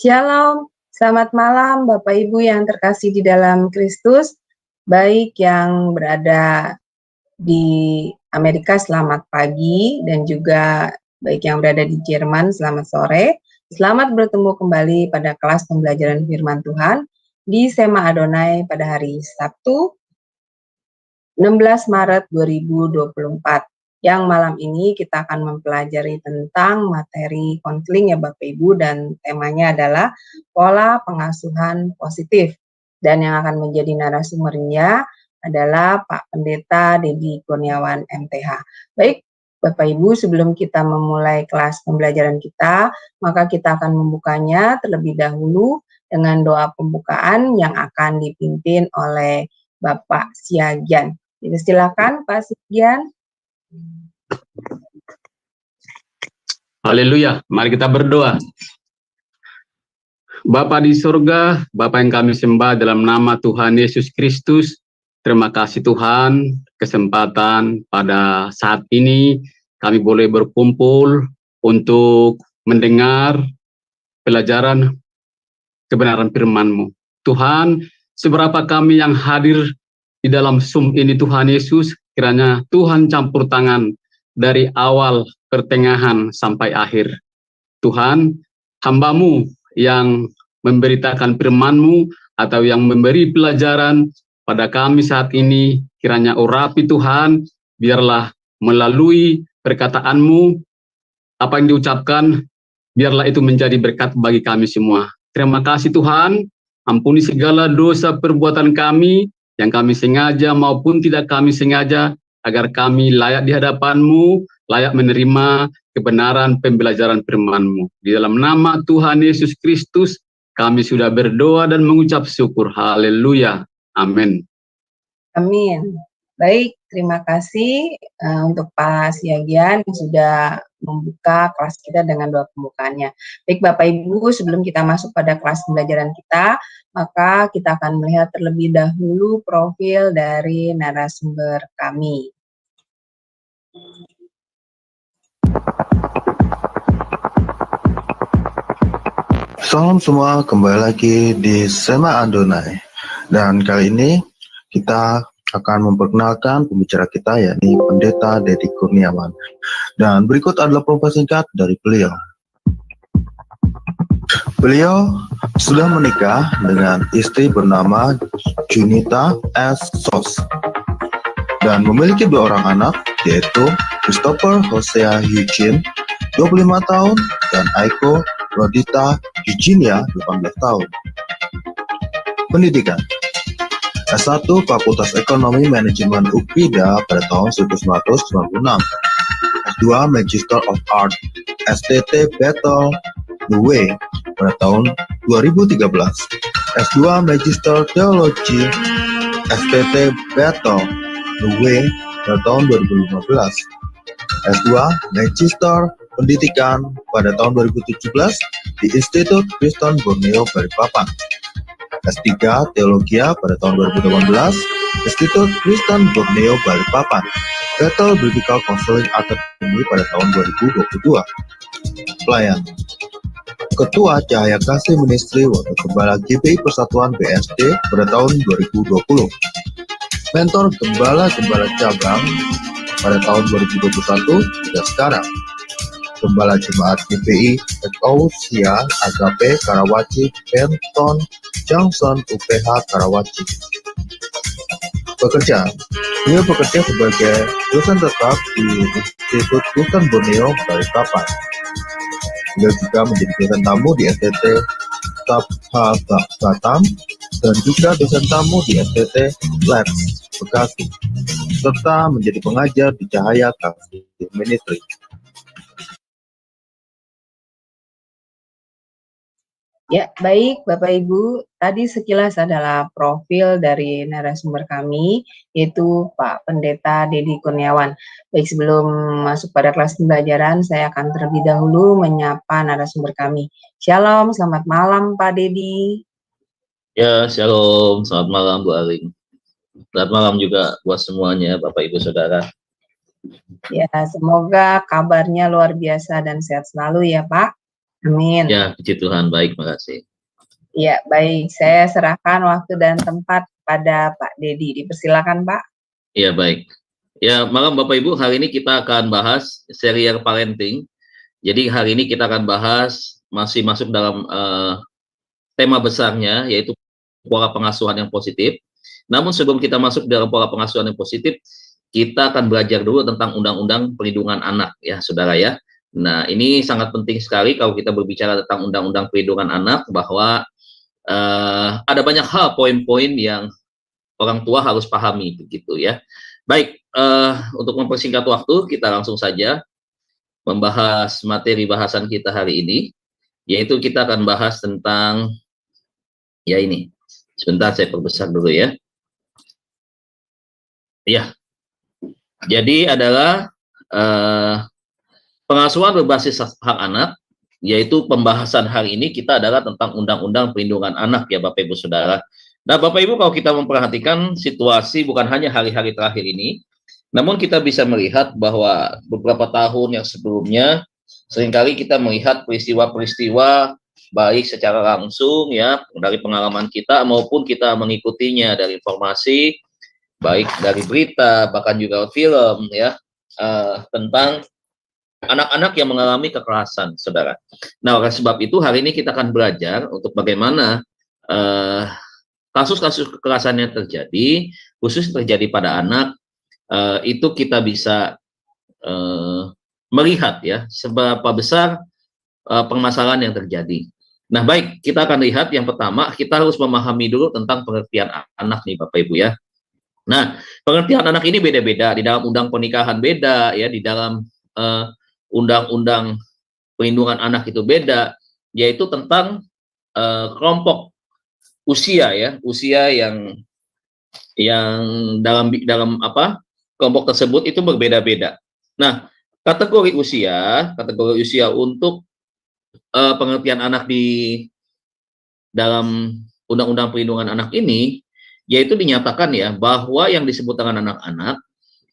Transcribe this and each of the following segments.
Shalom, selamat malam Bapak Ibu yang terkasih di dalam Kristus, baik yang berada di Amerika selamat pagi dan juga baik yang berada di Jerman selamat sore. Selamat bertemu kembali pada kelas pembelajaran firman Tuhan di Sema Adonai pada hari Sabtu 16 Maret 2024. Yang malam ini kita akan mempelajari tentang materi konseling ya Bapak Ibu, dan temanya adalah pola pengasuhan positif. Dan yang akan menjadi narasumbernya adalah Pak Pendeta Dedi Kurniawan MTH. Baik Bapak Ibu, sebelum kita memulai kelas pembelajaran kita, maka kita akan membukanya terlebih dahulu dengan doa pembukaan yang akan dipimpin oleh Bapak Siagian. Jadi silakan Pak Siagian. Haleluya, mari kita berdoa. Bapa di surga, Bapa yang kami sembah dalam nama Tuhan Yesus Kristus, terima kasih Tuhan, kesempatan pada saat ini kami boleh berkumpul untuk mendengar pelajaran kebenaran firman-Mu. Tuhan, seberapa kami yang hadir di dalam Zoom ini Tuhan Yesus, kiranya Tuhan campur tangan dari awal, pertengahan, sampai akhir. Tuhan, hamba-Mu yang memberitakan firman-Mu atau yang memberi pelajaran pada kami saat ini, kiranya urapi Tuhan, biarlah melalui perkataan-Mu, apa yang diucapkan, biarlah itu menjadi berkat bagi kami semua. Terima kasih Tuhan, ampuni segala dosa perbuatan kami, yang kami sengaja maupun tidak kami sengaja, agar kami layak di hadapan-Mu, layak menerima kebenaran pembelajaran firman-Mu. Di dalam nama Tuhan Yesus Kristus, kami sudah berdoa dan mengucap syukur. Haleluya. Amin. Amin. Baik, terima kasih untuk Pak Siagian yang sudah membuka kelas kita dengan doa pembukaannya. Baik Bapak Ibu, sebelum kita masuk pada kelas pembelajaran kita, maka kita akan melihat terlebih dahulu profil dari narasumber kami. Salam semua, kembali lagi di Sema Adonai. Dan kali ini kita akan memperkenalkan pembicara kita, yakni Pendeta Dedi Kurniawan. Dan berikut adalah profil singkat dari beliau. Beliau sudah menikah dengan istri bernama Junita S. Sos dan memiliki 2 orang anak, yaitu Christopher Hosea Eugene, 25 tahun, dan Aiko Rodita Eugenia, 18 tahun. Pendidikan: S1 Fakultas Ekonomi Manajemen UPIDA pada tahun 1996, S2 Magister of Art STT Battle The Way pada tahun 2013, S2 Magister Teologi STT Battle The Way pada tahun 2015, S2 Magister Pendidikan pada tahun 2017 di Institut Kristen Borneo Balikpapan, S3 Teologia pada tahun 2018, Institut Kristen Borneo Balikpapan, Bethel Biblical Counseling Academy pada tahun 2022. Pelayan: Ketua Cahaya Kasih Ministry Wakil Gembala GPI Persatuan BSD pada tahun 2020. Mentor Gembala-Gembala Cabang pada tahun 2021 hingga sekarang. Gembala Jemaat GPI Ekousia Agape Karawaci Benton Johnson UPH Karawaci. Pekerjaan: beliau bekerja sebagai dosen tetap di Institut Kristen Borneo Balikpapan. Beliau juga menjadi dosen tamu di STT Tabha Batam dan juga dosen tamu di STT Labs Bekasi, serta menjadi pengajar di Cahaya Kasih Ministry. Ya, baik Bapak Ibu, tadi sekilas adalah profil dari narasumber kami, yaitu Pak Pendeta Dedi Kurniawan. Baik, sebelum masuk pada kelas pembelajaran, saya akan terlebih dahulu menyapa narasumber kami. Shalom, selamat malam Pak Dedi. Ya, shalom, selamat malam Bu Aling. Selamat malam juga buat semuanya, Bapak Ibu Saudara. Ya, semoga kabarnya luar biasa dan sehat selalu ya Pak. Amin. Ya, puji Tuhan, baik, makasih. Ya, baik. Saya serahkan waktu dan tempat pada Pak Dedi. Dipersilakan, Pak. Ya, baik. Ya, malam Bapak Ibu, hari ini kita akan bahas serial parenting. Jadi hari ini kita akan bahas masih masuk dalam tema besarnya, yaitu pola pengasuhan yang positif. Namun sebelum kita masuk dalam pola pengasuhan yang positif, kita akan belajar dulu tentang Undang-Undang Perlindungan Anak, ya, saudara ya. Nah, ini sangat penting sekali kalau kita berbicara tentang Undang-Undang Perlindungan Anak, bahwa ada banyak hal, poin-poin yang orang tua harus pahami, begitu ya. Baik, untuk mempersingkat waktu, kita langsung saja membahas materi bahasan kita hari ini, yaitu kita akan bahas tentang, ya ini, sebentar saya perbesar dulu ya. Ya, jadi adalah pengasuhan berbasis hak anak, yaitu pembahasan hari ini kita adalah tentang Undang-Undang Perlindungan Anak, ya Bapak Ibu Saudara. Nah, Bapak Ibu, kalau kita memperhatikan situasi bukan hanya hari-hari terakhir ini, namun kita bisa melihat bahwa beberapa tahun yang sebelumnya seringkali kita melihat peristiwa-peristiwa baik secara langsung ya dari pengalaman kita maupun kita mengikutinya dari informasi baik dari berita bahkan juga film ya tentang anak-anak yang mengalami kekerasan, saudara. Nah, oleh sebab itu hari ini kita akan belajar untuk bagaimana kasus-kasus kekerasan yang terjadi, khusus terjadi pada anak, itu kita bisa melihat ya seberapa besar permasalahan yang terjadi. Nah, baik, kita akan lihat yang pertama, kita harus memahami dulu tentang pengertian anak nih Bapak Ibu ya. Nah, pengertian anak ini beda-beda, di dalam undang pernikahan beda ya, di dalam undang-undang perlindungan anak itu beda, yaitu tentang kelompok usia ya, usia yang dalam apa kelompok tersebut itu berbeda-beda. Nah, kategori usia untuk pengertian anak di dalam Undang-Undang Perlindungan Anak ini, yaitu dinyatakan ya bahwa yang disebut dengan anak-anak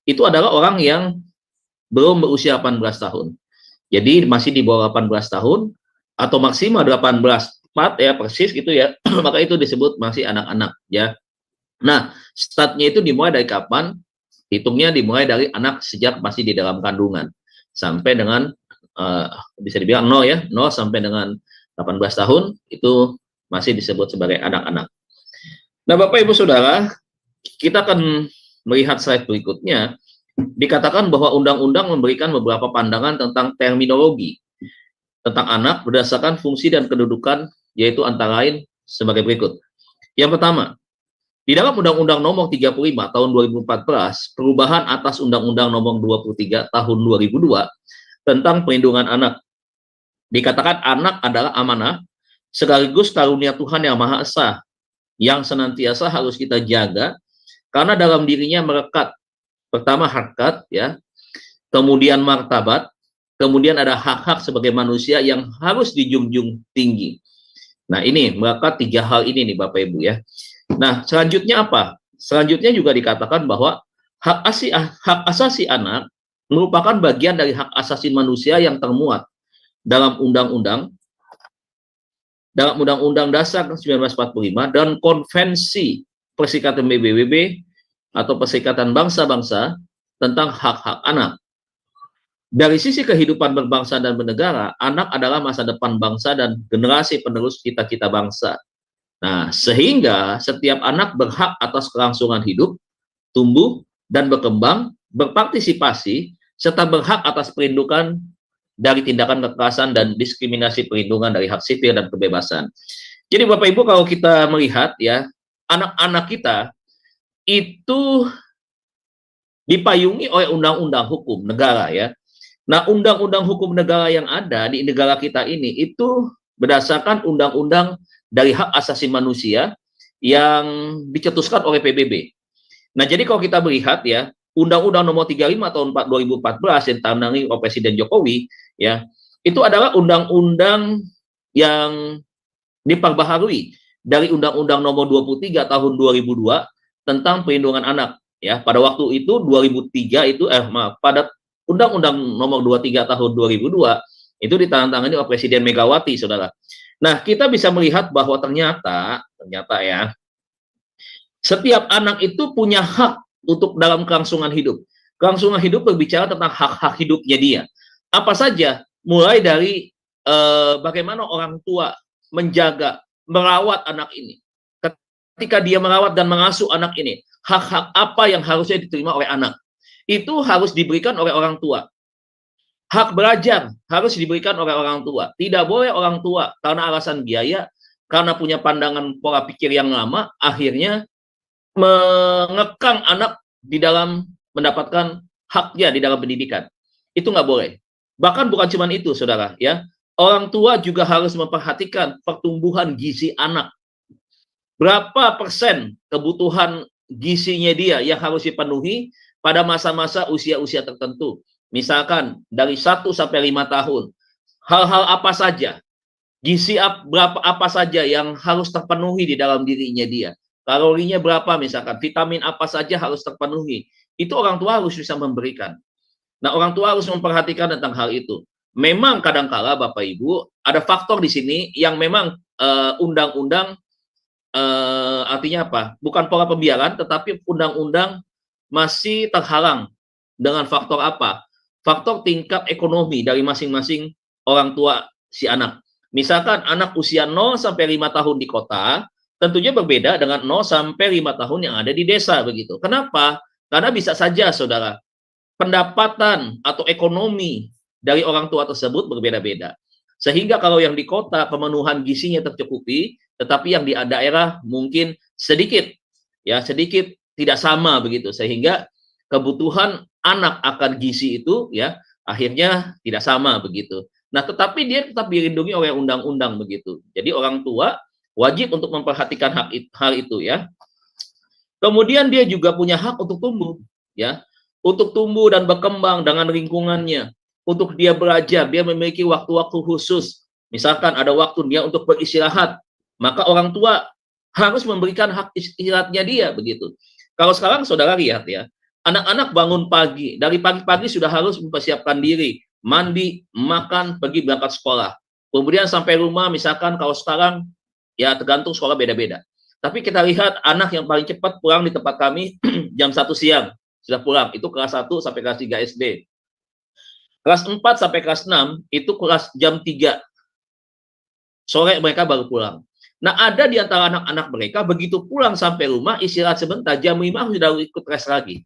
itu adalah orang yang belum berusia 18 tahun. Jadi masih di bawah 18 tahun atau maksimal 18 ya persis gitu ya. Maka itu disebut masih anak-anak ya. Nah, startnya itu dimulai dari kapan? Hitungnya dimulai dari anak sejak masih di dalam kandungan sampai dengan bisa dibilang 0 ya, 0 sampai dengan 18 tahun itu masih disebut sebagai anak-anak. Nah, Bapak Ibu Saudara, kita akan melihat slide berikutnya. Dikatakan bahwa undang-undang memberikan beberapa pandangan tentang terminologi tentang anak berdasarkan fungsi dan kedudukan, yaitu antara lain sebagai berikut. Yang pertama, di dalam Undang-Undang Nomor 35 Tahun 2014, perubahan atas Undang-Undang Nomor 23 Tahun 2002 tentang perlindungan anak, dikatakan anak adalah amanah sekaligus karunia Tuhan yang Maha Esa yang senantiasa harus kita jaga karena dalam dirinya melekat pertama harkat ya, kemudian martabat, kemudian ada hak-hak sebagai manusia yang harus dijunjung tinggi. Nah, ini melekat 3 hal ini nih Bapak Ibu ya. Nah, selanjutnya apa? Selanjutnya juga dikatakan bahwa hak asasi anak merupakan bagian dari hak asasi manusia yang termuat dalam Undang-Undang Dasar 1945 dan Konvensi Perserikatan PBB atau Perserikatan Bangsa-Bangsa tentang hak-hak anak. Dari sisi kehidupan berbangsa dan bernegara, anak adalah masa depan bangsa dan generasi penerus cita-cita bangsa. Nah, sehingga setiap anak berhak atas kelangsungan hidup, tumbuh, dan berkembang, berpartisipasi, serta berhak atas perlindungan dari tindakan kekerasan dan diskriminasi, perlindungan dari hak sipil dan kebebasan. Jadi Bapak Ibu, kalau kita melihat ya, anak-anak kita itu dipayungi oleh undang-undang hukum negara ya. Nah, undang-undang hukum negara yang ada di negara kita ini itu berdasarkan undang-undang dari hak asasi manusia yang dicetuskan oleh PBB. Nah, jadi kalau kita melihat ya, Undang-Undang Nomor 35 Tahun 2014 yang ditangani oleh Presiden Jokowi ya, itu adalah undang-undang yang diperbaharui dari Undang-Undang Nomor 23 Tahun 2002 tentang perlindungan anak ya. Pada waktu itu 2003 itu pada Undang-Undang Nomor 23 Tahun 2002 Itu ditandatangani oleh Presiden Megawati, saudara. Nah, kita bisa melihat bahwa ternyata ya, setiap anak itu punya hak untuk dalam kelangsungan hidup. Kelangsungan hidup berbicara tentang hak-hak hidupnya dia. Apa saja, mulai dari bagaimana orang tua menjaga, merawat anak ini. Ketika dia merawat dan mengasuh anak ini, hak-hak apa yang harusnya diterima oleh anak? Itu harus diberikan oleh orang tua. Hak belajar harus diberikan oleh orang tua. Tidak boleh orang tua karena alasan biaya, karena punya pandangan pola pikir yang lama, akhirnya mengekang anak di dalam mendapatkan haknya di dalam pendidikan. Itu nggak boleh. Bahkan bukan cuma itu, saudara, ya. Orang tua juga harus memperhatikan pertumbuhan gizi anak. Berapa persen kebutuhan gizinya dia yang harus dipenuhi pada masa-masa usia-usia tertentu. Misalkan dari 1 sampai 5 tahun. Hal-hal apa saja, gizi apa saja yang harus terpenuhi di dalam dirinya dia. Kalorinya berapa misalkan, vitamin apa saja harus terpenuhi. Itu orang tua harus bisa memberikan. Nah, orang tua harus memperhatikan tentang hal itu. Memang kadangkala Bapak Ibu ada faktor di sini yang memang undang-undang artinya apa? Bukan pola pembiaran, tetapi undang-undang masih terhalang dengan faktor apa? Faktor tingkat ekonomi dari masing-masing orang tua si anak. Misalkan anak usia 0 sampai 5 tahun di kota, tentunya berbeda dengan 0 sampai 5 tahun yang ada di desa begitu. Kenapa? Karena bisa saja, saudara, pendapatan atau ekonomi dari orang tua tersebut berbeda-beda. Sehingga kalau yang di kota pemenuhan gizinya tercukupi, tetapi yang di daerah mungkin sedikit, ya sedikit tidak sama begitu. Sehingga kebutuhan anak akan gizi itu ya akhirnya tidak sama begitu. Nah, tetapi dia tetap dilindungi oleh undang-undang begitu. Jadi orang tua wajib untuk memperhatikan hal itu ya. Kemudian dia juga punya hak untuk tumbuh ya. Untuk tumbuh dan berkembang dengan lingkungannya. Untuk dia belajar, dia memiliki waktu-waktu khusus. Misalkan ada waktu dia untuk beristirahat, maka orang tua harus memberikan hak istirahatnya dia begitu. Kalau sekarang saudara lihat ya, anak-anak bangun pagi, dari pagi-pagi sudah harus mempersiapkan diri, mandi, makan, pergi berangkat sekolah. Kemudian sampai rumah, misalkan kalau sekarang, ya tergantung sekolah beda-beda. Tapi kita lihat anak yang paling cepat pulang di tempat kami jam 1 siang, sudah pulang. Itu kelas 1 sampai kelas 3 SD. Kelas 4 sampai kelas 6, itu kelas jam 3 sore mereka baru pulang. Nah, ada di antara anak-anak mereka, begitu pulang sampai rumah, istirahat sebentar, jam 5 sudah ikut les lagi.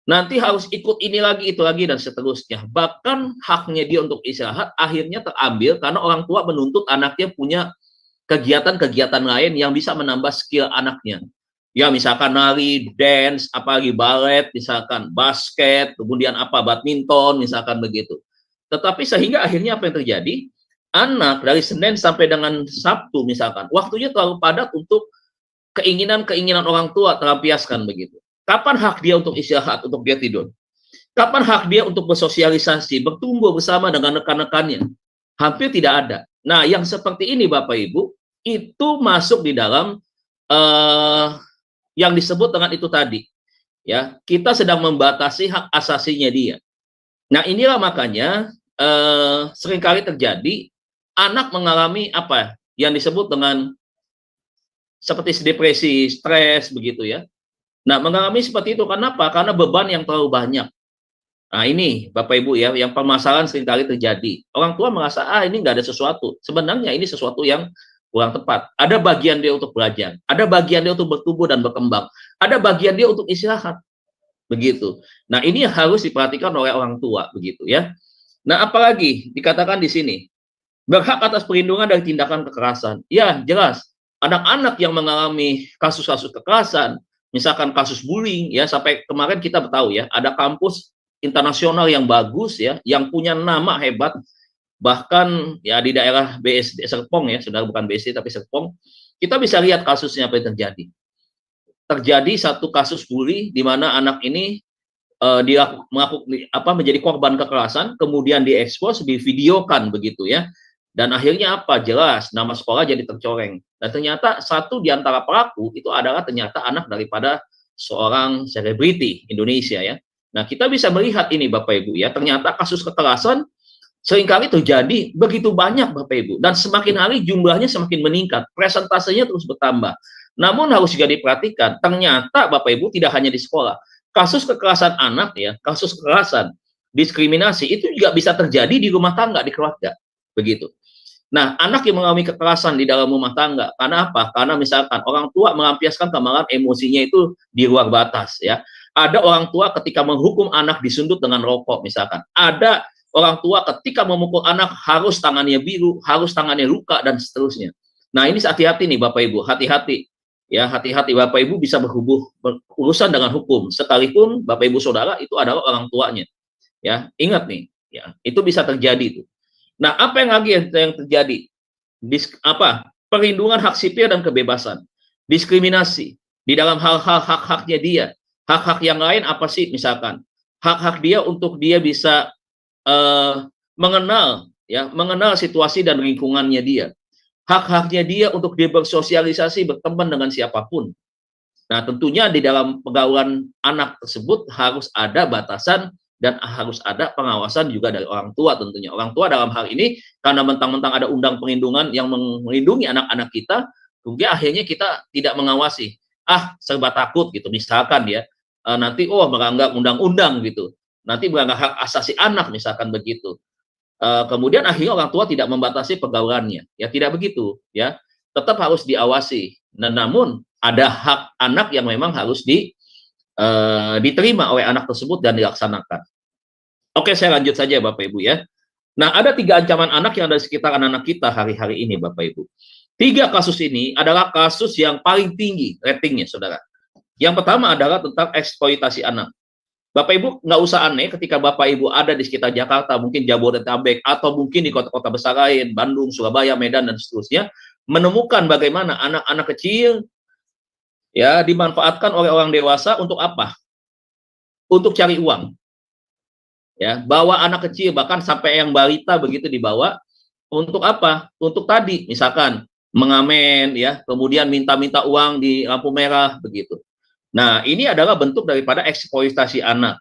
Nanti harus ikut ini lagi, itu lagi, dan seterusnya. Bahkan haknya dia untuk istirahat akhirnya terambil karena orang tua menuntut anaknya punya kegiatan-kegiatan lain yang bisa menambah skill anaknya. Ya, misalkan nari, dance, apalagi balet, misalkan basket, kemudian apa, badminton, misalkan begitu. Tetapi sehingga akhirnya apa yang terjadi? Anak dari Senin sampai dengan Sabtu misalkan, waktunya terlalu padat untuk keinginan-keinginan orang tua terlampiaskan begitu. Kapan hak dia untuk istirahat, untuk dia tidur? Kapan hak dia untuk bersosialisasi, bertumbuh bersama dengan rekan-rekannya? Hampir tidak ada. Nah, yang seperti ini Bapak Ibu, itu masuk di dalam yang disebut dengan itu tadi. Ya, kita sedang membatasi hak asasinya dia. Nah, inilah makanya seringkali terjadi anak mengalami apa yang disebut dengan seperti depresi, stres begitu ya. Nah, mengalami seperti itu kenapa? Karena beban yang terlalu banyak. Nah, ini Bapak Ibu ya, yang permasalahan seringkali terjadi. Orang tua merasa, ini nggak ada sesuatu. Sebenarnya ini sesuatu yang kurang tepat. Ada bagian dia untuk belajar, ada bagian dia untuk bertumbuh dan berkembang, ada bagian dia untuk istirahat. Begitu. Nah, ini harus diperhatikan oleh orang tua begitu ya. Nah, apalagi dikatakan di sini, berhak atas perlindungan dari tindakan kekerasan. Ya, jelas. Anak-anak yang mengalami kasus-kasus kekerasan, misalkan kasus bullying, ya sampai kemarin kita tahu ya, ada kampus internasional yang bagus ya, yang punya nama hebat, bahkan ya di daerah BSD Serpong ya, sudah bukan BSD tapi Serpong, kita bisa lihat kasusnya apa yang terjadi. Terjadi satu kasus bully di mana anak ini menjadi korban kekerasan, kemudian diekspos, divideokan begitu ya. Dan akhirnya apa? Jelas nama sekolah jadi tercoreng. Dan ternyata satu di antara pelaku itu adalah ternyata anak daripada seorang selebriti Indonesia ya. Nah, kita bisa melihat ini Bapak Ibu ya, ternyata kasus kekerasan seringkali terjadi begitu banyak Bapak Ibu, dan semakin hari jumlahnya semakin meningkat, presentasenya terus bertambah. Namun harus juga diperhatikan, ternyata Bapak Ibu tidak hanya di sekolah, kasus kekerasan anak ya, kasus kekerasan, diskriminasi itu juga bisa terjadi di rumah tangga, di keluarga, begitu. Nah, anak yang mengalami kekerasan di dalam rumah tangga, karena apa? Karena misalkan orang tua melampiaskan kemarahan emosinya itu di luar batas ya. Ada orang tua ketika menghukum anak disundut dengan rokok misalkan. Ada orang tua ketika memukul anak harus tangannya biru, harus tangannya luka dan seterusnya. Nah, ini hati-hati nih Bapak Ibu, hati-hati. Ya, hati-hati Bapak Ibu bisa berurusan dengan hukum sekalipun Bapak Ibu Saudara itu adalah orang tuanya. Ya, ingat nih, ya, itu bisa terjadi tuh. Nah, apa yang lagi yang terjadi? Perlindungan hak sipil dan kebebasan, diskriminasi di dalam hal-hal hak-haknya dia, hak-hak yang lain apa sih? Misalkan hak-hak dia untuk dia bisa mengenal situasi dan lingkungannya dia, hak-haknya dia untuk dia bersosialisasi, berteman dengan siapapun. Nah, tentunya di dalam pergaulan anak tersebut harus ada batasan dan harus ada pengawasan juga dari orang tua tentunya. Orang tua dalam hal ini karena mentang-mentang ada undang perlindungan yang melindungi anak-anak kita, mungkin akhirnya kita tidak mengawasi. Serba takut gitu misalkan ya. Nanti melanggar undang-undang gitu. Nanti melanggar hak asasi anak misalkan begitu. Kemudian akhirnya orang tua tidak membatasi pergaulannya. Ya tidak begitu ya. Tetap harus diawasi. Nah, namun ada hak anak yang memang harus diterima oleh anak tersebut dan dilaksanakan. Oke, saya lanjut saja Bapak Ibu ya. Nah, ada 3 ancaman anak yang ada di sekitar anak-anak kita hari-hari ini Bapak Ibu. 3 kasus ini adalah kasus yang paling tinggi ratingnya Saudara. Yang pertama adalah tentang eksploitasi anak. Bapak Ibu nggak usah aneh ketika Bapak Ibu ada di sekitar Jakarta, mungkin Jabodetabek, atau mungkin di kota-kota besar lain, Bandung, Surabaya, Medan, dan seterusnya, menemukan bagaimana anak-anak kecil ya dimanfaatkan oleh orang dewasa untuk apa? Untuk cari uang. Ya, bawa anak kecil bahkan sampai yang balita begitu dibawa untuk apa? Untuk tadi misalkan mengamen ya, kemudian minta-minta uang di lampu merah begitu. Nah, ini adalah bentuk daripada eksploitasi anak.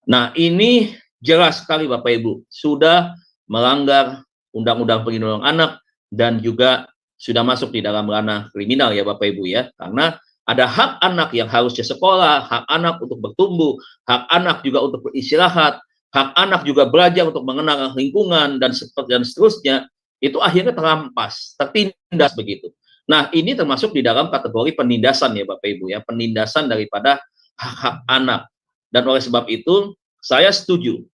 Nah, ini jelas sekali Bapak Ibu sudah melanggar Undang-Undang Perlindungan Anak dan juga sudah masuk di dalam ranah kriminal ya Bapak Ibu ya. Karena ada hak anak yang harusnya sekolah, hak anak untuk bertumbuh, hak anak juga untuk beristirahat, hak anak juga belajar untuk mengenal lingkungan dan seterusnya, itu akhirnya terampas, tertindas begitu. Nah, ini termasuk di dalam kategori penindasan ya Bapak Ibu ya, penindasan daripada hak-hak anak. Dan oleh sebab itu, saya setuju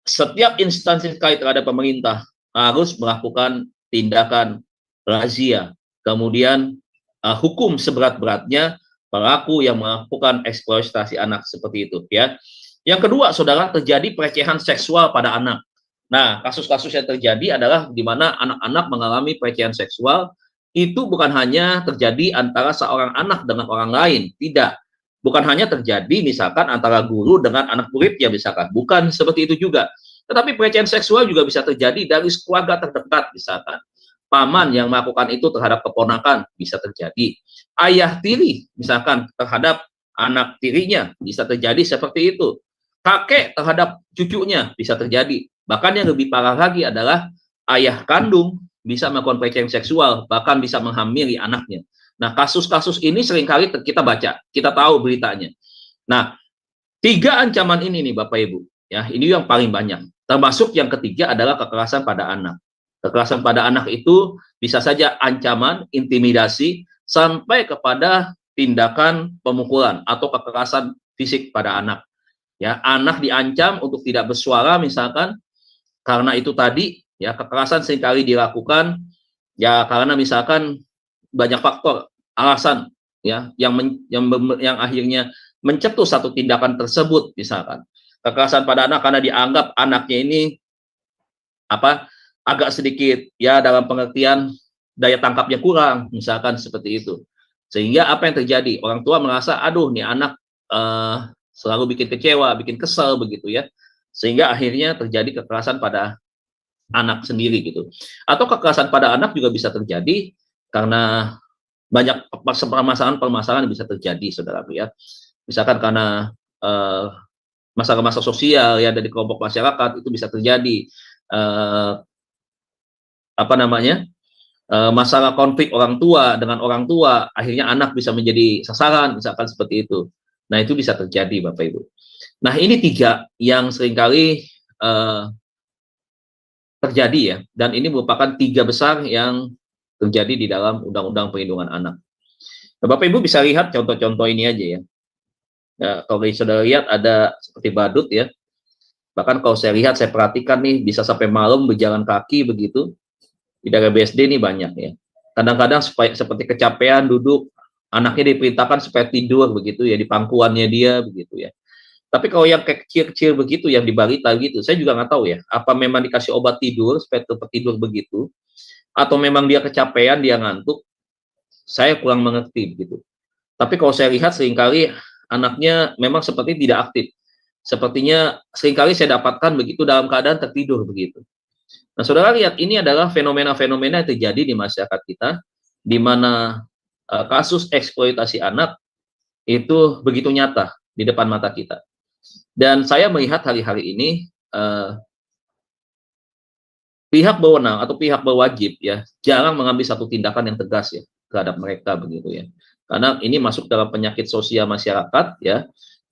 setiap instansi terkait terhadap pemerintah harus melakukan tindakan razia, kemudian hukum seberat-beratnya pelaku yang melakukan eksploitasi anak seperti itu ya. Yang kedua, Saudara, terjadi pelecehan seksual pada anak. Nah, kasus-kasus yang terjadi adalah di mana anak-anak mengalami pelecehan seksual itu bukan hanya terjadi antara seorang anak dengan orang lain, tidak. Bukan hanya terjadi misalkan antara guru dengan anak muridnya misalkan, bukan seperti itu juga. Tetapi pelecehan seksual juga bisa terjadi dari keluarga terdekat misalkan. Paman yang melakukan itu terhadap keponakan bisa terjadi. Ayah tiri misalkan terhadap anak tirinya bisa terjadi seperti itu. Kakek terhadap cucunya bisa terjadi. Bahkan yang lebih parah lagi adalah ayah kandung bisa melakukan pelecehan seksual, bahkan bisa menghamili anaknya. Nah, kasus-kasus ini seringkali kita baca, kita tahu beritanya. Nah, 3 ancaman ini nih Bapak Ibu, ya, ini yang paling banyak. Termasuk yang ketiga adalah kekerasan pada anak. Kekerasan pada anak itu bisa saja ancaman, intimidasi, sampai kepada tindakan pemukulan atau kekerasan fisik pada anak. Ya, anak diancam untuk tidak bersuara misalkan karena itu tadi ya kekerasan seringkali dilakukan ya karena misalkan banyak faktor alasan ya yang akhirnya mencetus satu tindakan tersebut. Misalkan kekerasan pada anak karena dianggap anaknya ini agak sedikit ya dalam pengertian daya tangkapnya kurang misalkan seperti itu, sehingga apa yang terjadi, orang tua merasa aduh nih anak selalu bikin kecewa, bikin kesel begitu ya, sehingga akhirnya terjadi kekerasan pada anak sendiri gitu. Atau kekerasan pada anak juga bisa terjadi karena banyak permasalahan bisa terjadi Saudara ya. Misalkan karena masalah-masalah sosial ya dari kelompok masyarakat itu bisa terjadi. eh, apa namanya, masalah konflik orang tua dengan orang tua, akhirnya anak bisa menjadi sasaran, misalkan seperti itu. Nah, itu bisa terjadi, Bapak Ibu. Nah, ini 3 yang seringkali terjadi ya, dan ini merupakan 3 besar yang terjadi di dalam Undang-Undang Perlindungan Anak. Nah, Bapak Ibu bisa lihat contoh-contoh ini aja ya. Nah, kalau saudara lihat ada seperti badut ya, bahkan kalau saya lihat, saya perhatikan nih, bisa sampai malam berjalan kaki begitu, di daerah BSD ini banyak ya. Kadang-kadang seperti kecapean duduk, anaknya diperintahkan supaya tidur begitu ya, di pangkuannya dia begitu ya. Tapi kalau yang kecil-kecil begitu, yang di balita gitu, saya juga nggak tahu ya, apa memang dikasih obat tidur supaya tetap tidur begitu, atau memang dia kecapean, dia ngantuk, saya kurang mengerti begitu. Tapi kalau saya lihat seringkali anaknya memang seperti tidak aktif. Sepertinya seringkali saya dapatkan begitu dalam keadaan tertidur begitu. Nah, saudara lihat, ini adalah fenomena-fenomena yang terjadi di masyarakat kita, di mana kasus eksploitasi anak itu begitu nyata di depan mata kita. Dan saya melihat hari-hari ini pihak berwenang atau pihak berwajib ya jarang mengambil satu tindakan yang tegas ya terhadap mereka begitu ya. Karena ini masuk dalam penyakit sosial masyarakat ya,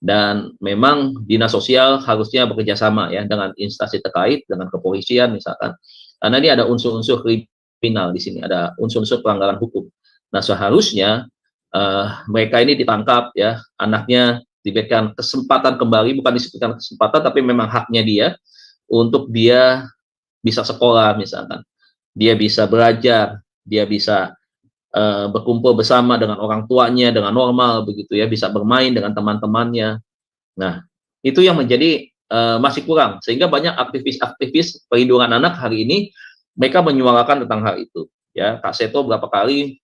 dan memang dinas sosial harusnya bekerja sama ya dengan instansi terkait, dengan kepolisian misalkan. Karena ini ada unsur-unsur kriminal di sini, ada unsur-unsur pelanggaran hukum. Nah, seharusnya mereka ini ditangkap ya, anaknya diberikan kesempatan kembali, bukan disebutkan kesempatan, tapi memang haknya dia untuk dia bisa sekolah misalkan, dia bisa belajar, dia bisa berkumpul bersama dengan orang tuanya dengan normal begitu ya, bisa bermain dengan teman-temannya. Nah, itu yang menjadi masih kurang, sehingga banyak aktivis-aktivis perlindungan anak hari ini mereka menyuarakan tentang hal itu ya. Kak Seto berapa kali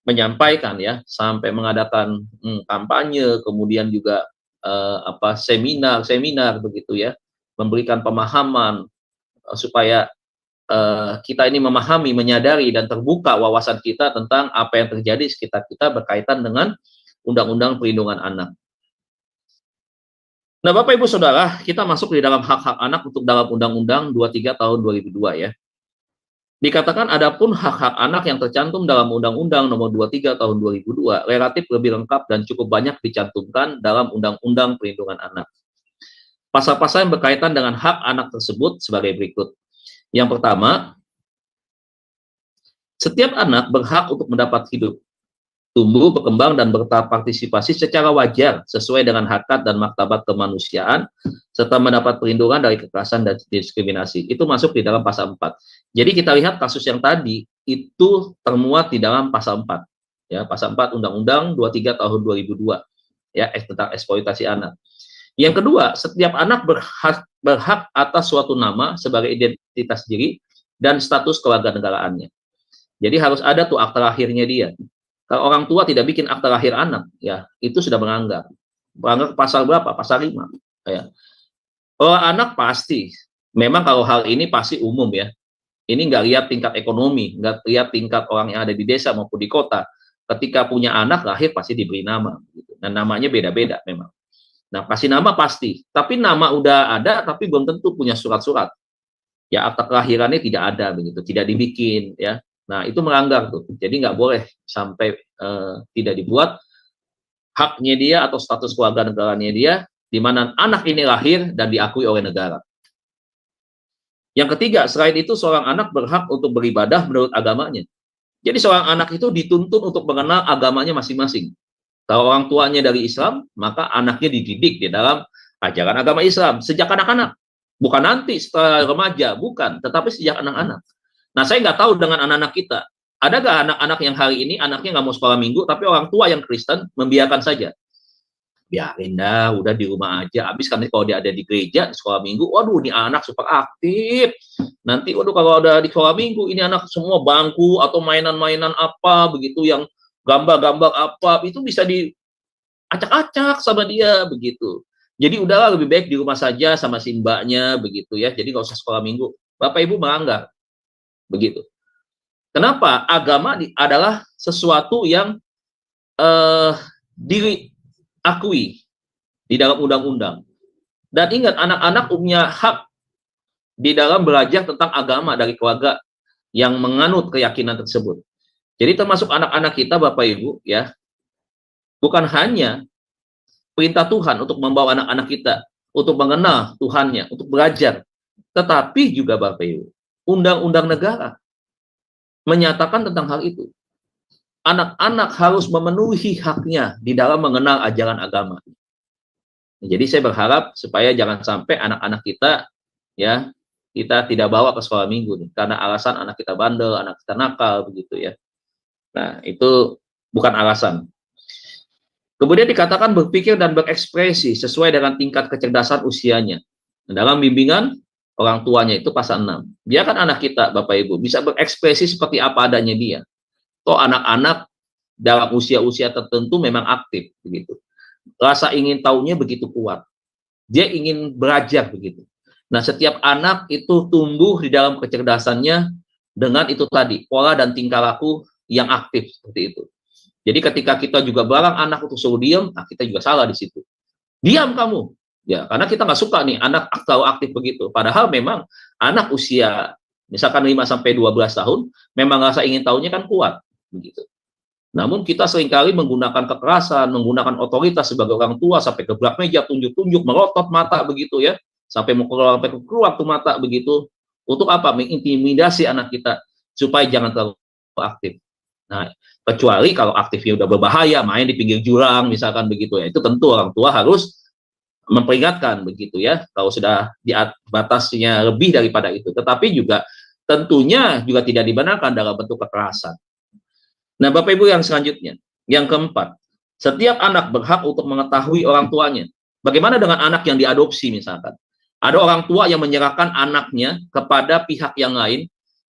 menyampaikan ya, sampai mengadakan kampanye, kemudian juga seminar begitu ya, memberikan pemahaman supaya kita ini memahami, menyadari dan terbuka wawasan kita tentang apa yang terjadi di sekitar kita berkaitan dengan Undang-Undang Perlindungan Anak. Nah, Bapak Ibu Saudara, kita masuk di dalam hak-hak anak untuk dalam Undang-Undang 23 tahun 2002 ya. Dikatakan adapun hak-hak anak yang tercantum dalam Undang-Undang Nomor 23 Tahun 2002 relatif lebih lengkap dan cukup banyak dicantumkan dalam Undang-Undang Perlindungan Anak. Pasal-pasal yang berkaitan dengan hak anak tersebut sebagai berikut. Yang pertama, setiap anak berhak untuk mendapat hidup, tumbuh, berkembang, dan berpartisipasi secara wajar sesuai dengan hakikat dan martabat kemanusiaan, serta mendapat perlindungan dari kekerasan dan diskriminasi. Itu masuk di dalam pasal 4. Jadi kita lihat kasus yang tadi itu termuat di dalam pasal 4. Ya, pasal 4 Undang-Undang 23 tahun 2002 ya, tentang eksploitasi anak. Yang kedua, setiap anak berhak atas suatu nama sebagai identitas diri dan status kewarganegaraannya. Jadi harus ada tuh akta lahirnya dia. Kalau orang tua tidak bikin akta lahir anak, ya itu sudah melanggar pasal berapa? Pasal 5. Ya. Kalau anak pasti, memang kalau hal ini pasti umum ya. Ini nggak lihat tingkat ekonomi, nggak lihat tingkat orang yang ada di desa maupun di kota. Ketika punya anak lahir pasti diberi nama. Dan namanya beda-beda memang. Nah, kasih nama pasti. Tapi nama udah ada, tapi belum tentu punya surat-surat. Ya, akta kelahirannya tidak ada begitu, tidak dibikin ya. Nah, itu melanggar tuh. Jadi nggak boleh sampai tidak dibuat haknya dia atau status kewarganegaraannya dia, di mana anak ini lahir dan diakui oleh negara. Yang ketiga, selain itu seorang anak berhak untuk beribadah menurut agamanya. Jadi seorang anak itu dituntut untuk mengenal agamanya masing-masing. Kalau orang tuanya dari Islam, maka anaknya dididik di dalam ajaran agama Islam sejak anak-anak. Bukan nanti setelah remaja, bukan, tetapi sejak anak-anak. Nah, saya nggak tahu dengan anak-anak kita. Ada nggak anak-anak yang hari ini anaknya nggak mau sekolah minggu, tapi orang tua yang Kristen membiarkan saja? Biarin dah, udah di rumah aja. Habis kan kalau dia ada di gereja, di sekolah minggu, waduh ini anak super aktif. Nanti waduh kalau ada di sekolah minggu, ini anak semua bangku atau mainan-mainan apa begitu yang gambar-gambar apa, itu bisa diacak-acak sama dia begitu. Jadi udahlah lebih baik di rumah saja sama si mbaknya begitu ya. Jadi nggak usah sekolah minggu. Bapak Ibu melanggar. Begitu. Kenapa? Agama adalah sesuatu yang diakui di dalam undang-undang. Dan ingat, anak-anak punya hak di dalam belajar tentang agama dari keluarga yang menganut keyakinan tersebut. Jadi termasuk anak-anak kita, Bapak Ibu, ya, bukan hanya perintah Tuhan untuk membawa anak-anak kita untuk mengenal Tuhannya, untuk belajar, tetapi juga Bapak Ibu, undang-undang negara menyatakan tentang hal itu. Anak-anak harus memenuhi haknya di dalam mengenal ajaran agama. Jadi saya berharap supaya jangan sampai anak-anak kita, ya, kita tidak bawa ke sekolah minggu nih, karena alasan anak kita bandel, anak kita nakal, begitu ya. Nah, itu bukan alasan. Kemudian dikatakan berpikir dan berekspresi sesuai dengan tingkat kecerdasan usianya. Dalam bimbingan orang tuanya itu pasal 6. Biarkan anak kita, Bapak Ibu, bisa berekspresi seperti apa adanya dia. Toh anak-anak dalam usia-usia tertentu memang aktif, begitu. Rasa ingin tahunya begitu kuat. Dia ingin belajar, begitu. Nah, setiap anak itu tumbuh di dalam kecerdasannya dengan itu tadi, pola dan tingkah laku yang aktif seperti itu. Jadi ketika kita juga barang anak untuk suruh diam, nah kita juga salah di situ. Diam kamu. Ya, karena kita nggak suka nih anak terlalu aktif begitu. Padahal memang anak usia misalkan 5 sampai 12 tahun memang rasa ingin tahunya kan kuat, begitu. Namun kita seringkali menggunakan kekerasan, menggunakan otoritas sebagai orang tua sampai gebrak meja, tunjuk-tunjuk, melotot mata begitu ya. Sampai mau keluar tuh mata begitu. Untuk apa? Mengintimidasi anak kita supaya jangan terlalu aktif. Nah, kecuali kalau aktifnya udah berbahaya, main di pinggir jurang misalkan begitu ya. Itu tentu orang tua harus memperingatkan begitu ya. Kalau sudah di batasnya lebih daripada itu. Tetapi juga tentunya juga tidak dibenarkan dalam bentuk kekerasan. Nah, Bapak Ibu yang selanjutnya, yang keempat, setiap anak berhak untuk mengetahui orang tuanya. Bagaimana dengan anak yang diadopsi misalkan? Ada orang tua yang menyerahkan anaknya kepada pihak yang lain,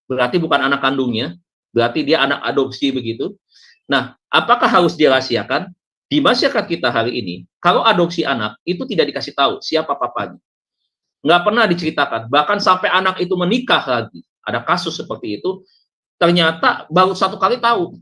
berarti bukan anak kandungnya, berarti dia anak adopsi begitu. Nah, apakah harus dirahasiakan? Di masyarakat kita hari ini, kalau adopsi anak, itu tidak dikasih tahu siapa papanya. Nggak pernah diceritakan, bahkan sampai anak itu menikah lagi. Ada kasus seperti itu, ternyata baru 1 kali tahu.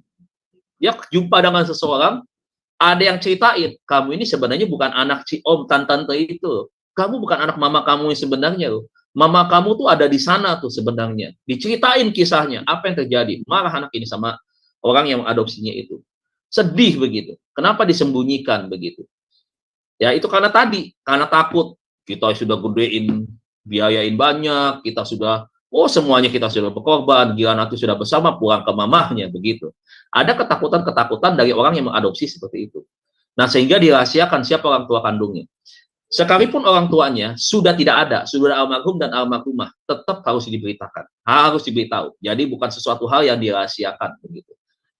Dia jumpa dengan seseorang, ada yang ceritain, kamu ini sebenarnya bukan anak si om, tante itu. Kamu bukan anak mama kamu yang sebenarnya loh. Mama kamu tuh ada di sana tuh sebenarnya. Diceritain kisahnya, apa yang terjadi. Marah anak ini sama orang yang mengadopsinya itu. Sedih begitu. Kenapa disembunyikan begitu? Ya itu karena tadi, karena takut. Kita sudah gedein, biayain banyak, kita sudah, semuanya kita sudah berkorban, gila nanti sudah bersama pulang ke mamahnya begitu. Ada ketakutan-ketakutan dari orang yang mengadopsi seperti itu. Nah, sehingga dirahasiakan siapa orang tua kandungnya. Sekalipun orang tuanya sudah tidak ada, sudah almarhum dan almarhumah, tetap harus diberitakan, harus diberitahu. Jadi bukan sesuatu hal yang dirahasiakan begitu.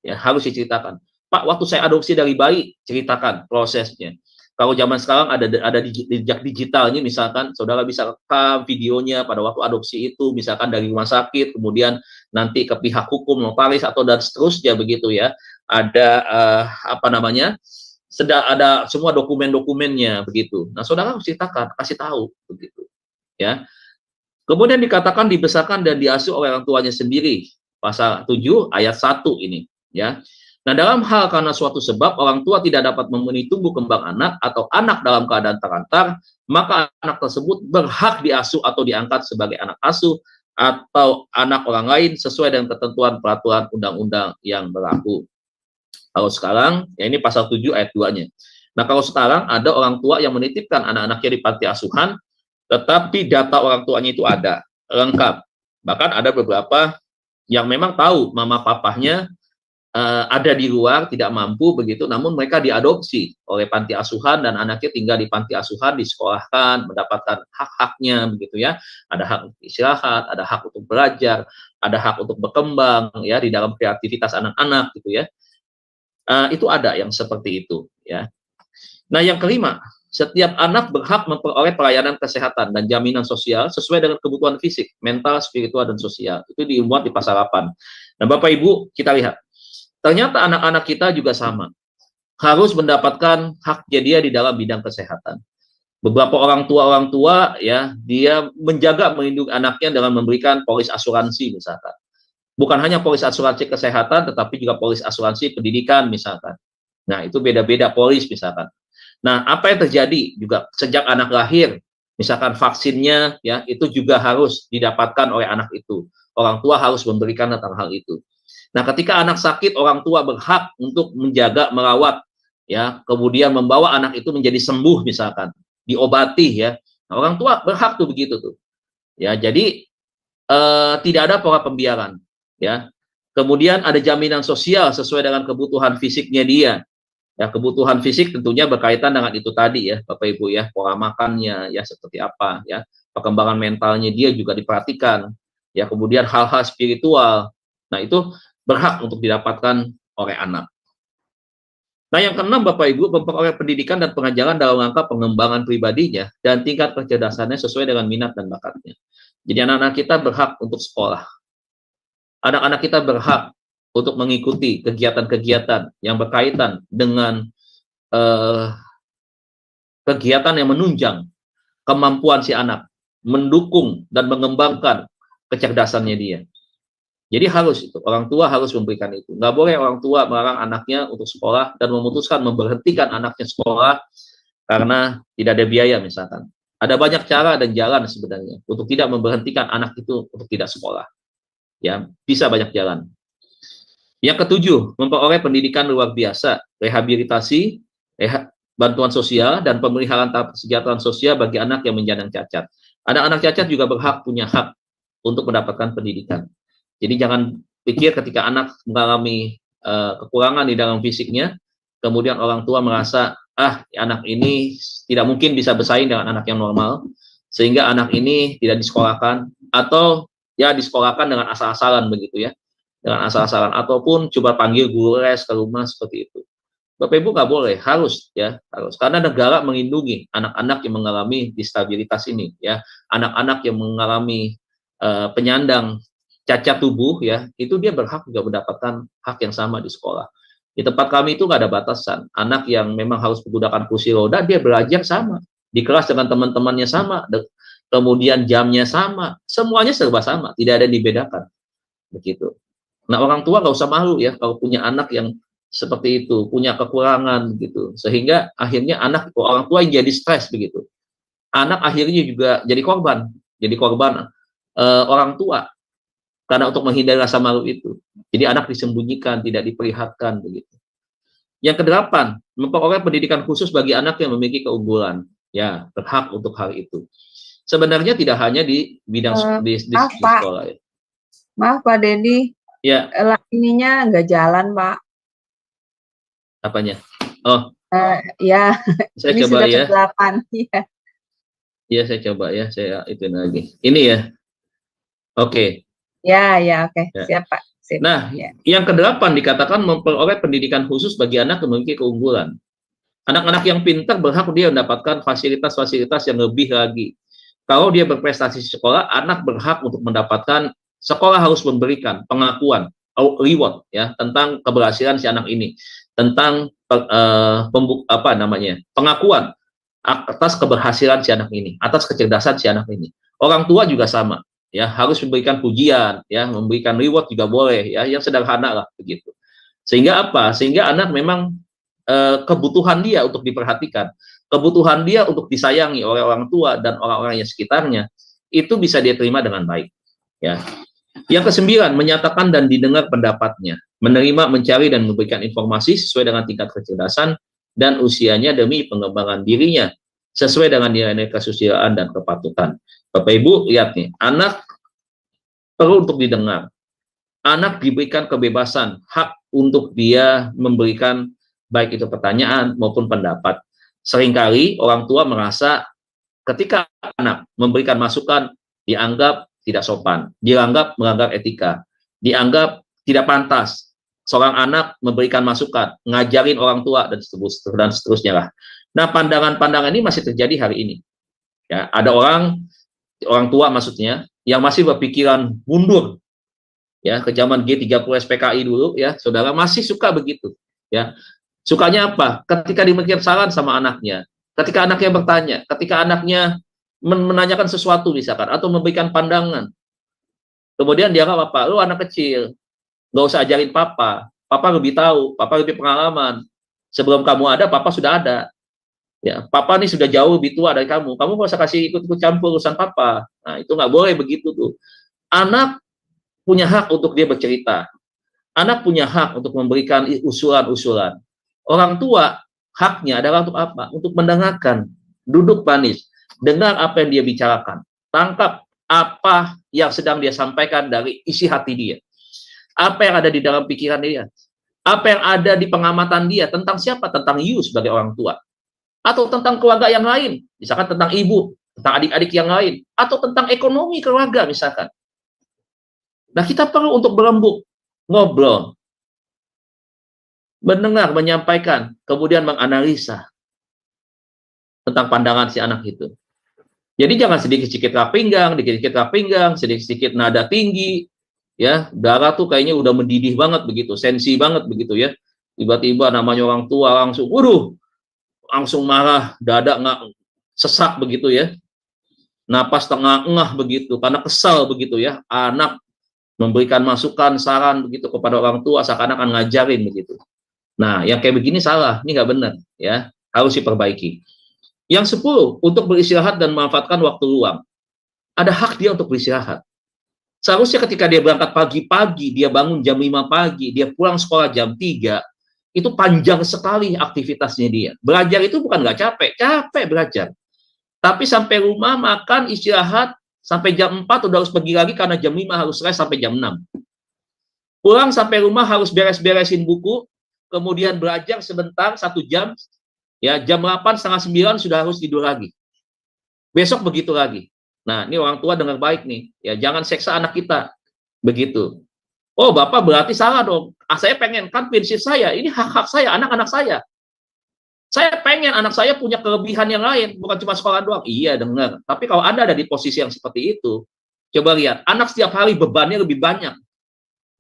Ya, harus diceritakan. Pak, waktu saya adopsi dari bayi, ceritakan prosesnya. Kalau zaman sekarang ada jejak digitalnya, misalkan saudara bisa rekam videonya pada waktu adopsi itu, misalkan dari rumah sakit, kemudian nanti ke pihak hukum, notaris atau dan seterusnya begitu ya. Ada ada semua dokumen-dokumennya begitu. Nah, saudara harus ceritakan, kasih tahu begitu. Ya. Kemudian dikatakan dibesarkan dan diasuh oleh orang tuanya sendiri. Pasal 7 ayat 1 ini, ya. Nah, dalam hal karena suatu sebab orang tua tidak dapat memenuhi tumbuh kembang anak atau anak dalam keadaan terlantar, maka anak tersebut berhak diasuh atau diangkat sebagai anak asuh atau anak orang lain sesuai dengan ketentuan peraturan undang-undang yang berlaku. Kalau sekarang, ya ini pasal 7 ayat 2-nya. Nah, kalau sekarang ada orang tua yang menitipkan anak-anaknya di panti asuhan, tetapi data orang tuanya itu ada, lengkap. Bahkan ada beberapa yang memang tahu mama papahnya ada di luar, tidak mampu begitu, namun mereka diadopsi oleh panti asuhan dan anaknya tinggal di panti asuhan, disekolahkan, mendapatkan hak-haknya begitu ya. Ada hak istirahat, ada hak untuk belajar, ada hak untuk berkembang ya di dalam kreativitas anak-anak gitu ya. Itu ada yang seperti itu ya. Nah, yang kelima, setiap anak berhak memperoleh pelayanan kesehatan dan jaminan sosial sesuai dengan kebutuhan fisik, mental, spiritual, dan sosial. Itu dimuat di pasal 8. Nah, Bapak Ibu, kita lihat. Ternyata anak-anak kita juga sama. Harus mendapatkan haknya dia di dalam bidang kesehatan. Beberapa orang tua ya, dia menjaga melindungi anaknya dengan memberikan polis asuransi misalkan. Bukan hanya polis asuransi kesehatan, tetapi juga polis asuransi pendidikan misalkan. Nah, itu beda-beda polis misalkan. Nah, apa yang terjadi juga sejak anak lahir, misalkan vaksinnya, ya itu juga harus didapatkan oleh anak itu. Orang tua harus memberikan tentang hal itu. Nah, ketika anak sakit, orang tua berhak untuk menjaga, merawat, ya, kemudian membawa anak itu menjadi sembuh, misalkan diobati, ya. Nah, orang tua berhak tuh begitu tuh, ya. Jadi tidak ada pola pembiaran, ya. Kemudian ada jaminan sosial sesuai dengan kebutuhan fisiknya dia. Ya, kebutuhan fisik tentunya berkaitan dengan itu tadi ya, Bapak Ibu ya, pola makannya ya seperti apa ya, perkembangan mentalnya dia juga diperhatikan. Ya, kemudian hal-hal spiritual. Nah, itu berhak untuk didapatkan oleh anak. Nah, yang keenam Bapak Ibu, memperoleh pendidikan dan pengajaran dalam rangka pengembangan pribadinya dan tingkat kecerdasannya sesuai dengan minat dan bakatnya. Jadi anak-anak kita berhak untuk sekolah. Anak-anak kita berhak untuk mengikuti kegiatan-kegiatan yang berkaitan dengan kegiatan yang menunjang kemampuan si anak, mendukung dan mengembangkan kecerdasannya dia. Jadi harus itu, orang tua harus memberikan itu. Nggak boleh orang tua melarang anaknya untuk sekolah dan memutuskan memberhentikan anaknya sekolah karena tidak ada biaya misalkan. Ada banyak cara dan jalan sebenarnya untuk tidak memberhentikan anak itu untuk tidak sekolah. Ya, bisa banyak jalan. Yang ketujuh, memperoleh pendidikan luar biasa, rehabilitasi, bantuan sosial, dan pemeliharaan tahap kesejahteraan sosial bagi anak yang menyandang cacat. Anak-anak cacat juga punya hak untuk mendapatkan pendidikan. Jadi jangan pikir ketika anak mengalami kekurangan di dalam fisiknya, kemudian orang tua merasa, anak ini tidak mungkin bisa bersaing dengan anak yang normal, sehingga anak ini tidak disekolahkan, atau ya disekolahkan dengan asal-asalan begitu ya, dengan asal-asalan, ataupun coba panggil guru les ke rumah seperti itu. Bapak Ibu nggak boleh, harus ya, harus, karena negara melindungi anak-anak yang mengalami disabilitas ini ya, anak-anak yang mengalami penyandang cacat tubuh ya, itu dia berhak juga mendapatkan hak yang sama di sekolah. Di tempat kami itu nggak ada batasan, anak yang memang harus menggunakan kursi roda dia belajar sama, di kelas dengan teman-temannya sama, kemudian jamnya sama, semuanya serba sama, tidak ada yang dibedakan begitu. Nah, orang tua nggak usah malu ya kalau punya anak yang seperti itu, punya kekurangan gitu, sehingga akhirnya orang tua yang jadi stres begitu. Anak akhirnya juga jadi korban orang tua karena untuk menghindari rasa malu itu. Jadi anak disembunyikan, tidak diperlihatkan begitu. Yang kedelapan, memperoleh pendidikan khusus bagi anak yang memiliki keunggulan. Ya, berhak untuk hal itu. Sebenarnya tidak hanya di bidang di sekolah ya. Maaf Pak Dedi. Ya. Ininya nggak jalan, Pak. Apanya? Oh. Ya. Saya ini coba sudah ya. ke-8. Ya. Iya, saya coba ya. Saya itu lagi. Ini ya. Oke. Ya, oke. Ya. Siap, Pak. Siap. Nah, ya. Yang ke-8 dikatakan memperoleh pendidikan khusus bagi anak yang memiliki keunggulan. Anak-anak yang pintar berhak dia mendapatkan fasilitas-fasilitas yang lebih lagi. Kalau dia berprestasi di sekolah, anak berhak untuk mendapatkan, sekolah harus memberikan pengakuan, reward ya, tentang keberhasilan si anak ini, tentang pengakuan atas keberhasilan si anak ini, atas kecerdasan si anak ini. Orang tua juga sama, ya, harus memberikan pujian, ya, memberikan reward juga boleh, ya, yang sederhana lah begitu. Sehingga apa? Sehingga anak memang kebutuhan dia untuk diperhatikan, kebutuhan dia untuk disayangi oleh orang tua dan orang-orang yang sekitarnya itu bisa dia terima dengan baik, ya. Yang ke-9, menyatakan dan didengar pendapatnya, menerima, mencari dan memberikan informasi sesuai dengan tingkat kecerdasan dan usianya demi pengembangan dirinya sesuai dengan nilai-nilai kesusilaan dan kepatutan. Bapak Ibu lihat nih, anak perlu untuk didengar, anak diberikan kebebasan, hak untuk dia memberikan baik itu pertanyaan maupun pendapat. Seringkali orang tua merasa ketika anak memberikan masukan dianggap tidak sopan, dianggap melanggar etika, dianggap tidak pantas. Seorang anak memberikan masukan, ngajarin orang tua dan seterusnya lah. Nah, pandangan-pandangan ini masih terjadi hari ini. Ya, ada orang tua maksudnya yang masih berpikiran mundur. Ya, ke zaman G30 SPKI dulu ya, saudara masih suka begitu. Ya. Sukanya apa? Ketika diberikan saran sama anaknya, ketika anaknya bertanya, ketika anaknya menanyakan sesuatu misalkan, atau memberikan pandangan, kemudian dia nggak apa, lu anak kecil, nggak usah ajarin papa lebih tahu, papa lebih pengalaman, sebelum kamu ada, papa sudah ada. Ya, papa nih sudah jauh lebih tua dari kamu nggak usah kasih ikut-ikut campur urusan papa. Nah, itu nggak boleh begitu tuh. Anak punya hak untuk dia bercerita. Anak punya hak untuk memberikan usulan-usulan. Orang tua haknya adalah untuk apa? Untuk mendengarkan, duduk manis, dengar apa yang dia bicarakan, tangkap apa yang sedang dia sampaikan dari isi hati dia, apa yang ada di dalam pikiran dia, apa yang ada di pengamatan dia tentang siapa, tentang you sebagai orang tua, atau tentang keluarga yang lain, misalkan tentang ibu, tentang adik-adik yang lain, atau tentang ekonomi keluarga misalkan. Nah, kita perlu untuk berembuk, ngobrol, mendengar, menyampaikan, kemudian menganalisa tentang pandangan si anak itu. Jadi jangan sedikit-sedikit pinggang, sedikit-sedikit nada tinggi, ya, darah tuh kayaknya udah mendidih banget begitu, sensi banget begitu ya. Tiba-tiba namanya orang tua langsung, langsung marah, dada nggak sesak begitu ya. Napas tengah engah begitu, karena kesal begitu ya. Anak memberikan masukan, saran begitu kepada orang tua, seakan-akan ngajarin begitu. Nah, yang kayak begini salah, ini nggak benar, ya, harus diperbaiki. Yang 10, untuk beristirahat dan memanfaatkan waktu luang. Ada hak dia untuk beristirahat. Seharusnya ketika dia berangkat pagi-pagi, dia bangun jam 5 pagi, dia pulang sekolah jam 3, itu panjang sekali aktivitasnya dia. Belajar itu bukan nggak capek, capek belajar. Tapi sampai rumah, makan, istirahat, sampai jam 4 udah harus pergi lagi karena jam 5 harus selesai sampai jam 6. Pulang sampai rumah harus beres-beresin buku, kemudian belajar sebentar, 1 jam, ya, jam 8, setengah 9 sudah harus tidur lagi. Besok begitu lagi. Nah, ini orang tua dengar baik nih, ya, jangan seksa anak kita. Begitu. Oh, Bapak berarti salah dong. Saya pengen, kan prinsip saya, ini hak-hak saya, anak-anak saya. Saya pengen anak saya punya kelebihan yang lain, bukan cuma sekolah doang. Iya, dengar. Tapi kalau Anda ada di posisi yang seperti itu, coba lihat, anak setiap hari bebannya lebih banyak.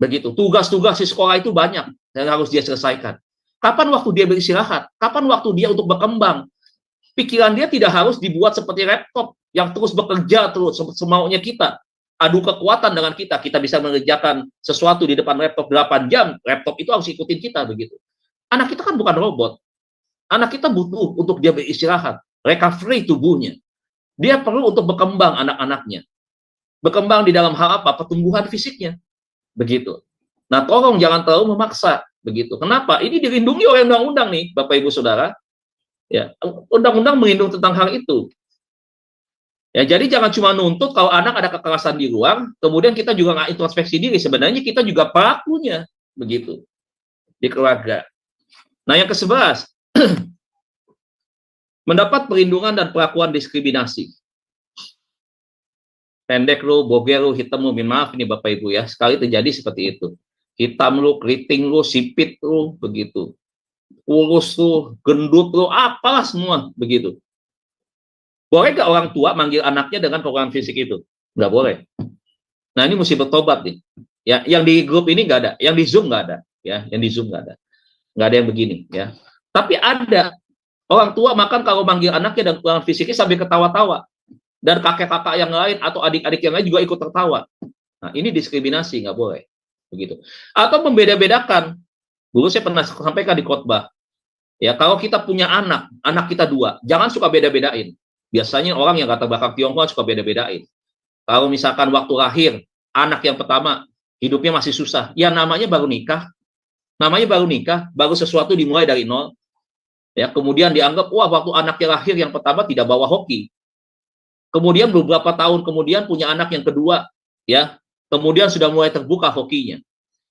Begitu. Tugas-tugas di sekolah itu banyak yang harus dia selesaikan. Kapan waktu dia beristirahat? Kapan waktu dia untuk berkembang? Pikiran dia tidak harus dibuat seperti laptop yang terus bekerja terus semaunya kita. Adu kekuatan dengan kita. Kita bisa mengerjakan sesuatu di depan laptop 8 jam. Laptop itu harus ikutin kita begitu. Anak kita kan bukan robot. Anak kita butuh untuk dia beristirahat, recovery tubuhnya. Dia perlu untuk berkembang anak-anaknya. Berkembang di dalam hal apa? Pertumbuhan fisiknya. Begitu. Nah, tolong jangan terlalu memaksa. Begitu. Kenapa? Ini dilindungi oleh undang-undang nih, Bapak Ibu Saudara. Ya, undang-undang melindungi tentang hal itu. Ya, jadi jangan cuma nuntut kalau anak ada kekerasan di luar, kemudian kita juga nggak introspeksi diri. Sebenarnya kita juga pelakunya, begitu, di keluarga. Nah, yang ke-11, mendapat perlindungan dan perlakuan diskriminasi. Pendek lu, boger lu, hitam lu, maaf ini Bapak Ibu ya, sekali terjadi seperti itu. Hitam lu, keriting lu, sipit lu, begitu. Kurus lu, gendut lu, apalah semua, begitu. Boleh nggak orang tua manggil anaknya dengan kekurangan fisik itu? Nggak boleh. Nah, ini mesti bertobat nih. Ya, yang di grup ini nggak ada, yang di Zoom nggak ada, ya, yang di Zoom nggak ada. Nggak ada yang begini, ya. Tapi ada orang tua makan kalau manggil anaknya dan kekurangan fisiknya sambil ketawa-tawa. Dan kakek-kakak yang lain atau adik-adik yang lain juga ikut tertawa. Nah, ini diskriminasi, nggak boleh. Begitu. Atau membeda-bedakan. Dulu saya pernah sampaikan di khotbah. Ya, kalau kita punya anak kita 2, jangan suka beda-bedain. Biasanya orang yang latar belakang Tionghoa suka beda-bedain. Kalau misalkan waktu lahir, anak yang pertama hidupnya masih susah, ya namanya baru nikah. Namanya baru nikah, baru sesuatu dimulai dari nol. Ya, kemudian dianggap, wah, waktu anaknya lahir yang pertama tidak bawa hoki. Kemudian beberapa tahun kemudian punya anak yang kedua, ya, kemudian sudah mulai terbuka hokinya.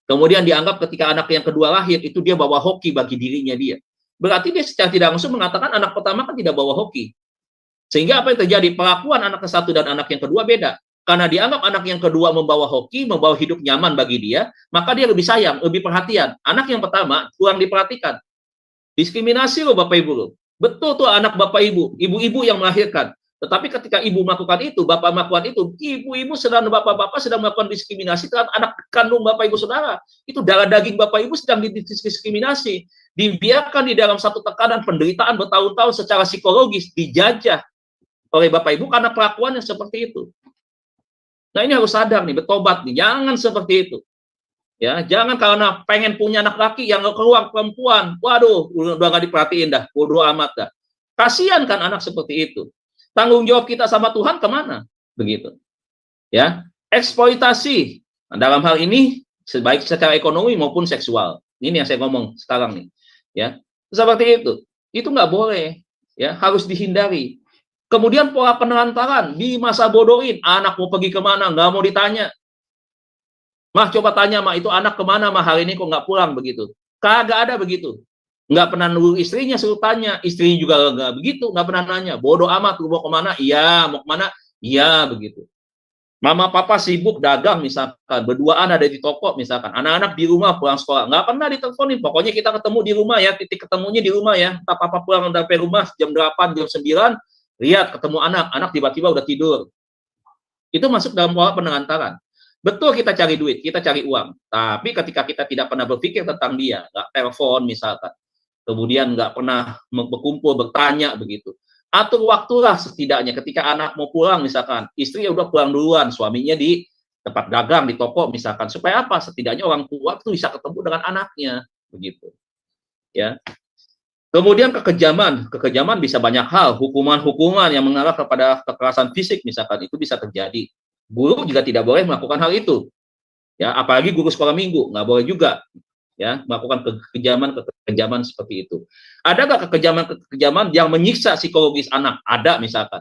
Kemudian dianggap ketika anak yang kedua lahir, itu dia bawa hoki bagi dirinya dia. Berarti dia secara tidak langsung mengatakan anak pertama kan tidak bawa hoki. Sehingga apa yang terjadi? Perlakuan anak ke-1 dan anak yang kedua beda. Karena dianggap anak yang kedua membawa hoki, membawa hidup nyaman bagi dia, maka dia lebih sayang, lebih perhatian. Anak yang pertama kurang diperhatikan. Diskriminasi loh Bapak Ibu loh. Betul tuh anak Bapak Ibu, ibu-ibu yang melahirkan. Tetapi ketika ibu melakukan itu, bapak melakukan itu, ibu-ibu sedang, bapak-bapak sedang melakukan diskriminasi terhadap anak kandung Bapak Ibu Saudara. Itu darah daging Bapak Ibu sedang didiskriminasi. Dibiarkan di dalam satu tekanan penderitaan bertahun-tahun secara psikologis, dijajah oleh Bapak Ibu karena perlakuannya seperti itu. Nah, ini harus sadar nih, bertobat nih, jangan seperti itu. Ya, jangan karena pengen punya anak laki yang keluar perempuan, waduh, udah nggak diperhatiin dah, bodoh amat dah. Kasihan kan anak seperti itu. Tanggung jawab kita sama Tuhan kemana? Begitu. Ya, eksploitasi. Nah, dalam hal ini baik secara ekonomi maupun seksual. Ini yang saya ngomong sekarang nih. Ya, seperti itu. Itu nggak boleh. Ya, harus dihindari. Kemudian pola penelantaran di masa bodohin, anak mau pergi kemana, nggak mau ditanya. Mah, coba tanya, mah, itu anak kemana, mah, hari ini kok nggak pulang, begitu. Kagak ada begitu. Nggak pernah nunggu istrinya, suruh tanya. Istrinya juga nggak begitu, nggak pernah nanya. Bodoh amat, lu mau kemana? Iya, mau kemana? Iya, begitu. Mama papa sibuk dagang misalkan, berduaan ada di toko misalkan, anak-anak di rumah pulang sekolah, nggak pernah diteleponin, pokoknya kita ketemu di rumah ya, titik ketemunya di rumah ya, entah papa pulang sampai rumah jam 8, jam 9, lihat ketemu anak tiba-tiba udah tidur. Itu masuk dalam pola penelantaran. Betul kita cari duit, kita cari uang, tapi ketika kita tidak pernah berpikir tentang dia, nggak telepon misalkan, kemudian nggak pernah berkumpul, bertanya begitu. Atur waktulah setidaknya ketika anak mau pulang misalkan, istri udah pulang duluan, suaminya di tempat dagang, di toko misalkan, supaya apa? Setidaknya orang tua itu bisa ketemu dengan anaknya, begitu. Ya. Kemudian kekejaman bisa banyak hal, hukuman-hukuman yang mengarah kepada kekerasan fisik misalkan, itu bisa terjadi. Guru juga tidak boleh melakukan hal itu. Ya, apalagi guru sekolah minggu, nggak boleh juga. Ya, melakukan kekejaman seperti itu. Ada nggak kekejaman yang menyiksa psikologis anak? Ada misalkan.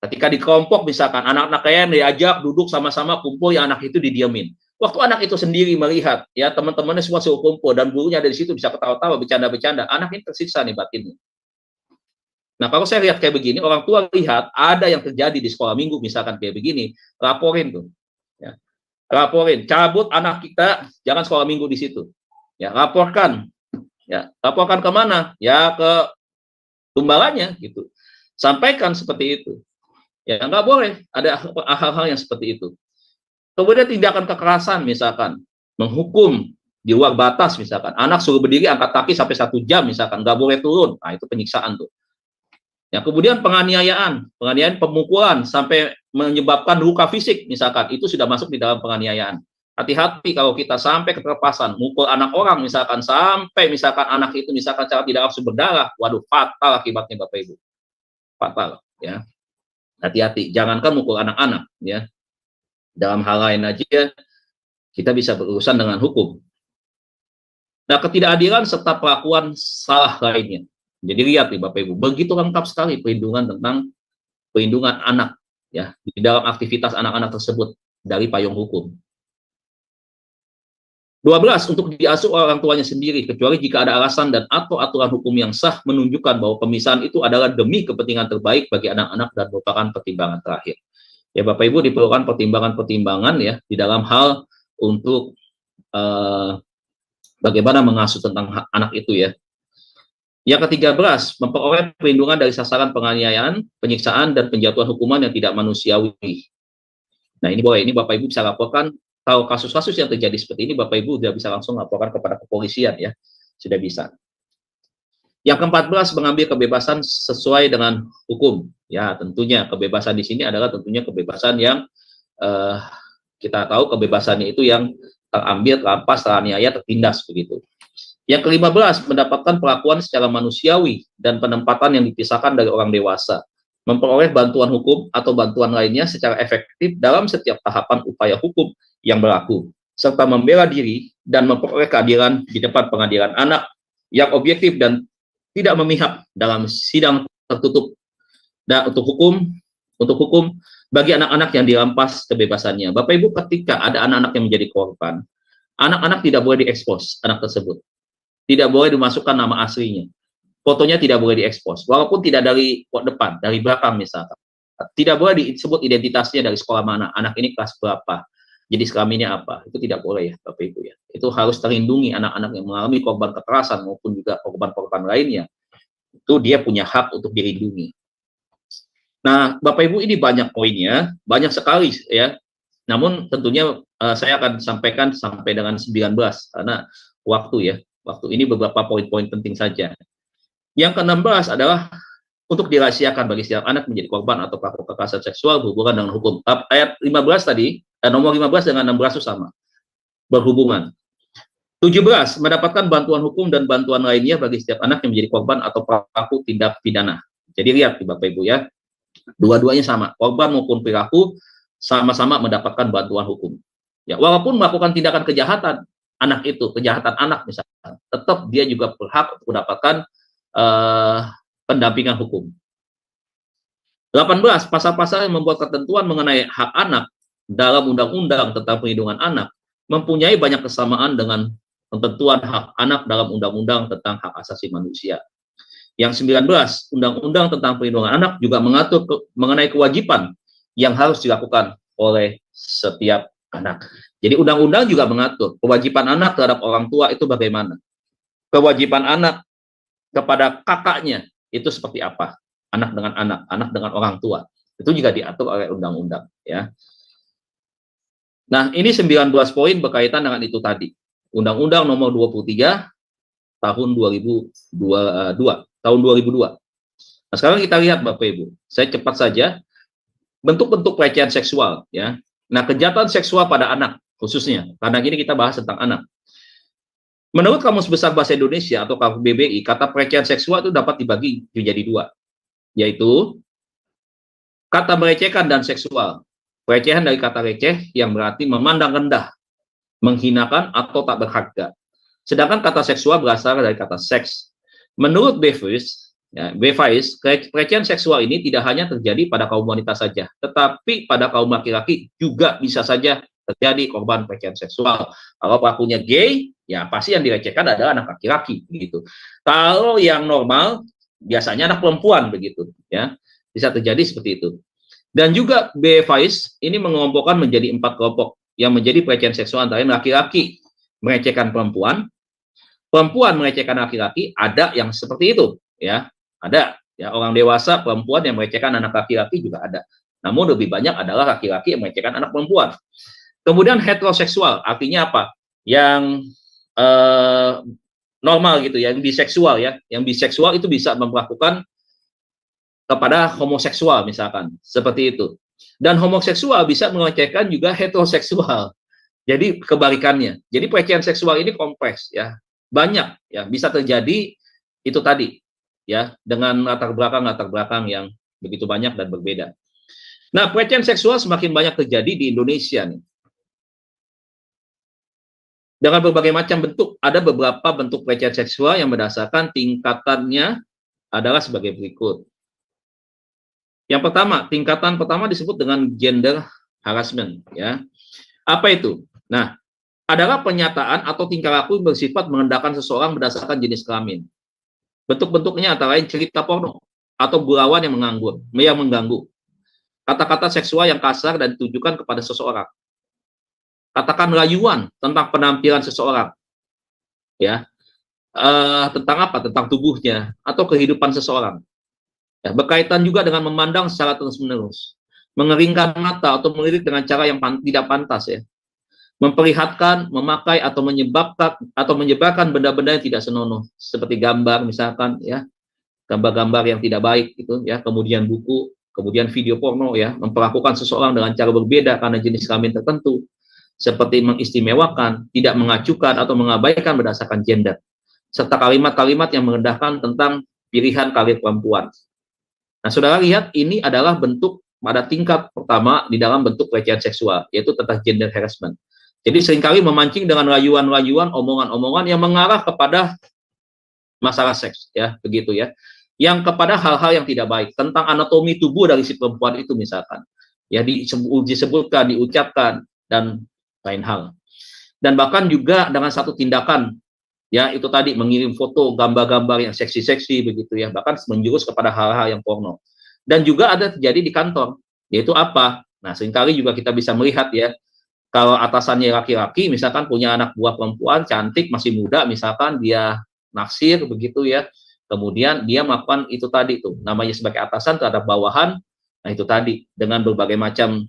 Ketika di kelompok misalkan, anak-anak kalian diajak duduk sama-sama kumpul, ya anak itu didiamin. Waktu anak itu sendiri melihat, ya teman-temannya semua suruh kumpul, dan gurunya ada di situ bisa ketawa-tawa, bercanda-bercanda, anak ini tersiksa nih batinnya. Nah, kalau saya lihat kayak begini, orang tua lihat ada yang terjadi di sekolah minggu misalkan kayak begini, laporin tuh. Ya. Laporin, cabut anak kita, jangan sekolah minggu di situ. Ya, laporkan. Ya, laporkan kemana? Ya, ke tumbalannya gitu. Sampaikan seperti itu. Ya, nggak boleh ada hal-hal yang seperti itu. Kemudian tindakan kekerasan misalkan, menghukum di luar batas misalkan, anak suruh berdiri angkat kaki sampai 1 jam misalkan, nggak boleh turun. Nah, itu penyiksaan tuh. Ya, kemudian penganiayaan pemukulan sampai menyebabkan luka fisik misalkan, itu sudah masuk di dalam penganiayaan. Hati-hati kalau kita sampai keterpasan, mukul anak orang misalkan, sampai misalkan anak itu misalkan cara tidak langsung berdarah, waduh, fatal akibatnya Bapak Ibu. Fatal, ya. Hati-hati, jangankan mukul anak-anak, ya. Dalam hal lain aja, kita bisa berurusan dengan hukum. Nah, ketidakadilan serta perlakuan salah lainnya. Jadi lihat nih Bapak Ibu, begitu lengkap sekali perlindungan anak, ya, di dalam aktivitas anak-anak tersebut dari payung hukum. 12, untuk diasuh orang tuanya sendiri, kecuali jika ada alasan dan atau aturan hukum yang sah menunjukkan bahwa pemisahan itu adalah demi kepentingan terbaik bagi anak-anak dan merupakan pertimbangan terakhir. Ya Bapak Ibu, diperlukan pertimbangan-pertimbangan ya di dalam hal untuk bagaimana mengasuh tentang hak anak itu ya. Yang ke-13, memperoleh perlindungan dari sasaran penganiayaan, penyiksaan, dan penjatuhan hukuman yang tidak manusiawi. Nah ini boleh, ini Bapak Ibu bisa laporkan. Kalau kasus-kasus yang terjadi seperti ini, Bapak Ibu sudah bisa langsung laporkan kepada kepolisian ya, sudah bisa. Yang ke-14, mengambil kebebasan sesuai dengan hukum. Ya, tentunya kebebasan di sini adalah tentunya kebebasan yang kita tahu kebebasannya itu yang terambil, terampas, teraniaya, tertindas begitu. Yang ke-15, mendapatkan perlakuan secara manusiawi dan penempatan yang dipisahkan dari orang dewasa. Memperoleh bantuan hukum atau bantuan lainnya secara efektif dalam setiap tahapan upaya hukum yang berlaku, serta membela diri dan memperoleh keadilan di depan pengadilan anak yang objektif dan tidak memihak dalam sidang tertutup. Dan untuk hukum bagi anak-anak yang dirampas kebebasannya. Bapak Ibu, ketika ada anak-anak yang menjadi korban, anak-anak tidak boleh diekspos, anak tersebut. Tidak boleh dimasukkan nama aslinya. Fotonya tidak boleh diekspos, walaupun tidak dari depan, dari belakang misalkan. Tidak boleh disebut identitasnya dari sekolah mana, anak ini kelas berapa, jenis kelaminnya apa, itu tidak boleh ya Bapak Ibu ya. Itu harus terlindungi anak-anak yang mengalami korban kekerasan maupun juga korban-korban lainnya. Itu dia punya hak untuk dilindungi. Nah, Bapak Ibu, ini banyak poinnya, banyak sekali ya. Namun tentunya saya akan sampaikan sampai dengan 19 karena waktu ya. Waktu ini beberapa poin-poin penting saja. Yang ke-16 adalah untuk dirahasiakan bagi setiap anak menjadi korban atau pelaku kekerasan seksual berhubungan dengan hukum. Ayat 15 tadi, nomor 15 dengan 16 itu sama, berhubungan. 17, mendapatkan bantuan hukum dan bantuan lainnya bagi setiap anak yang menjadi korban atau pelaku tindak pidana. Jadi lihat Bapak Ibu ya, dua-duanya sama, korban maupun perilaku sama-sama mendapatkan bantuan hukum. Ya, walaupun melakukan tindakan kejahatan anak itu, kejahatan anak misalkan, tetap dia juga berhak untuk mendapatkan pendampingan hukum. 18, pasal-pasal yang membuat ketentuan mengenai hak anak dalam Undang-Undang tentang Perlindungan Anak mempunyai banyak kesamaan dengan ketentuan hak anak dalam Undang-Undang tentang Hak Asasi Manusia. Yang 19, Undang-Undang tentang Perlindungan Anak juga mengatur mengenai kewajiban yang harus dilakukan oleh setiap anak. Jadi undang-undang juga mengatur kewajiban anak terhadap orang tua itu bagaimana. Kewajiban anak kepada kakaknya itu seperti apa. Anak dengan anak dengan orang tua. Itu juga diatur oleh undang-undang. Ya. Nah, ini 19 poin berkaitan dengan itu tadi. Undang-Undang nomor 23 tahun 2002. Nah, sekarang kita lihat Bapak Ibu. Saya cepat saja. Bentuk-bentuk pelecehan seksual. Ya. Nah, kejahatan seksual pada anak khususnya. Karena ini kita bahas tentang anak. Menurut Kamus Besar Bahasa Indonesia atau KBBI, kata pelecehan seksual itu dapat dibagi menjadi dua. Yaitu kata melecehkan dan seksual. Pelecehan dari kata leceh yang berarti memandang rendah, menghinakan atau tak berharga. Sedangkan kata seksual berasal dari kata seks. Menurut Bevis, pelecehan seksual ini tidak hanya terjadi pada kaum wanita saja, tetapi pada kaum laki-laki juga bisa saja terjadi korban pelecehan seksual. Kalau pelakunya gay, ya pasti yang dilecehkan adalah anak laki-laki, begitu. Kalau yang normal, biasanya anak perempuan, begitu. Ya, bisa terjadi seperti itu. Dan juga Bevis ini mengelompokkan menjadi 4 kelompok yang menjadi pelecehan seksual antara laki-laki melecehkan perempuan, perempuan melecehkan laki-laki, ada yang seperti itu, ya, ada, ya, orang dewasa perempuan yang melecehkan anak laki-laki juga ada. Namun lebih banyak adalah laki-laki yang melecehkan anak perempuan. Kemudian heteroseksual, artinya apa? Yang normal gitu, yang biseksual ya, yang biseksual itu bisa melakukan kepada homoseksual misalkan, seperti itu. Dan homoseksual bisa melecehkan juga heteroseksual. Jadi kebalikannya. Jadi pelecehan seksual ini kompleks ya, banyak ya, bisa terjadi itu tadi ya, dengan latar belakang yang begitu banyak dan berbeda. Nah, pelecehan seksual semakin banyak terjadi di Indonesia nih. Dengan berbagai macam bentuk, ada beberapa bentuk pelecehan seksual yang berdasarkan tingkatannya adalah sebagai berikut. Yang pertama, tingkatan pertama disebut dengan gender harassment ya. Apa itu? Nah, adalah pernyataan atau tingkah laku bersifat merendahkan seseorang berdasarkan jenis kelamin. Bentuk-bentuknya antara lain cerita porno atau gurauan yang mengganggu. Kata-kata seksual yang kasar dan ditujukan kepada seseorang. Katakan rayuan tentang penampilan seseorang. Ya. Tentang apa? Tentang tubuhnya atau kehidupan seseorang. Ya, berkaitan juga dengan memandang secara terus-menerus, mengeringkan mata atau melirik dengan cara yang tidak pantas ya, memperlihatkan, memakai atau menyebarkan benda-benda yang tidak senonoh, seperti gambar misalkan ya, gambar-gambar yang tidak baik gitu ya, kemudian buku, kemudian video porno ya, memperlakukan seseorang dengan cara berbeda karena jenis kelamin tertentu, seperti mengistimewakan, tidak mengacukan atau mengabaikan berdasarkan gender, serta kalimat-kalimat yang merendahkan tentang pilihan kalian perempuan. Nah, saudara lihat, ini adalah bentuk pada tingkat pertama di dalam bentuk pelecehan seksual, yaitu tentang gender harassment. Jadi seringkali memancing dengan rayuan-rayuan, omongan-omongan yang mengarah kepada masalah seks, ya, begitu ya. Yang kepada hal-hal yang tidak baik, tentang anatomi tubuh dari si perempuan itu misalkan. Ya, disebutkan, diucapkan, dan lain hal. Dan bahkan juga dengan satu tindakan, ya itu tadi mengirim foto gambar-gambar yang seksi-seksi begitu ya, bahkan menjurus kepada hal-hal yang porno. Dan juga ada terjadi di kantor, yaitu apa? Nah, seringkali juga kita bisa melihat ya, kalau atasannya laki-laki misalkan punya anak buah perempuan cantik masih muda misalkan, dia naksir begitu ya, kemudian dia melakukan itu tadi tuh namanya sebagai atasan terhadap bawahan. Nah, itu tadi dengan berbagai macam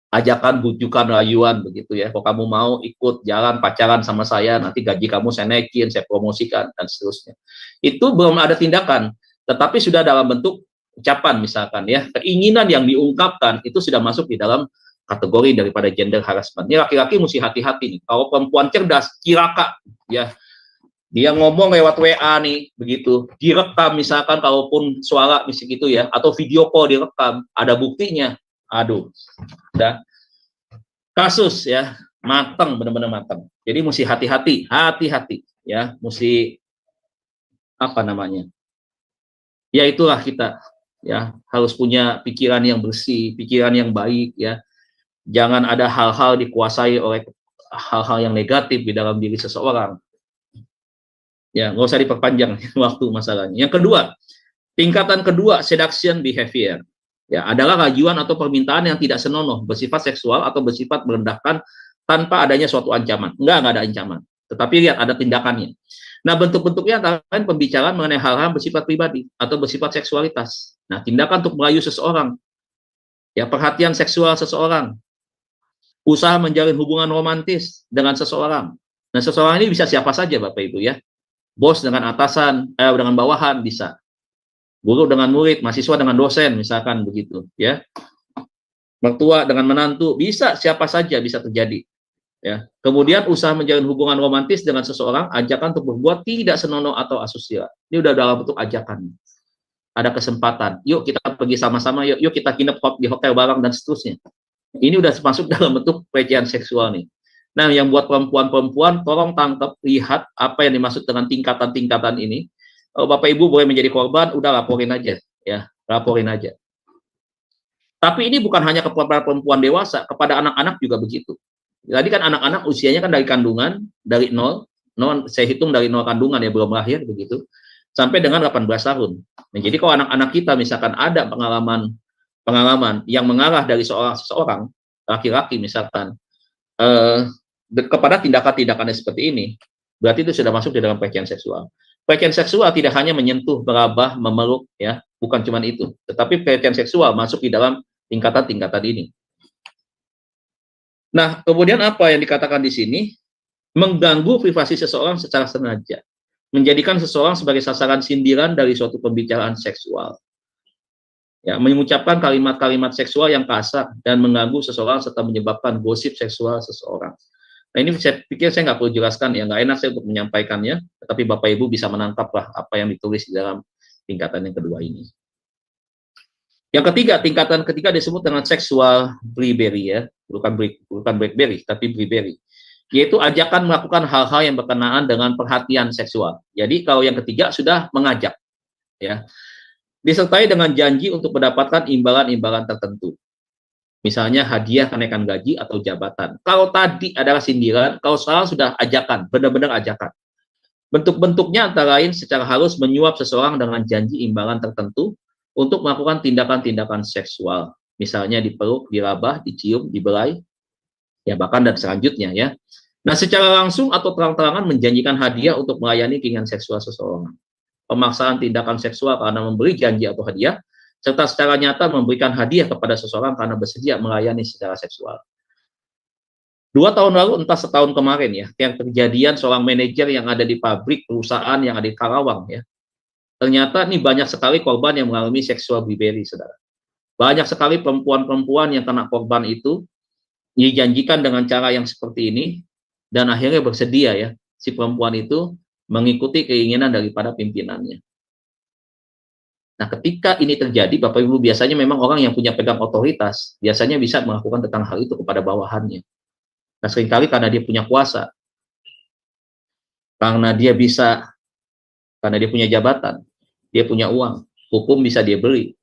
ajakan, bujukan, rayuan begitu ya. Kalau kamu mau ikut jalan pacaran sama saya, nanti gaji kamu saya naikin, saya promosikan dan seterusnya. Itu belum ada tindakan, tetapi sudah dalam bentuk ucapan misalkan ya. Keinginan yang diungkapkan itu sudah masuk di dalam kategori daripada gender harassment. Ini laki-laki mesti hati-hati nih. Kalau perempuan cerdas, cilaka ya. Dia ngomong lewat WA nih, begitu. Direkam misalkan kalaupun suara misalnya gitu ya, atau video call direkam, ada buktinya. Aduh, udah kasus ya, matang, benar-benar matang. Jadi mesti hati-hati ya, mesti apa namanya? Ya itulah kita ya, harus punya pikiran yang bersih, pikiran yang baik ya. Jangan ada hal-hal dikuasai oleh hal-hal yang negatif di dalam diri seseorang. Ya, nggak usah diperpanjang waktu masalahnya. Yang kedua, tingkatan kedua, seduction behavior. Ya, adalah rayuan atau permintaan yang tidak senonoh, bersifat seksual atau bersifat merendahkan tanpa adanya suatu ancaman. Enggak ada ancaman. Tetapi lihat ada tindakannya. Nah, bentuk-bentuknya antara lain pembicaraan mengenai hal-hal bersifat pribadi atau bersifat seksualitas. Nah, tindakan untuk merayu seseorang, ya, perhatian seksual seseorang, usaha menjalin hubungan romantis dengan seseorang. Nah, seseorang ini bisa siapa saja, Bapak Ibu ya. Bos dengan atasan, dengan bawahan bisa. Guru dengan murid, mahasiswa dengan dosen, misalkan begitu ya. Mertua dengan menantu, bisa siapa saja bisa terjadi. Ya. Kemudian usaha menjalin hubungan romantis dengan seseorang, ajakan untuk berbuat tidak senonoh atau asusila. Ini udah dalam bentuk ajakan. Ada kesempatan, yuk kita pergi sama-sama, yuk kita nginep di hotel bareng dan seterusnya. Ini udah masuk dalam bentuk pelecehan seksual nih. Nah, yang buat perempuan-perempuan, tolong tangkap, lihat apa yang dimaksud dengan tingkatan-tingkatan ini. Kalau Bapak Ibu boleh menjadi korban, udah laporin aja, ya, laporin aja. Tapi ini bukan hanya kepada perempuan dewasa, kepada anak-anak juga begitu. Tadi kan anak-anak usianya kan dari kandungan, dari nol, saya hitung dari nol kandungan ya, belum lahir begitu, sampai dengan 18 tahun. Nah, jadi kalau anak-anak kita misalkan ada pengalaman yang mengarah dari seseorang, laki-laki misalkan, kepada tindakan-tindakannya seperti ini, berarti itu sudah masuk di dalam pelecehan seksual. Pelecehan seksual tidak hanya menyentuh, meraba, memeluk, ya, bukan cuma itu, tetapi pelecehan seksual masuk di dalam tingkatan-tingkatan ini. Nah, kemudian apa yang dikatakan di sini? Mengganggu privasi seseorang secara sengaja, menjadikan seseorang sebagai sasaran sindiran dari suatu pembicaraan seksual. Ya, mengucapkan kalimat-kalimat seksual yang kasar dan mengganggu seseorang serta menyebabkan gosip seksual seseorang. Nah, ini saya pikir saya nggak perlu jelaskan ya, nggak enak saya untuk menyampaikannya, tetapi Bapak Ibu bisa menangkaplah apa yang ditulis di dalam tingkatan yang kedua ini. Yang ketiga, tingkatan ketiga disebut dengan seksual bribery ya, bukan BlackBerry, tapi bribery, yaitu ajakan melakukan hal-hal yang berkenaan dengan perhatian seksual. Jadi kalau yang ketiga sudah mengajak, ya, disertai dengan janji untuk mendapatkan imbalan-imbalan tertentu. Misalnya hadiah kenaikan gaji atau jabatan. Kalau tadi adalah sindiran, kalau sekarang sudah ajakan, benar-benar ajakan. Bentuk-bentuknya antara lain secara halus menyuap seseorang dengan janji imbalan tertentu untuk melakukan tindakan-tindakan seksual. Misalnya dipeluk, dirabah, dicium, dibelai, ya bahkan dan selanjutnya ya. Nah, secara langsung atau terang-terangan menjanjikan hadiah untuk melayani keinginan seksual seseorang. Pemaksaan tindakan seksual karena memberi janji atau hadiah, serta secara nyata memberikan hadiah kepada seseorang karena bersedia melayani secara seksual. 2 tahun lalu, entah setahun kemarin ya, yang kejadian seorang manajer yang ada di pabrik perusahaan yang ada di Karawang ya. Ternyata ini banyak sekali korban yang mengalami seksual bribery, saudara. Banyak sekali perempuan-perempuan yang kena korban itu dijanjikan dengan cara yang seperti ini, dan akhirnya bersedia ya, si perempuan itu mengikuti keinginan daripada pimpinannya. Nah, ketika ini terjadi, Bapak Ibu, biasanya memang orang yang punya pegang otoritas, biasanya bisa melakukan tentang hal itu kepada bawahannya. Nah, seringkali karena dia punya kuasa, karena dia punya jabatan, dia punya uang, hukum bisa dia beli.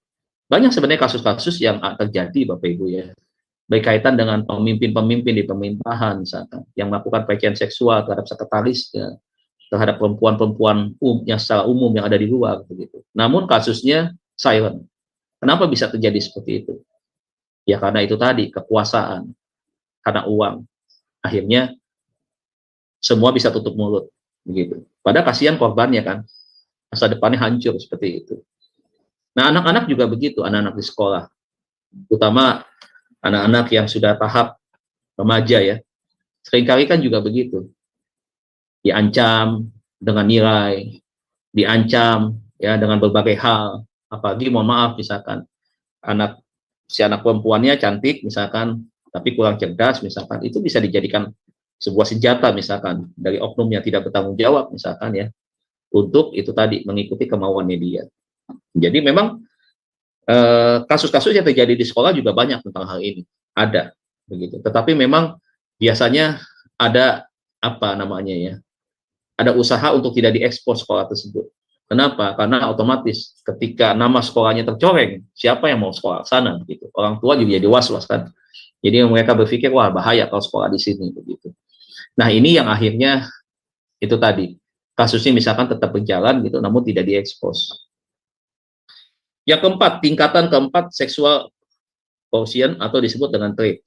Banyak sebenarnya kasus-kasus yang terjadi, Bapak Ibu ya, berkaitan dengan pemimpin-pemimpin di pemerintahan, misalkan, yang melakukan pelecehan seksual terhadap sekretarisnya, terhadap perempuan-perempuan yang secara umum yang ada di luar begitu. Namun kasusnya silent. Kenapa bisa terjadi seperti itu? Ya karena itu tadi, kekuasaan, karena uang. Akhirnya semua bisa tutup mulut begitu. Padahal kasihan korbannya kan, masa depannya hancur seperti itu. Nah, anak-anak juga begitu, anak-anak di sekolah, terutama anak-anak yang sudah tahap remaja ya, seringkali kan juga begitu. Diancam dengan nilai, diancam ya dengan berbagai hal, apalagi mohon maaf misalkan si anak perempuannya cantik misalkan, tapi kurang cerdas misalkan, itu bisa dijadikan sebuah senjata misalkan dari oknum yang tidak bertanggung jawab misalkan ya, untuk itu tadi mengikuti kemauannya dia. Jadi memang kasus-kasus yang terjadi di sekolah juga banyak tentang hal ini, ada begitu. Tetapi memang biasanya ada apa namanya ya, ada usaha untuk tidak diekspos sekolah tersebut. Kenapa? Karena otomatis ketika nama sekolahnya tercoreng, siapa yang mau sekolah sana gitu. Orang tua juga jadi was-was kan. Jadi mereka berpikir, wah bahaya kalau sekolah di sini begitu. Nah, ini yang akhirnya itu tadi, kasusnya misalkan tetap berjalan gitu namun tidak diekspos. Yang keempat, tingkatan keempat seksual coercion atau disebut dengan TRAPE,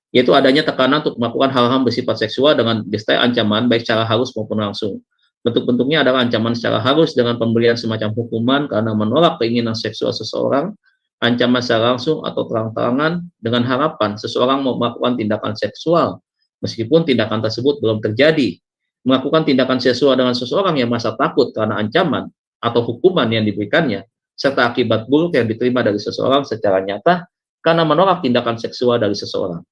yaitu adanya tekanan untuk melakukan hal-hal bersifat seksual dengan disertai ancaman baik secara halus maupun langsung. Bentuk-bentuknya adalah ancaman secara halus dengan pemberian semacam hukuman karena menolak keinginan seksual seseorang, ancaman secara langsung atau terang-terangan dengan harapan seseorang mau melakukan tindakan seksual meskipun tindakan tersebut belum terjadi, melakukan tindakan seksual dengan seseorang yang merasa takut karena ancaman atau hukuman yang diberikannya, serta akibat buruk yang diterima dari seseorang secara nyata karena menolak tindakan seksual dari seseorang.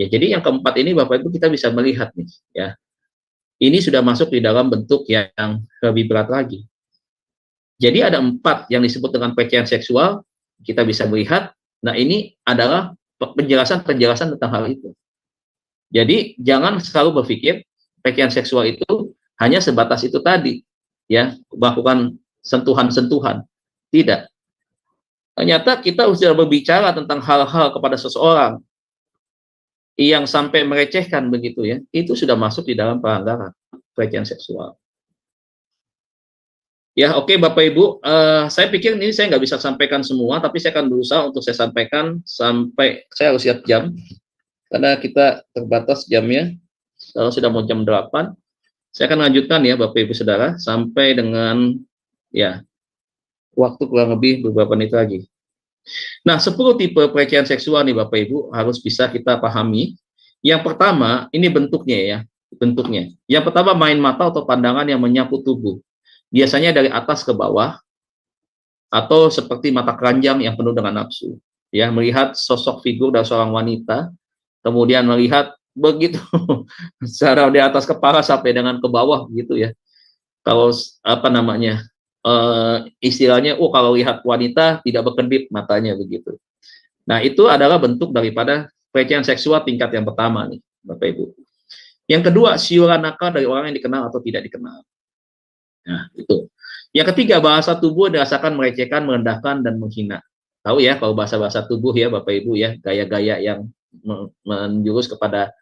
Ya, jadi yang keempat ini Bapak Ibu kita bisa melihat nih, ya. Ini sudah masuk di dalam bentuk yang lebih berat lagi. Jadi ada 4 yang disebut dengan pelecehan seksual, kita bisa melihat. Nah, ini adalah penjelasan-penjelasan tentang hal itu. Jadi jangan selalu berpikir pelecehan seksual itu hanya sebatas itu tadi, ya, melakukan sentuhan-sentuhan. Tidak. Ternyata kita sudah berbicara tentang hal-hal kepada seseorang yang sampai merecehkan begitu ya, itu sudah masuk di dalam pelanggaran pelecehan seksual. Ya, oke Bapak Ibu, saya pikir ini saya nggak bisa sampaikan semua, tapi saya akan berusaha untuk saya sampaikan sampai saya harus lihat jam, karena kita terbatas jamnya. Kalau sudah mau jam 8, saya akan lanjutkan ya Bapak Ibu Saudara, sampai dengan ya waktu kurang lebih beberapa menit lagi. Nah, 10 tipe pelecehan seksual nih Bapak Ibu harus bisa kita pahami. Yang pertama, ini bentuknya ya, bentuknya. Yang pertama, main mata atau pandangan yang menyapu tubuh. Biasanya dari atas ke bawah atau seperti mata keranjang yang penuh dengan nafsu. Ya, melihat sosok figur dari seorang wanita, kemudian melihat begitu secara dari atas kepala sampai dengan ke bawah gitu ya. Kalau apa namanya? Istilahnya, kalau lihat wanita tidak berkedip matanya begitu. Nah, itu adalah bentuk daripada pelecehan seksual tingkat yang pertama nih, Bapak Ibu. Yang kedua, siulan nakal dari orang yang dikenal atau tidak dikenal. Nah, itu. Yang ketiga, bahasa tubuh dirasakan merecehkan, merendahkan, dan menghina. Tahu ya, kalau bahasa-bahasa tubuh ya, Bapak Ibu ya, gaya-gaya yang menjurus kepada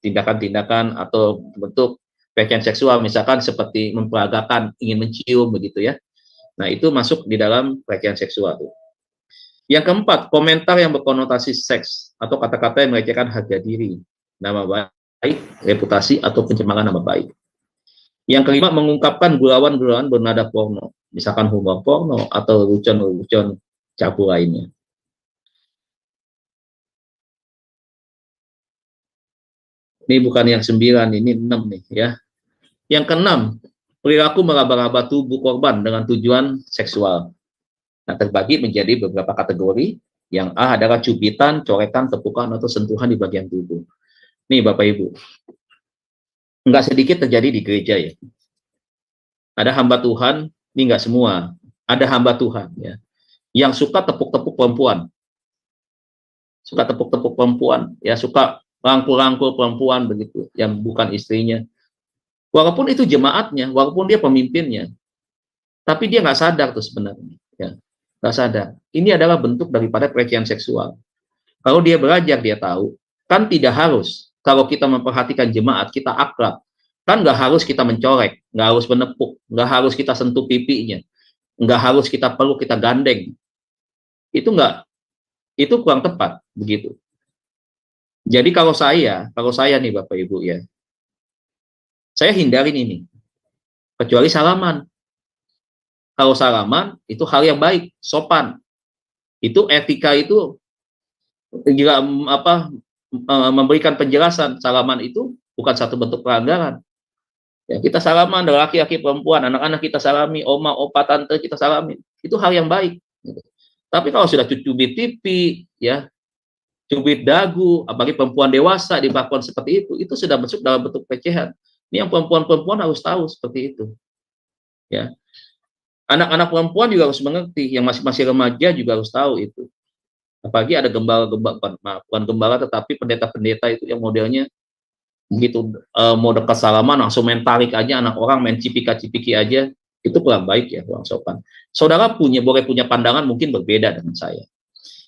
tindakan-tindakan atau bentuk pelecehan seksual, misalkan seperti memperagakan, ingin mencium begitu ya. Nah, itu masuk di dalam pelecehan seksual tuh. Yang keempat, komentar yang berkonotasi seks atau kata-kata yang melecehkan harga diri, nama baik, reputasi atau pencemaran nama baik. Yang kelima, mengungkapkan gurauan-gurauan bernada porno, misalkan humor porno atau lelucon-lelucon cabu lainnya. Ini bukan yang 9, ini 6 nih ya. Yang keenam, perilaku meraba-raba tubuh korban dengan tujuan seksual. Nah, terbagi menjadi beberapa kategori. Yang A adalah cubitan, coretan, tepukan, atau sentuhan di bagian tubuh. Nih Bapak Ibu, nggak sedikit terjadi di gereja ya. Ada hamba Tuhan, ini nggak semua, ada hamba Tuhan ya, yang suka tepuk-tepuk perempuan. Suka tepuk-tepuk perempuan, ya suka rangkul-rangkul perempuan begitu, yang bukan istrinya. Walaupun itu jemaatnya, walaupun dia pemimpinnya, tapi dia nggak sadar tuh sebenarnya, ya, nggak sadar. Ini adalah bentuk daripada pelecehan seksual. Kalau dia belajar, dia tahu. Kan tidak harus. Kalau kita memperhatikan jemaat, kita akrab. Kan nggak harus kita mencorek, nggak harus menepuk, nggak harus kita sentuh pipinya, nggak harus kita peluk, kita gandeng. Itu nggak, itu kurang tepat begitu. Jadi kalau saya nih Bapak Ibu ya, saya hindarin ini, kecuali salaman. Kalau salaman, itu hal yang baik, sopan. Itu etika itu, jika memberikan penjelasan, salaman itu bukan satu bentuk pelanggaran. Ya, kita salaman, laki-laki, perempuan, anak-anak kita salami, oma, opa, tante kita salami. Itu hal yang baik. Gitu. Tapi kalau sudah cubit pipi, ya, cubit dagu, apalagi perempuan dewasa diperlakukan seperti itu sudah masuk dalam bentuk pelecehan. Ini yang perempuan-perempuan harus tahu seperti itu. Ya, anak-anak perempuan juga harus mengerti, yang masih remaja juga harus tahu itu. Apalagi ada bukan gembala, tetapi pendeta-pendeta itu yang modelnya begitu mau dekat salaman langsung main tarik aja anak orang, main cipika-cipiki aja, itu kurang baik ya, kurang sopan. Saudara boleh punya pandangan mungkin berbeda dengan saya.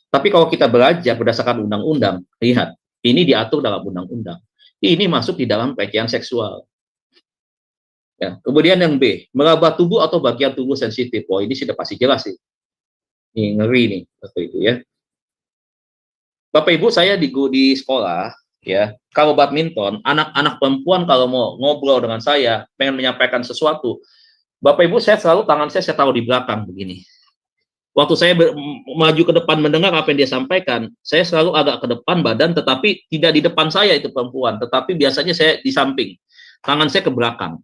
Tapi kalau kita belajar berdasarkan undang-undang, lihat, ini diatur dalam undang-undang. Ini masuk di dalam pelecehan seksual. Ya, kemudian yang B, meraba tubuh atau bagian tubuh sensitif. Oh, ini sudah pasti jelas sih. Ini ngeri nih, seperti itu ya. Bapak Ibu, saya di sekolah, ya, kalau badminton, anak-anak perempuan kalau mau ngobrol dengan saya, pengen menyampaikan sesuatu, Bapak Ibu, saya selalu tangan saya taruh di belakang begini. Waktu saya maju ke depan mendengar apa yang dia sampaikan, saya selalu agak ke depan badan, tetapi tidak di depan saya itu perempuan, tetapi biasanya saya di samping, tangan saya ke belakang.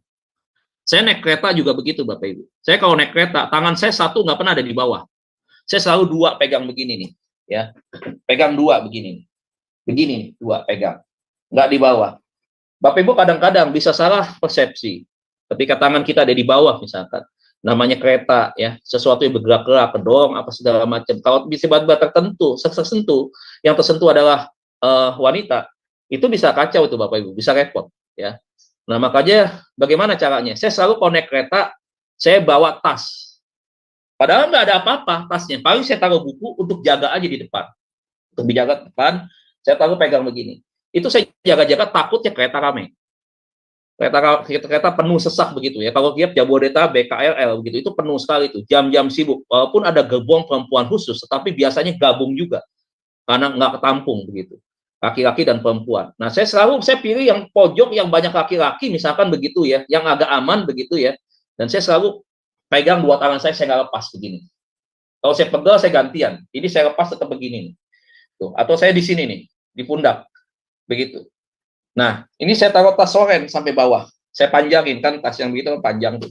Saya naik kereta juga begitu, Bapak Ibu. Saya kalau naik kereta, tangan saya satu nggak pernah ada di bawah. Saya selalu dua pegang begini nih, ya, pegang dua begini, begini dua pegang, nggak di bawah. Bapak Ibu kadang-kadang bisa salah persepsi. Ketika tangan kita ada di bawah, misalkan, namanya kereta, ya, sesuatu yang bergerak-gerak, kedorong apa segala macam. Kalau bisa tiba-tiba tertentu, tersentuh, yang tersentuh adalah wanita, itu bisa kacau itu Bapak Ibu, bisa repot, ya. Nah, makanya bagaimana caranya? Saya selalu connect kereta, saya bawa tas. Padahal nggak ada apa-apa tasnya. Paling saya taruh buku untuk jaga aja di depan. Untuk dijaga depan, saya taruh pegang begini. Itu saya jaga-jaga takutnya kereta rame. Kereta penuh sesak begitu ya. Kalau lihat Jabodetabek, KRL begitu, itu penuh sekali itu. Jam-jam sibuk. Walaupun ada gerbong perempuan khusus, tetapi biasanya gabung juga. Karena nggak ketampung begitu. Laki-laki dan perempuan. Nah, saya pilih yang pojok yang banyak laki-laki, misalkan begitu ya, yang agak aman begitu ya. Dan saya selalu pegang dua tangan saya nggak lepas begini. Kalau saya pegal, saya gantian. Ini saya lepas tetap begini nih. Tuh. Atau saya di sini nih, di pundak. Begitu. Nah, ini saya taruh tas oren sampai bawah. Saya panjangin, kan tas yang begitu panjang tuh.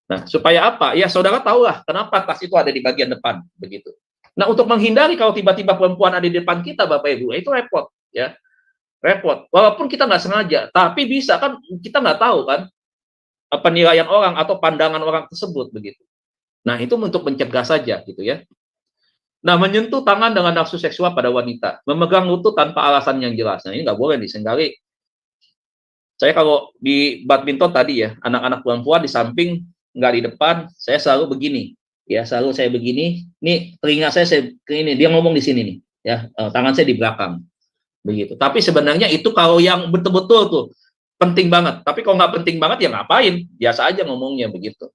Nah, supaya apa? Ya, saudara tahu lah kenapa tas itu ada di bagian depan. Begitu. Nah, untuk menghindari kalau tiba-tiba perempuan ada di depan kita, Bapak Ibu, itu repot. Ya, repot. Walaupun kita nggak sengaja, tapi bisa kan kita nggak tahu kan penilaian orang atau pandangan orang tersebut begitu. Nah, itu untuk mencegah saja gitu ya. Nah, menyentuh tangan dengan nafsu seksual pada wanita, memegang lutut tanpa alasan yang jelas. Nah, ini nggak boleh disenggali. Saya kalau di badminton tadi ya, anak-anak perempuan di samping, nggak di depan, saya selalu begini. Ya, selalu saya begini. Nih, telinga saya ini, dia ngomong di sini nih. Ya, tangan saya di belakang. Begitu. Tapi sebenarnya itu kalau yang betul-betul tuh penting banget. Tapi kalau nggak penting banget ya ngapain? Biasa aja ngomongnya begitu.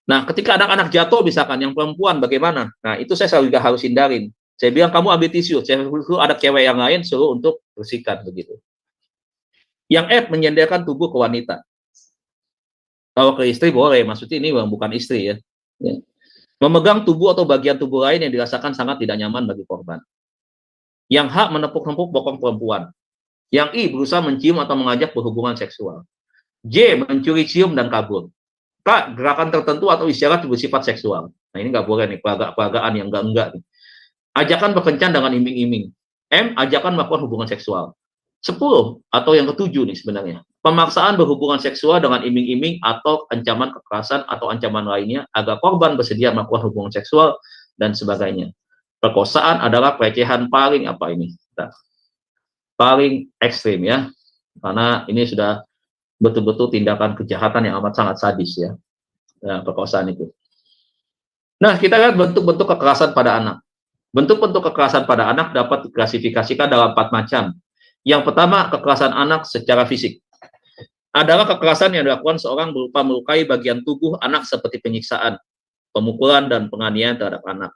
Nah, ketika anak-anak jatuh misalkan yang perempuan bagaimana? Nah, itu saya selalu juga harus hindarin. Saya bilang kamu ambil tisu. Saya suruh ada cewek yang lain suruh untuk bersihkan begitu. Yang F, menyenderkan tubuh ke wanita. Kalau ke istri boleh, maksudnya ini bukan istri ya. Memegang tubuh atau bagian tubuh lain yang dirasakan sangat tidak nyaman bagi korban. Yang H, menepuk-nepuk bokong perempuan. Yang I, berusaha mencium atau mengajak berhubungan seksual. J, mencuri cium dan kabur. K, gerakan tertentu atau isyarat bersifat seksual. Nah, ini nggak boleh nih, pelagak-pelagaan yang enggak nih. Ajakan berkencan dengan iming-iming. M, ajakan melakukan hubungan seksual. 10, atau yang ketujuh nih sebenarnya. Pemaksaan berhubungan seksual dengan iming-iming atau ancaman kekerasan atau ancaman lainnya agar korban bersedia melakukan hubungan seksual dan sebagainya. Perkosaan adalah pelecehan paling paling ekstrim ya, karena ini sudah betul-betul tindakan kejahatan yang amat sangat sadis ya, perkosaan itu. Nah, kita lihat bentuk-bentuk kekerasan pada anak. Bentuk-bentuk kekerasan pada anak dapat diklasifikasikan dalam 4 macam. Yang pertama, kekerasan anak secara fisik. Adalah kekerasan yang dilakukan seorang berupa melukai bagian tubuh anak seperti penyiksaan, pemukulan, dan penganiayaan terhadap anak.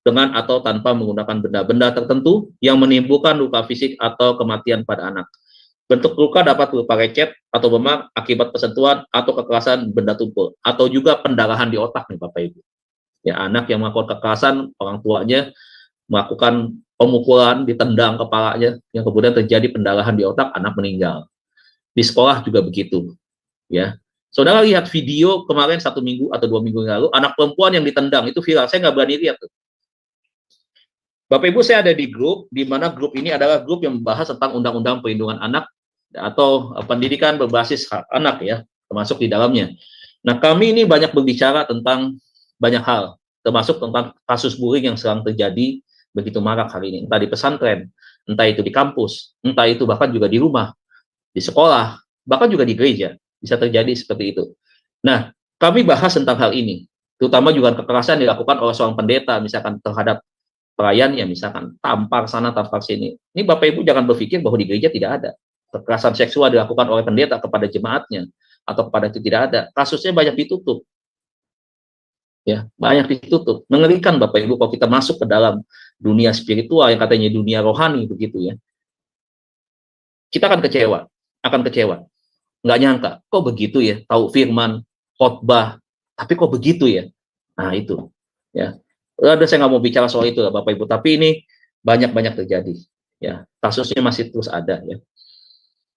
Dengan atau tanpa menggunakan benda-benda tertentu yang menimbulkan luka fisik atau kematian pada anak. Bentuk luka dapat berupa lecet atau memar akibat persentuhan atau kekerasan benda tumpul, atau juga pendarahan di otak nih Bapak Ibu. Ya, anak yang melakukan kekerasan, orang tuanya melakukan pemukulan, ditendang kepalanya, yang kemudian terjadi pendarahan di otak, anak meninggal. Di sekolah juga begitu. Ya, saudara lihat video kemarin 1 minggu atau 2 minggu lalu, anak perempuan yang ditendang itu viral. Saya nggak berani lihat tuh. Bapak Ibu, saya ada di grup, di mana grup ini adalah grup yang membahas tentang Undang-Undang Perlindungan Anak atau pendidikan berbasis hak anak ya, termasuk di dalamnya. Nah, kami ini banyak berbicara tentang banyak hal, termasuk tentang kasus bullying yang sedang terjadi begitu marak hari ini, entah di pesantren, entah itu di kampus, entah itu bahkan juga di rumah, di sekolah, bahkan juga di gereja, bisa terjadi seperti itu. Nah, kami bahas tentang hal ini, terutama juga kekerasan dilakukan oleh seorang pendeta, misalkan terhadap pelayannya, misalkan tampar sana, tampar sini. Ini Bapak Ibu jangan berpikir bahwa di gereja tidak ada. Kekerasan seksual dilakukan oleh pendeta kepada jemaatnya, atau kepada itu tidak ada. Kasusnya banyak ditutup. Ya, banyak ditutup. Mengerikan Bapak Ibu kalau kita masuk ke dalam dunia spiritual yang katanya dunia rohani begitu ya. Kita akan kecewa. Nggak nyangka, kok begitu ya, tahu firman, khotbah, tapi kok begitu ya. Nah itu, ya. Saya nggak mau bicara soal itu lah Bapak Ibu, tapi ini banyak terjadi, ya. Kasusnya masih terus ada, ya.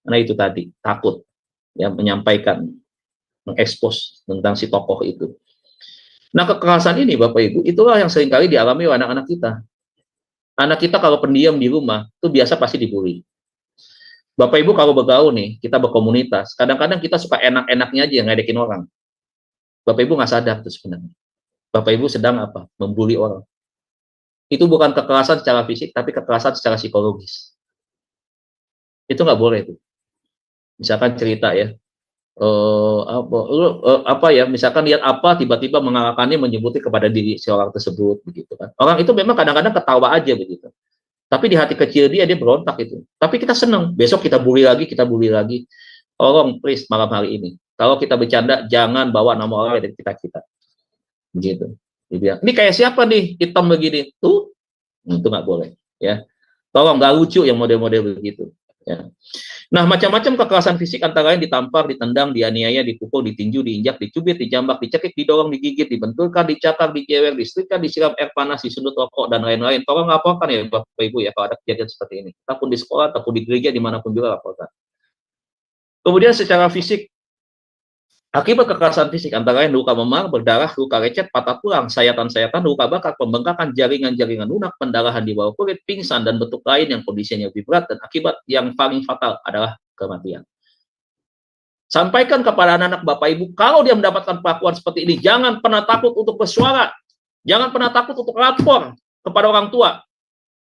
Karena itu tadi takut, ya, menyampaikan, mengekspos tentang si tokoh itu. Nah kekerasan ini Bapak Ibu, itulah yang seringkali dialami oleh anak-anak kita. Anak kita kalau pendiam di rumah, itu biasa pasti dibully. Bapak Ibu kalau bergaul nih, kita berkomunitas, kadang-kadang kita suka enak-enaknya aja yang ngedekin orang. Bapak Ibu nggak sadar tuh sebenarnya. Bapak Ibu sedang apa? Membuli orang. Itu bukan kekerasan secara fisik, tapi kekerasan secara psikologis. Itu nggak boleh tuh. Misalkan cerita ya, misalkan lihat apa, tiba-tiba mengalahkannya, menyebutnya kepada diri si orang tersebut, begitu kan. Orang itu memang kadang-kadang ketawa aja begitu. Tapi di hati kecil dia berontak itu. Tapi kita senang. Besok kita bully lagi. Tolong please malam hari ini. Kalau kita bercanda, jangan bawa nama orang dari kita. Begitu. Dia bilang, ini kayak siapa nih hitam begini? Tuh, itu nggak boleh. Ya, tolong, nggak lucu yang model-model begitu. Ya. Nah, macam-macam kekerasan fisik antara lain ditampar, ditendang, dianiaya, dipukul, ditinju, diinjak, dicubit, dijambak, dicekik, didorong, digigit, dibenturkan, dicakar, dijewer, disetrika, disiram air panas, disundut rokok, dan lain-lain. Tolong laporkan ya Bapak Ibu ya kalau ada kejadian seperti ini. Ataupun di sekolah, ataupun di gereja, dimanapun juga laporkan. Kemudian secara fisik, akibat kekerasan fisik antara lain luka memar, berdarah, luka lecet, patah tulang, sayatan-sayatan, luka bakar, pembengkakan jaringan-jaringan lunak, pendarahan di bawah kulit, pingsan, dan bentuk lain yang kondisinya lebih berat, dan akibat yang paling fatal adalah kematian. Sampaikan kepada anak-anak Bapak Ibu, kalau dia mendapatkan perlakuan seperti ini, jangan pernah takut untuk bersuara, jangan pernah takut untuk lapor kepada orang tua.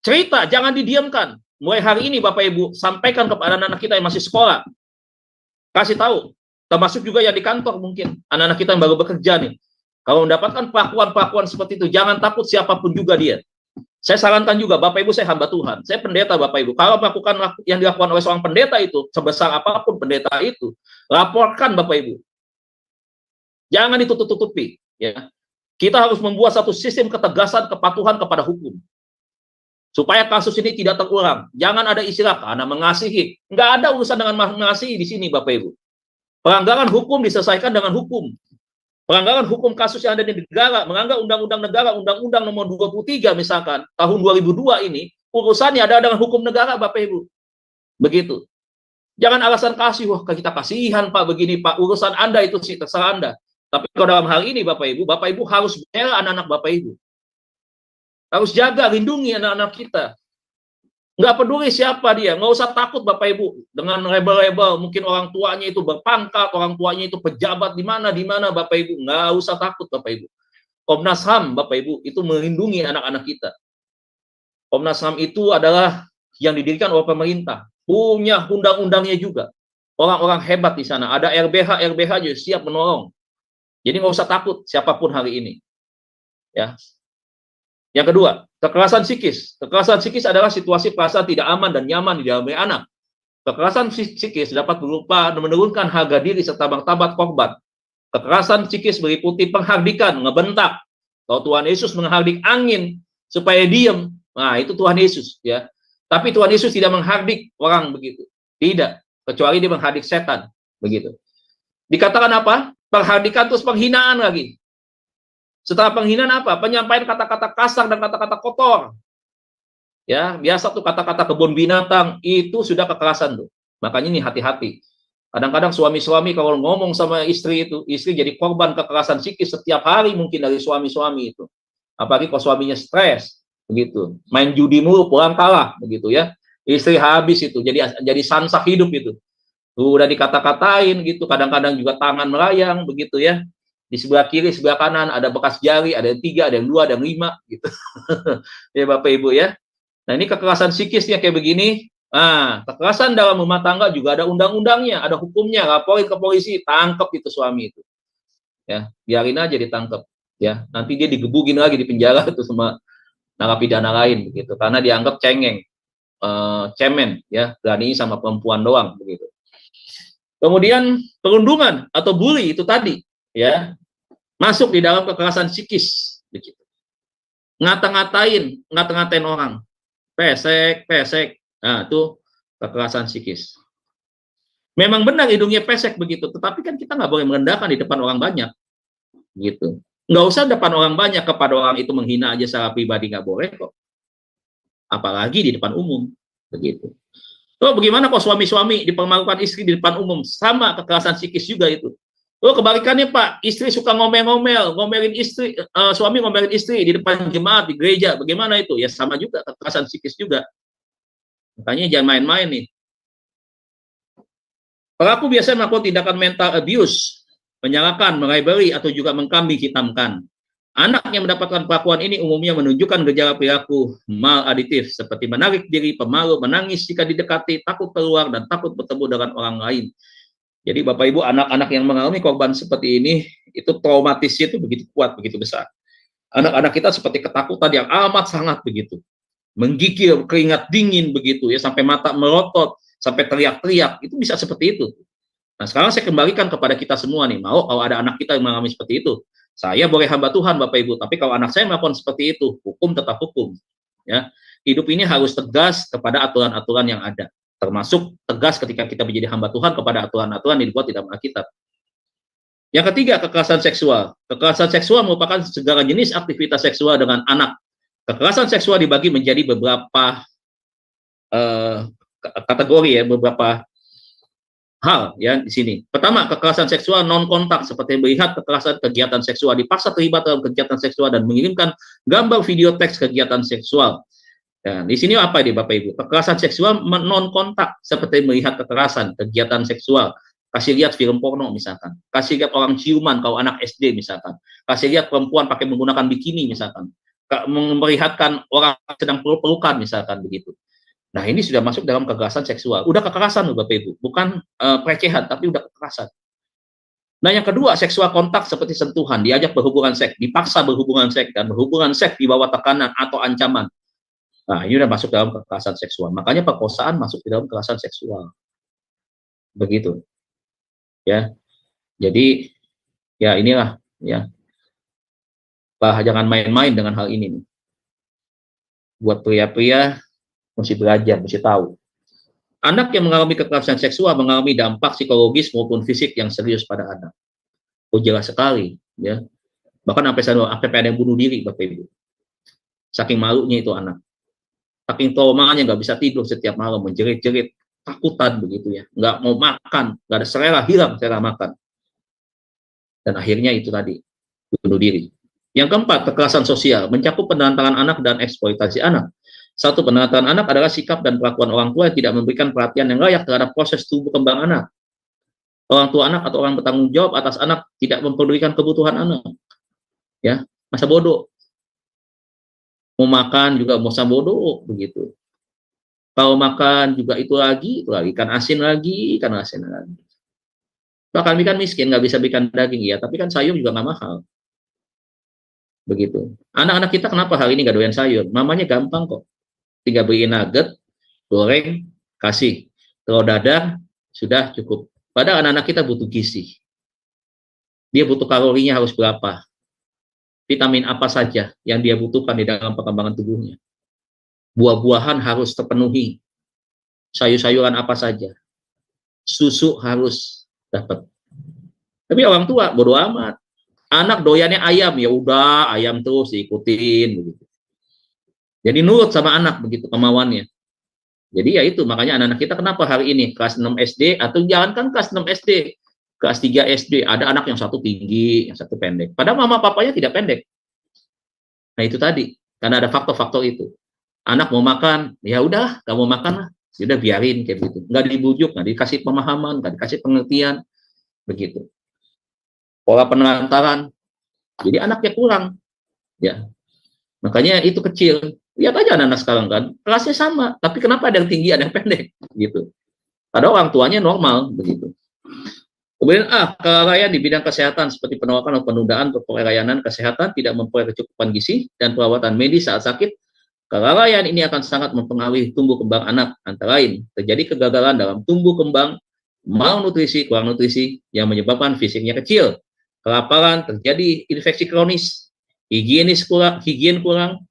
Cerita, jangan didiamkan. Mulai hari ini Bapak Ibu, sampaikan kepada anak-anak kita yang masih sekolah. Kasih tahu. Termasuk juga yang di kantor mungkin, anak-anak kita yang baru bekerja nih. Kalau mendapatkan perlakuan seperti itu, jangan takut siapapun juga dia. Saya sarankan juga, Bapak Ibu, saya hamba Tuhan. Saya pendeta Bapak Ibu. Kalau melakukan yang dilakukan oleh seorang pendeta itu, sebesar apapun pendeta itu, laporkan Bapak Ibu. Jangan ditutup-tutupi. Ya. Kita harus membuat satu sistem ketegasan kepatuhan kepada hukum. Supaya kasus ini tidak terulang. Jangan ada istilah karena mengasihi. Nggak ada urusan dengan mengasihi di sini Bapak Ibu. Pelanggaran hukum diselesaikan dengan hukum. Pelanggaran hukum kasus yang ada di negara, melanggar undang-undang negara, undang-undang nomor 23 misalkan, tahun 2002 ini, urusannya ada dengan hukum negara, Bapak Ibu. Begitu. Jangan alasan kasih, wah kita kasihan Pak begini Pak, urusan Anda itu sih terserah Anda. Tapi kalau dalam hal ini Bapak Ibu harus bela anak-anak Bapak Ibu. Harus jaga, lindungi anak-anak kita. Nggak peduli siapa dia, nggak usah takut Bapak Ibu dengan label-label, mungkin orang tuanya itu berpangkat, orang tuanya itu pejabat di mana Bapak Ibu, nggak usah takut Bapak Ibu. Komnas HAM Bapak Ibu itu melindungi anak-anak kita. Komnas HAM itu adalah yang didirikan oleh pemerintah, punya undang-undangnya juga. Orang-orang hebat di sana, ada RBH juga siap menolong. Jadi nggak usah takut siapapun hari ini. Ya. Yang kedua, kekerasan psikis. Kekerasan psikis adalah situasi perasaan tidak aman dan nyaman di dalam anak. Kekerasan psikis dapat berupa menurunkan harga diri serta martabat korban. Kekerasan psikis meliputi penghardikan, ngebentak. Kalau Tuhan Yesus menghardik angin supaya diam, nah itu Tuhan Yesus ya. Tapi Tuhan Yesus tidak menghardik orang begitu. Tidak, kecuali dia menghardik setan begitu. Dikatakan apa? Penghardikan terus penghinaan lagi. Setelah penghinaan apa? Penyampaian kata-kata kasar dan kata-kata kotor. Ya, biasa tuh kata-kata kebun binatang itu sudah kekerasan tuh. Makanya ini hati-hati. Kadang-kadang suami-suami kalau ngomong sama istri itu, istri jadi korban kekerasan psikis setiap hari mungkin dari suami-suami itu. Apalagi kalau suaminya stres, begitu. Main judi mulu, pulang kalah, begitu ya. Istri habis itu, jadi sansak hidup itu. Udah dikata-katain gitu, kadang-kadang juga tangan melayang, begitu ya. Di sebelah kiri, sebelah kanan ada bekas jari, ada yang 3, ada yang 2, ada yang 5, gitu. Ya Bapak Ibu ya. Nah ini kekerasan psikisnya kayak begini. Nah, kekerasan dalam rumah tangga juga ada undang-undangnya, ada hukumnya. Laporin ke polisi, tangkap itu suami itu. Ya, biarin aja ditangkap. Ya, nanti dia digebugin lagi di penjara itu sama narapidana lain begitu, karena dianggap cengeng, cemen, ya, berani sama perempuan doang begitu. Kemudian perundungan atau bully itu tadi, ya, masuk di dalam kekerasan psikis begitu. Ngata-ngatain orang, pesek. Nah, itu kekerasan psikis. Memang benar hidungnya pesek begitu, tetapi kan kita nggak boleh merendahkan di depan orang banyak, gitu. Nggak usah depan orang banyak, kepada orang itu menghina aja secara pribadi nggak boleh kok. Apalagi di depan umum, begitu. Oh, bagaimana kok suami-suami dipermalukan istri di depan umum? Sama kekerasan psikis juga itu. Oh, kebalikannya Pak, istri suka ngomelin istri, suami ngomelin istri di depan jemaat, di gereja, bagaimana itu? Ya sama juga, kekerasan psikis juga. Makanya jangan main-main nih. Pelaku biasanya melakukan tindakan mental abuse, menyalahkan, meribeli, atau juga mengkambing hitamkan. Anak yang mendapatkan perlakuan ini umumnya menunjukkan gejala perilaku maladiktif, seperti menarik diri, pemalu, menangis jika didekati, takut keluar, dan takut bertemu dengan orang lain. Jadi Bapak Ibu, anak-anak yang mengalami korban seperti ini, itu traumatisnya itu begitu kuat, begitu besar. Anak-anak kita seperti ketakutan yang amat sangat begitu. Menggigil, keringat dingin begitu ya, sampai mata melotot, sampai teriak-teriak, itu bisa seperti itu. Nah sekarang saya kembalikan kepada kita semua nih, mau kalau ada anak kita yang mengalami seperti itu, saya boleh hamba Tuhan Bapak Ibu, tapi kalau anak saya melakukan seperti itu, hukum tetap hukum. Ya, hidup ini harus tegas kepada aturan-aturan yang ada, termasuk tegas ketika kita menjadi hamba Tuhan kepada aturan-aturan yang dibuat di dalam Alkitab. Yang ketiga, kekerasan seksual. Kekerasan seksual merupakan segala jenis aktivitas seksual dengan anak. Kekerasan seksual dibagi menjadi beberapa kategori ya, beberapa hal ya di sini. Pertama, kekerasan seksual non kontak, seperti melihat kekerasan kegiatan seksual, dipaksa terlibat dalam kegiatan seksual dan mengirimkan gambar video teks kegiatan seksual. Dan di sini apa nih Bapak Ibu? Kekerasan seksual non kontak, seperti melihat kekerasan kegiatan seksual, kasih lihat film porno misalkan, kasih lihat orang ciuman kalau anak SD misalkan, kasih lihat perempuan pakai menggunakan bikini misalkan, memperlihatkan orang sedang peluk-pelukan misalkan begitu. Nah ini sudah masuk dalam kekerasan seksual. Udah kekerasan loh Bapak Ibu, bukan pelecehan, tapi udah kekerasan. Nah yang kedua, seksual kontak seperti sentuhan, diajak berhubungan seks, dipaksa berhubungan seks, dan berhubungan seks di bawah tekanan atau ancaman. Nah ini udah masuk dalam kekerasan seksual. Makanya perkosaan masuk di dalam kekerasan seksual. Begitu. Ya. Jadi ya inilah ya. Bah, jangan main-main dengan hal ini nih. Buat pria-pria mesti belajar, mesti tahu. Anak yang mengalami kekerasan seksual mengalami dampak psikologis maupun fisik yang serius pada anak. Oh jelas sekali, ya. Bahkan sampai ada yang bunuh diri, Bapak Ibu. Saking malunya itu anak. Saking traumanya nggak bisa tidur setiap malam, menjerit-jerit, takutan begitu ya. Nggak mau makan, nggak ada selera, hilang selera makan. Dan akhirnya itu tadi, bunuh diri. Yang keempat, kekerasan sosial, mencakup penelantaran anak dan eksploitasi anak. Satu, penelantaran anak adalah sikap dan perlakuan orang tua yang tidak memberikan perhatian yang layak terhadap proses tumbuh kembang anak. Orang tua anak atau orang bertanggung jawab atas anak tidak mempedulikan kebutuhan anak. Ya, masa bodoh. Mau makan juga masa bodoh begitu. Kalau makan juga itu lagi, ikan asin lagi. Bahkan ikan miskin nggak bisa bikin daging ya, tapi kan sayur juga nggak mahal. Begitu. Anak-anak kita kenapa hari ini nggak doyan sayur? Mamanya gampang kok. Tinggal beli nugget, goreng, kasih. Telur dadar, sudah cukup. Padahal anak-anak kita butuh gizi. Dia butuh kalorinya harus berapa. Vitamin apa saja yang dia butuhkan di dalam perkembangan tubuhnya. Buah-buahan harus terpenuhi. Sayur-sayuran apa saja. Susu harus dapat. Tapi orang tua bodo amat. Anak doyannya ayam, ya udah ayam terus diikutin begitu. Jadi nurut sama anak begitu kemauannya. Jadi ya itu makanya anak-anak kita kenapa hari ini kelas 6 SD atau jangankan kelas 6 SD, kelas 3 SD ada anak yang satu tinggi, yang satu pendek. Padahal mama papanya tidak pendek. Nah itu tadi Karena ada faktor-faktor itu. Anak mau makan, ya udah, nggak mau makan lah, sudah biarin kayak gitu. Nggak dibujuk, nggak dikasih pemahaman, nggak dikasih pengertian, begitu. Pola penelantaran, jadi anaknya kurang, ya. Makanya itu kecil. Lihat aja anak-anak sekarang kan, kelasnya sama, tapi kenapa ada yang tinggi, ada yang pendek, gitu. Padahal orang tuanya normal, begitu. Kemudian kelalaian di bidang kesehatan seperti penolakan atau penundaan untuk pelayanan kesehatan, tidak memperoleh kecukupan gizi dan perawatan medis saat sakit. Kelalaian ini akan sangat mempengaruhi tumbuh kembang anak, antara lain terjadi kegagalan dalam tumbuh kembang, malnutrisi, kurang nutrisi yang menyebabkan fisiknya kecil, kelaparan, terjadi infeksi kronis, higien kurang,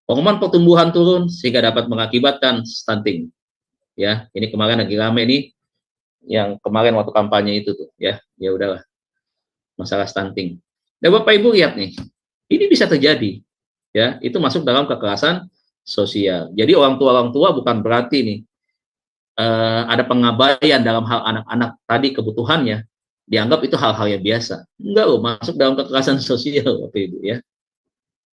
hormon pertumbuhan turun sehingga dapat mengakibatkan stunting. Ya, ini kemarin lagi rame nih, yang kemarin waktu kampanye itu tuh, ya udahlah, masalah stunting. Nah, Bapak Ibu lihat nih, ini bisa terjadi, ya, itu masuk dalam kekerasan sosial. Jadi orang tua bukan berarti nih ada pengabaian dalam hal anak-anak tadi kebutuhannya, dianggap itu hal-hal yang biasa. Enggak loh, masuk dalam kekerasan sosial, Bapak Ibu, ya.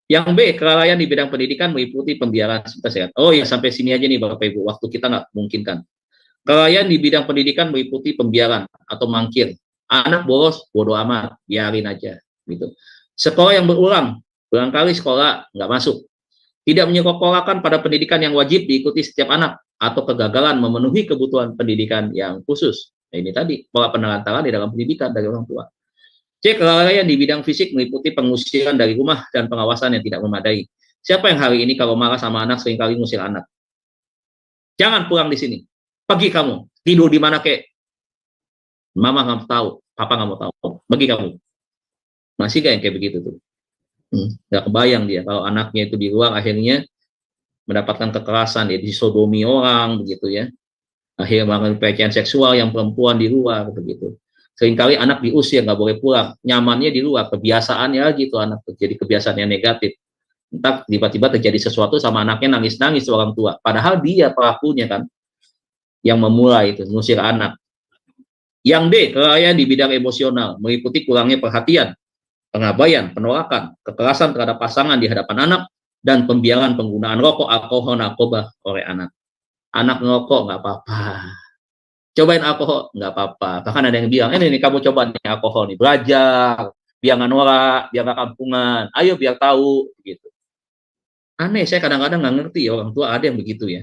Yang B, kelalaian di bidang pendidikan meliputi pembiaran sehat. Oh ya, sampai sini aja nih Bapak Ibu, waktu kita nggak memungkinkan. Kelalaian di bidang pendidikan meliputi pembiaran atau mangkir. Anak bolos, bodoh amat, biarin aja, gitu. Sekolah yang berulang, barangkali sekolah nggak masuk. Tidak menyekolahkan pada pendidikan yang wajib diikuti setiap anak, atau kegagalan memenuhi kebutuhan pendidikan yang khusus. Nah, ini tadi, pola penelantaran di dalam pendidikan dari orang tua. C, kelalaian di bidang fisik meliputi pengusiran dari rumah dan pengawasan yang tidak memadai. Siapa yang hari ini kalau marah sama anak seringkali ngusir anak? Jangan pulang di sini. Pergi kamu, tidur di mana kek? Mama nggak tahu, papa nggak mau tahu. Pergi kamu. Masih kayak begitu tuh. Nggak kebayang dia kalau anaknya itu di luar akhirnya mendapatkan kekerasan, ya disodomi orang begitu ya. Akhirnya melakukan pelecehan seksual yang perempuan di luar begitu. Seringkali anak diusir, nggak boleh pulang, nyamannya di luar, kebiasaannya gitu anak, jadi kebiasaan yang negatif. Entah tiba-tiba terjadi sesuatu sama anaknya, nangis-nangis orang tua, padahal dia pelakunya kan yang memulai itu, ngusir anak. Yang D, kelalaian di bidang emosional meliputi kurangnya perhatian, pengabaian, penolakan, kekerasan terhadap pasangan di hadapan anak, dan pembiaran penggunaan rokok, alkohol, narkoba oleh anak. Anak ngerokok nggak apa-apa, cobain alkohol nggak apa-apa. Bahkan ada yang bilang, ini kamu coba nih alkohol nih, belajar, biar nggak norak, biar nggak kampungan, ayo biar tahu, gitu. Aneh, saya kadang-kadang nggak ngerti ya, orang tua ada yang begitu ya.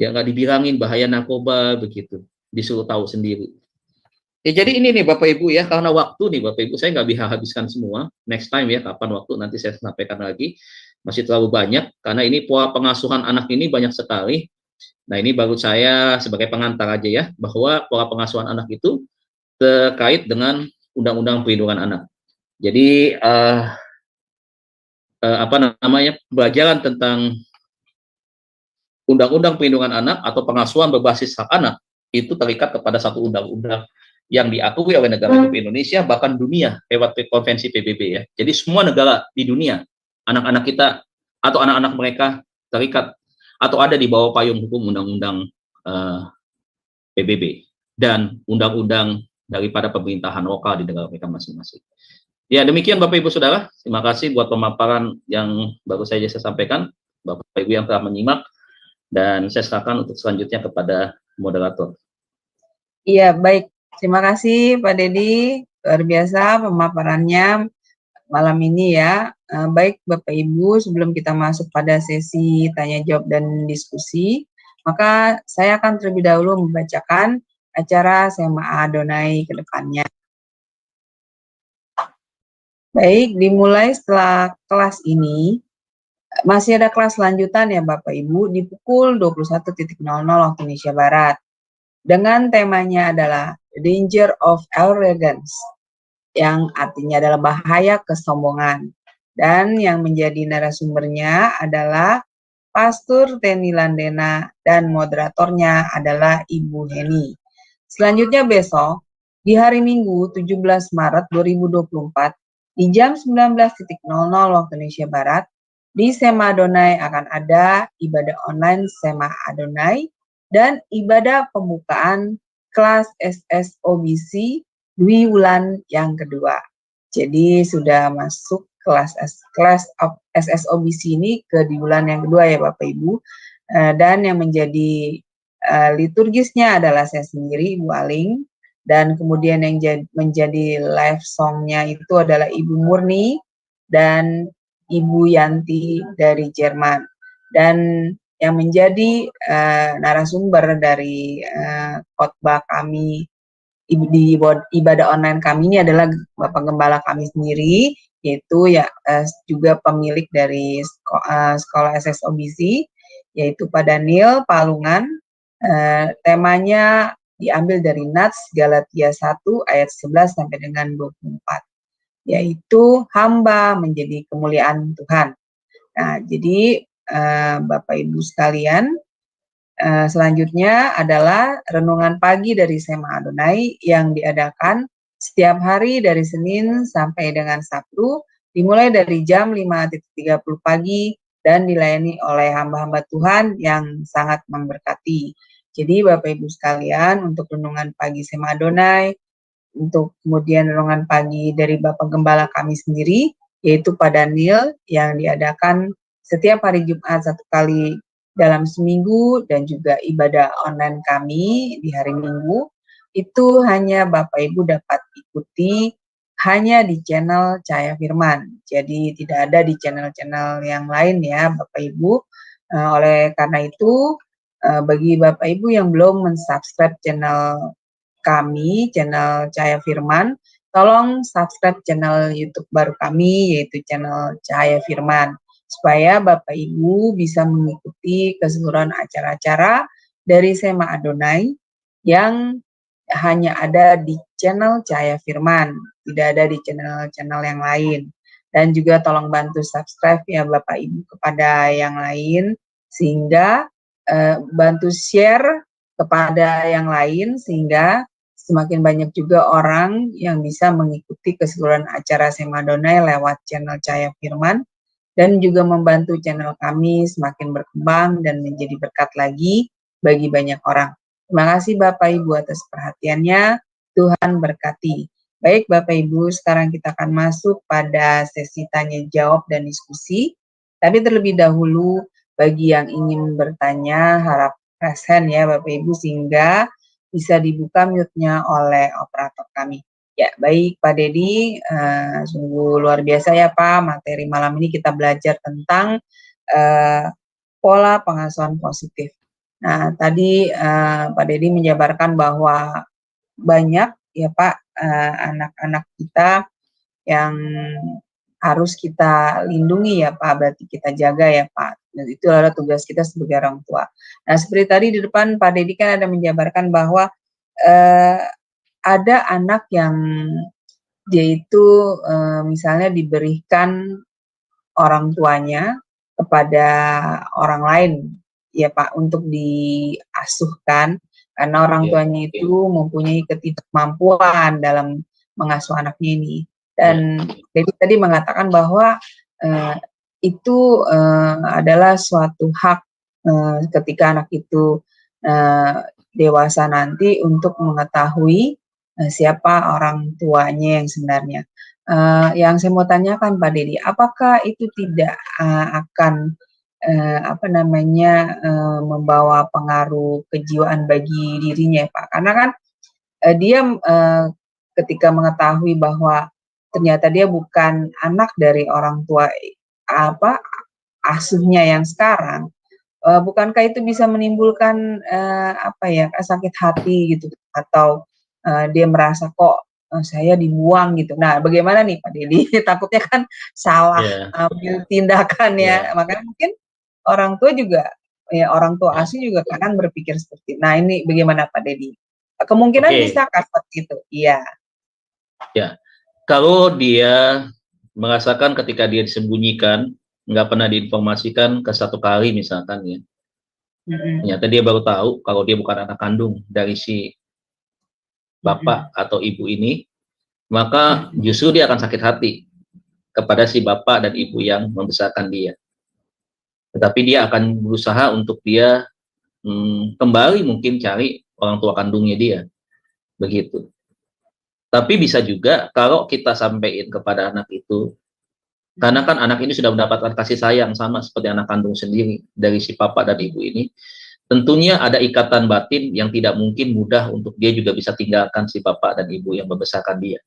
Ya nggak dibilangin bahaya narkoba begitu, disuruh tahu sendiri. Ya jadi ini nih Bapak Ibu ya, karena waktu nih Bapak Ibu, saya nggak bisa habiskan semua. Next time ya, kapan waktu nanti saya sampaikan lagi. Masih terlalu banyak, karena ini pola pengasuhan anak ini banyak sekali. Nah ini baru saya sebagai pengantar aja ya, bahwa pola pengasuhan anak itu terkait dengan Undang-Undang Perlindungan Anak. Jadi apa namanya, pembelajaran tentang Undang-Undang Perlindungan Anak atau pengasuhan berbasis hak anak itu terikat kepada satu undang-undang yang diakui oleh negara Indonesia, bahkan dunia lewat konvensi PBB ya. Jadi semua negara di dunia, anak-anak kita atau anak-anak mereka terikat atau ada di bawah payung hukum undang-undang PBB dan undang-undang daripada pemerintahan lokal di negara mereka masing-masing. Ya demikian Bapak Ibu Saudara, terima kasih buat pemaparan yang baru saja saya sampaikan, Bapak Ibu yang telah menyimak, dan saya serahkan untuk selanjutnya kepada moderator. Iya, baik. Terima kasih Pak Dedi, luar biasa pemaparannya malam ini ya. Baik Bapak Ibu, sebelum kita masuk pada sesi tanya jawab dan diskusi, maka saya akan terlebih dahulu membacakan acara Sema Adonai ke depannya. Baik, dimulai setelah kelas ini, masih ada kelas lanjutan ya Bapak Ibu di pukul 21.00 waktu Indonesia Barat. Dengan temanya adalah Danger of Arrogance, yang artinya adalah bahaya kesombongan. Dan yang menjadi narasumbernya adalah Pastor Teni Landena dan moderatornya adalah Ibu Heni. Selanjutnya besok, di hari Minggu 17 Maret 2024, di jam 19.00 waktu Indonesia Barat, di Sema Adonai akan ada ibadah online Sema Adonai dan ibadah pembukaan kelas SSOBC Dwi Wulan yang kedua. Jadi sudah masuk kelas of SSOBC ini di bulan yang kedua ya Bapak Ibu, dan yang menjadi liturgisnya adalah saya sendiri, Ibu Aling, dan kemudian yang menjadi live songnya itu adalah Ibu Murni dan Ibu Yanti dari Jerman, dan yang menjadi narasumber dari khotbah kami di ibadah online kami ini adalah Bapak Gembala kami sendiri, yaitu ya juga pemilik dari sekolah SSOBC, yaitu Pak Daniel Palungan. Temanya diambil dari Nats Galatia 1 ayat 11 sampai dengan 24, yaitu hamba menjadi kemuliaan Tuhan. Nah, jadi Bapak Ibu sekalian, selanjutnya adalah renungan pagi dari Sema Adonai yang diadakan setiap hari dari Senin sampai dengan Sabtu, dimulai dari jam 5.30 pagi dan dilayani oleh hamba-hamba Tuhan yang sangat memberkati. Jadi Bapak Ibu sekalian, untuk renungan pagi Sema Adonai, untuk kemudian renungan pagi dari Bapak Gembala kami sendiri, yaitu Pak Daniel, yang diadakan setiap hari Jumat 1 kali dalam seminggu, dan juga ibadah online kami di hari Minggu, itu hanya Bapak Ibu dapat ikuti hanya di channel Cahaya Firman. Jadi tidak ada di channel-channel yang lain ya Bapak Ibu. Oleh karena itu, bagi Bapak Ibu yang belum mensubscribe channel kami, channel Cahaya Firman, tolong subscribe channel YouTube baru kami, yaitu channel Cahaya Firman, supaya Bapak Ibu bisa mengikuti keseluruhan acara-acara dari Sema Adonai yang hanya ada di channel Cahaya Firman, tidak ada di channel-channel yang lain. Dan juga tolong bantu subscribe ya Bapak Ibu kepada yang lain, sehingga bantu share kepada yang lain, sehingga semakin banyak juga orang yang bisa mengikuti keseluruhan acara Sema Adonai lewat channel Cahaya Firman, dan juga membantu channel kami semakin berkembang dan menjadi berkat lagi bagi banyak orang. Terima kasih Bapak Ibu atas perhatiannya, Tuhan berkati. Baik Bapak Ibu, sekarang kita akan masuk pada sesi tanya jawab dan diskusi. Tapi terlebih dahulu, bagi yang ingin bertanya, harap raise hand ya Bapak Ibu, sehingga bisa dibuka mute-nya oleh operator kami. Ya, baik Pak Dedi, sungguh luar biasa ya Pak, materi malam ini kita belajar tentang pola pengasuhan positif. Nah, tadi Pak Dedi menjabarkan bahwa banyak ya Pak anak-anak kita yang harus kita lindungi ya Pak, berarti kita jaga ya Pak. Dan itu adalah tugas kita sebagai orang tua. Nah, seperti tadi di depan Pak Dedi kan ada menjabarkan bahwa ada anak yang dia itu misalnya diberikan orang tuanya kepada orang lain ya Pak, untuk diasuhkan, karena orang tuanya itu mempunyai ketidakmampuan dalam mengasuh anaknya ini. Dan jadi tadi mengatakan bahwa itu adalah suatu hak ketika anak itu dewasa nanti untuk mengetahui siapa orang tuanya yang sebenarnya. Yang saya mau tanyakan Pak Dedi, apakah itu tidak akan membawa pengaruh kejiwaan bagi dirinya Pak? Karena kan dia ketika mengetahui bahwa ternyata dia bukan anak dari orang tua asuhnya yang sekarang, bukankah itu bisa menimbulkan sakit hati gitu, atau dia merasa kok saya dibuang gitu. Nah, bagaimana nih Pak Dedi? Takutnya kan salah ambil tindakan ya. Makanya mungkin orang tua juga, ya orang tua asuh juga akan berpikir seperti itu. Nah, ini bagaimana Pak Dedi? Kemungkinan bisa seperti itu? Iya. Ya, kalau dia merasakan ketika dia disembunyikan, nggak pernah diinformasikan ke satu kali misalkan ya, ternyata dia baru tahu kalau dia bukan anak kandung dari si bapak atau ibu ini, maka justru dia akan sakit hati kepada si bapak dan ibu yang membesarkan dia. Tetapi dia akan berusaha untuk dia kembali mungkin cari orang tua kandungnya dia, begitu. Tapi bisa juga kalau kita sampaikan kepada anak itu Karena kan anak ini sudah mendapatkan kasih sayang sama seperti anak kandung sendiri dari si papa dan ibu ini. Tentunya ada ikatan batin yang tidak mungkin mudah untuk dia juga bisa tinggalkan si bapak dan ibu yang membesarkan dia.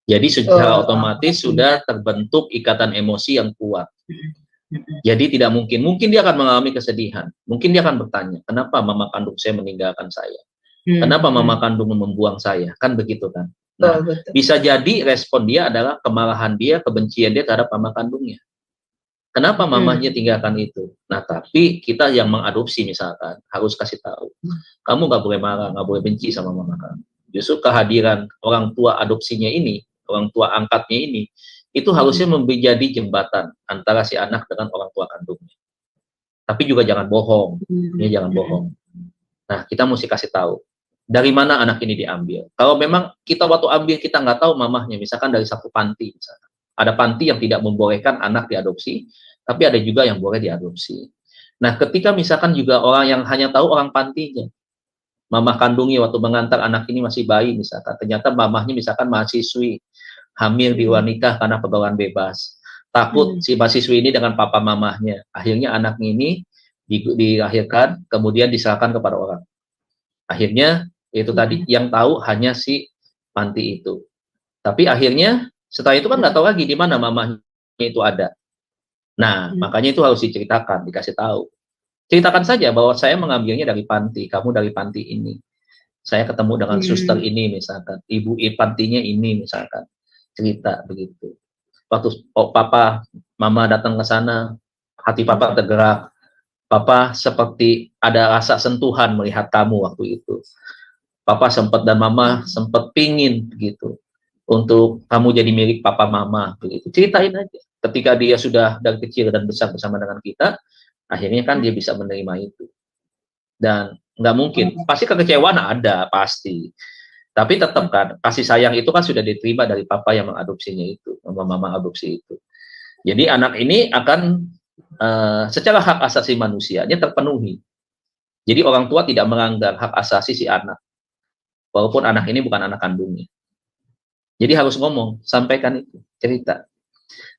Jadi secara otomatis sudah terbentuk ikatan emosi yang kuat. Jadi tidak mungkin dia akan mengalami kesedihan. Mungkin dia akan bertanya, kenapa mama kandung saya meninggalkan saya? Kenapa mama kandung membuang saya? Kan begitu kan? Nah, bisa jadi respon dia adalah kemarahan dia, kebencian dia terhadap mama kandungnya. Kenapa mamanya tinggalkan itu? Nah, tapi kita yang mengadopsi misalkan harus kasih tahu, kamu nggak boleh marah, nggak boleh benci sama mama kamu. Justru kehadiran orang tua adopsinya ini, orang tua angkatnya ini, itu harusnya menjadi jembatan antara si anak dengan orang tua kandungnya. Tapi juga jangan bohong, ini jangan bohong. Nah, kita mesti kasih tahu dari mana anak ini diambil. Kalau memang kita waktu ambil kita nggak tahu mamahnya, misalkan dari satu panti, misalkan. Ada panti yang tidak membolehkan anak diadopsi, tapi ada juga yang boleh diadopsi. Nah, ketika misalkan juga orang yang hanya tahu orang pantinya, mamah kandungnya waktu mengantar anak ini masih bayi misalkan, ternyata mamahnya misalkan mahasiswi, hamil di luar nikah karena pergaulan bebas. Takut si mahasiswi ini dengan papa mamahnya. Akhirnya anak ini dilahirkan, kemudian diserahkan kepada orang. Akhirnya itu tadi yang tahu hanya si panti itu. Tapi akhirnya setelah itu kan nggak tahu lagi di mana mamahnya itu ada. Nah, makanya itu harus diceritakan, dikasih tahu. Ceritakan saja bahwa saya mengambilnya dari panti, kamu dari panti ini. Saya ketemu dengan suster ini misalkan, ibu pantinya ini misalkan. Cerita begitu. Waktu papa, mama datang ke sana, hati papa tergerak. Papa seperti ada rasa sentuhan melihat kamu waktu itu. Papa sempat dan mama sempat pingin begitu untuk kamu jadi milik papa mama begitu. Ceritain aja. Ketika dia sudah dari kecil dan besar bersama dengan kita, akhirnya kan dia bisa menerima itu. Dan nggak mungkin, pasti kekecewaan ada pasti. Tapi tetap kan kasih sayang itu kan sudah diterima dari papa yang mengadopsinya itu, mama adopsi itu. Jadi anak ini akan secara hak asasi manusianya terpenuhi. Jadi orang tua tidak melanggar hak asasi si anak, walaupun anak ini bukan anak kandungnya. Jadi harus ngomong, sampaikan itu, cerita.